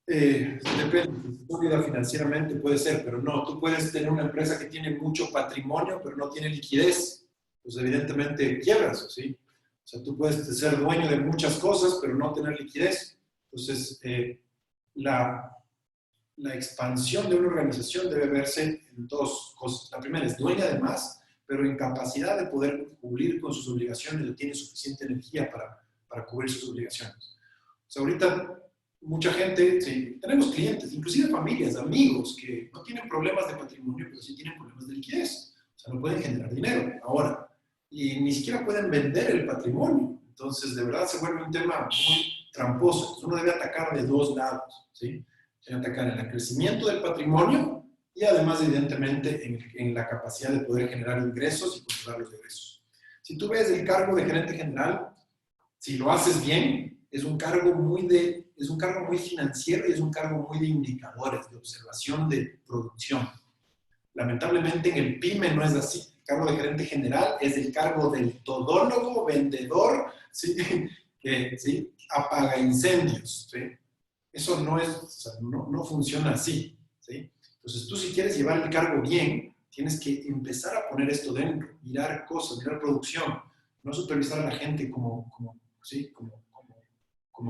Depende, sólida financieramente puede ser, pero no, tú puedes tener una empresa que tiene mucho patrimonio, pero no tiene liquidez. Pues evidentemente quiebras, ¿sí? O sea, tú puedes ser dueño de muchas cosas, pero no tener liquidez. Entonces, la expansión de una organización debe verse en dos cosas. La primera es dueña de más, pero en capacidad de poder cubrir con sus obligaciones, o tiene suficiente energía para cubrir sus obligaciones. O sea, ahorita mucha gente, sí, tenemos clientes, inclusive familias, amigos, que no tienen problemas de patrimonio, pero sí tienen problemas de liquidez. O sea, no pueden generar dinero ahora. Y ni siquiera pueden vender el patrimonio. Entonces, de verdad se vuelve un tema muy tramposo. Entonces, uno debe atacar de dos lados, ¿sí? Debe atacar en el crecimiento del patrimonio y además, evidentemente, en la capacidad de poder generar ingresos y controlar los egresos. Si tú ves el cargo de gerente general, si lo haces bien, es un cargo muy financiero y es un cargo muy de indicadores, de observación de producción. Lamentablemente en el PYME no es así. El cargo de gerente general es el cargo del todólogo, vendedor, ¿sí? Que ¿sí? Apaga incendios. ¿Sí? Eso no, es, o sea, no funciona así. ¿Sí? Entonces tú si quieres llevar el cargo bien, tienes que empezar a poner esto dentro, mirar cosas, mirar producción, no supervisar a la gente ¿sí? como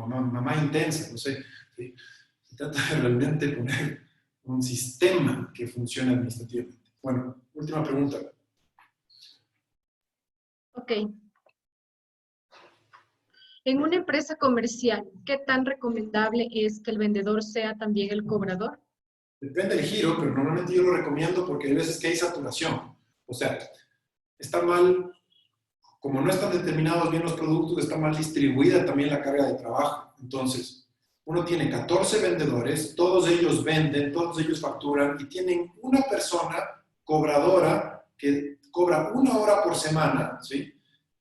mamá intensa, no sé. ¿Sí? Se trata de realmente poner un sistema que funcione administrativamente. Bueno, última pregunta. Ok. En una empresa comercial, ¿qué tan recomendable es que el vendedor sea también el cobrador? Depende del giro, pero normalmente yo lo recomiendo porque hay veces que hay saturación. O sea, está mal, como no están determinados bien los productos, está mal distribuida también la carga de trabajo. Entonces, uno tiene 14 vendedores, todos ellos venden, todos ellos facturan y tienen una persona cobradora que cobra 1 hora por semana, ¿sí?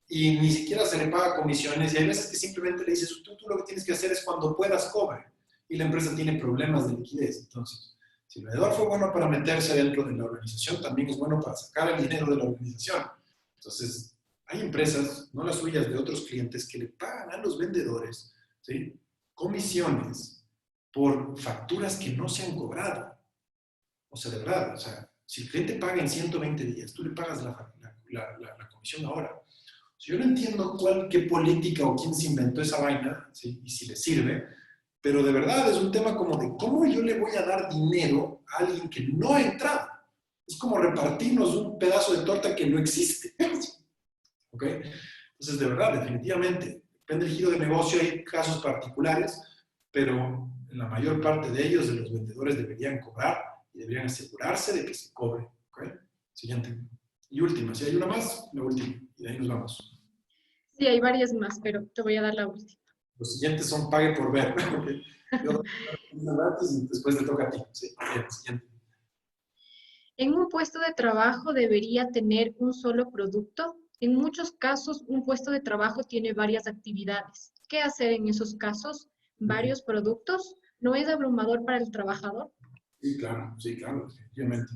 Y ni siquiera se le paga comisiones y hay veces que simplemente le dices, tú lo que tienes que hacer es cuando puedas cobre y la empresa tiene problemas de liquidez. Entonces, si el vendedor fue bueno para meterse dentro de la organización, también es bueno para sacar el dinero de la organización. Entonces, hay empresas, no las suyas, de otros clientes que le pagan a los vendedores, ¿sí? Comisiones por facturas que no se han cobrado. O sea, de verdad, o sea, si el cliente paga en 120 días, tú le pagas la comisión ahora. Yo no entiendo qué política o quién se inventó esa vaina, ¿sí? Y si le sirve, pero de verdad es un tema como de cómo yo le voy a dar dinero a alguien que no ha entrado. Es como repartirnos un pedazo de torta que no existe. ¿Ok? Entonces, de verdad, definitivamente, depende del giro de negocio, hay casos particulares, pero en la mayor parte de ellos, de los vendedores deberían cobrar y deberían asegurarse de que se cobre. ¿Ok? Siguiente. Y última, si hay una más, la última. Y de ahí nos vamos. Sí, hay varias más, pero te voy a dar la última. Los siguientes son pague por ver. Okay. Yo antes y después te toca a ti. Sí. Bien, siguiente. ¿En un puesto de trabajo debería tener un solo producto? En muchos casos, un puesto de trabajo tiene varias actividades. ¿Qué hacer en esos casos? ¿Varios productos? ¿No es abrumador para el trabajador? Sí, claro, definitivamente.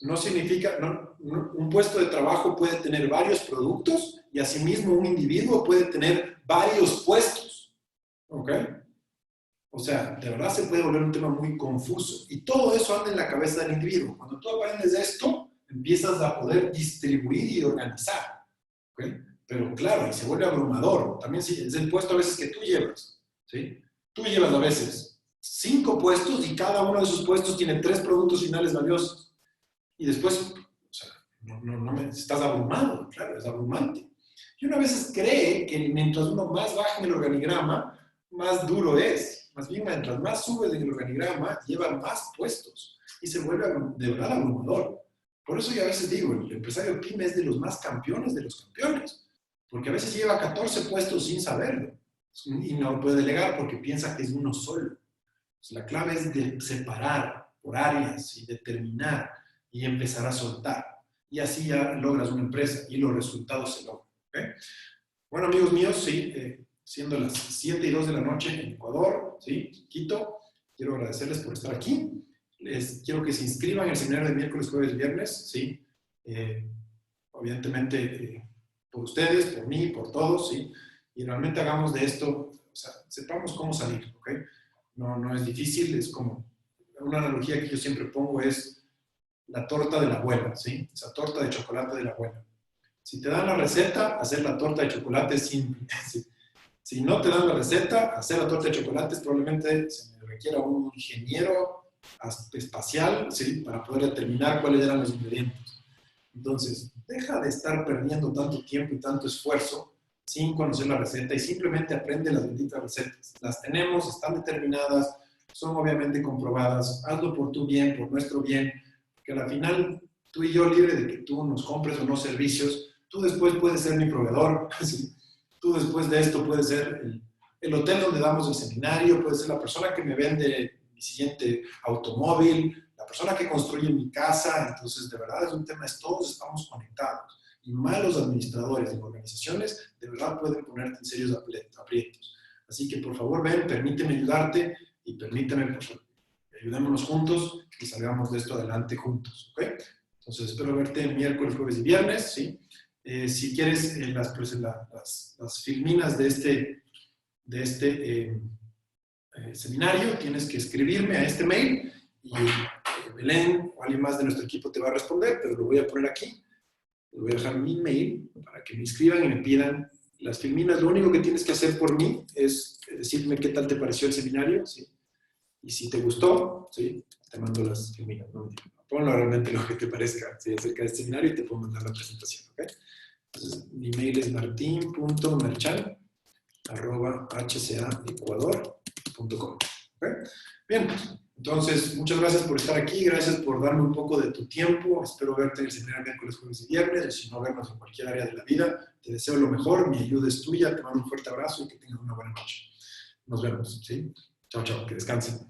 No significa, un puesto de trabajo puede tener varios productos y asimismo un individuo puede tener varios puestos. ¿Ok? O sea, de verdad se puede volver un tema muy confuso. Y todo eso anda en la cabeza del individuo. Cuando tú aprendes esto, empiezas a poder distribuir y organizar. ¿Ok? Pero claro, y se vuelve abrumador. También sí, es el puesto a veces que tú llevas. ¿Sí? Tú llevas a veces 5 puestos y cada uno de esos puestos tiene 3 productos finales valiosos. Y después, o sea, estás abrumado, claro, es abrumante. Y uno a veces cree que mientras uno más baja en el organigrama, más duro es. Más bien, mientras más subes en el organigrama, lleva más puestos y se vuelve de verdad abrumador. Por eso yo a veces digo, el empresario PYME es de los más campeones de los campeones, porque a veces lleva 14 puestos sin saberlo y no puede delegar porque piensa que es uno solo. Pues la clave es de separar por áreas y determinar y empezar a soltar. Y así ya logras una empresa y los resultados se logran. ¿Okay? Bueno, amigos míos, sí, siendo las 7:02 de la noche en Ecuador, ¿sí? Quito, quiero agradecerles por estar aquí. Les quiero que se inscriban en el seminario de miércoles, jueves y viernes, ¿sí? Obviamente, por ustedes, por mí, por todos, ¿sí? Y realmente hagamos de esto, o sea, sepamos cómo salir, ¿ok? No es difícil, es como, una analogía que yo siempre pongo es la torta de la abuela, ¿sí? Esa torta de chocolate de la abuela. Si te dan la receta, hacer la torta de chocolate es simple. Si no te dan la receta, hacer la torta de chocolate probablemente se me requiera un ingeniero espacial, ¿sí? Para poder determinar cuáles eran los ingredientes. Entonces, deja de estar perdiendo tanto tiempo y tanto esfuerzo sin conocer la receta y simplemente aprende las benditas recetas. Las tenemos, están determinadas, son obviamente comprobadas. Hazlo por tu bien, por nuestro bien, que al final tú y yo, libre de que tú nos compres o no servicios, tú después puedes ser mi proveedor. ¿Sí? Tú después de esto puedes ser el hotel donde damos el seminario, puedes ser la persona que me vende mi siguiente automóvil, la persona que construye mi casa. Entonces, de verdad, es un tema, todos estamos conectados. Y malos administradores de organizaciones, de verdad pueden ponerte en serios aprietos. Así que, por favor, ven, permíteme ayudarte y permíteme, por favor, ayudémonos juntos y salgamos de esto adelante juntos. ¿Okay? Entonces, espero verte el miércoles, jueves y viernes, ¿sí? Si quieres las filminas de este seminario, tienes que escribirme a este mail y Belén o alguien más de nuestro equipo te va a responder, pero lo voy a poner aquí. Les voy a dejar mi mail para que me escriban y me pidan las filminas. Lo único que tienes que hacer por mí es decirme qué tal te pareció el seminario, ¿sí? Y si te gustó, ¿sí? Te mando las filminas. ¿No? Ponlo realmente lo que te parezca, ¿sí? Acerca del seminario y te puedo mandar la presentación. ¿Okay? Entonces, mi mail es martin.merchan@hcaecuador.com. ¿Okay? Bien, entonces, muchas gracias por estar aquí, gracias por darme un poco de tu tiempo. Espero verte en el seminario miércoles, jueves y viernes, o si no, vernos en cualquier área de la vida. Te deseo lo mejor, mi ayuda es tuya, te mando un fuerte abrazo y que tengas una buena noche. Nos vemos, ¿sí? Chao, chao, que descansen.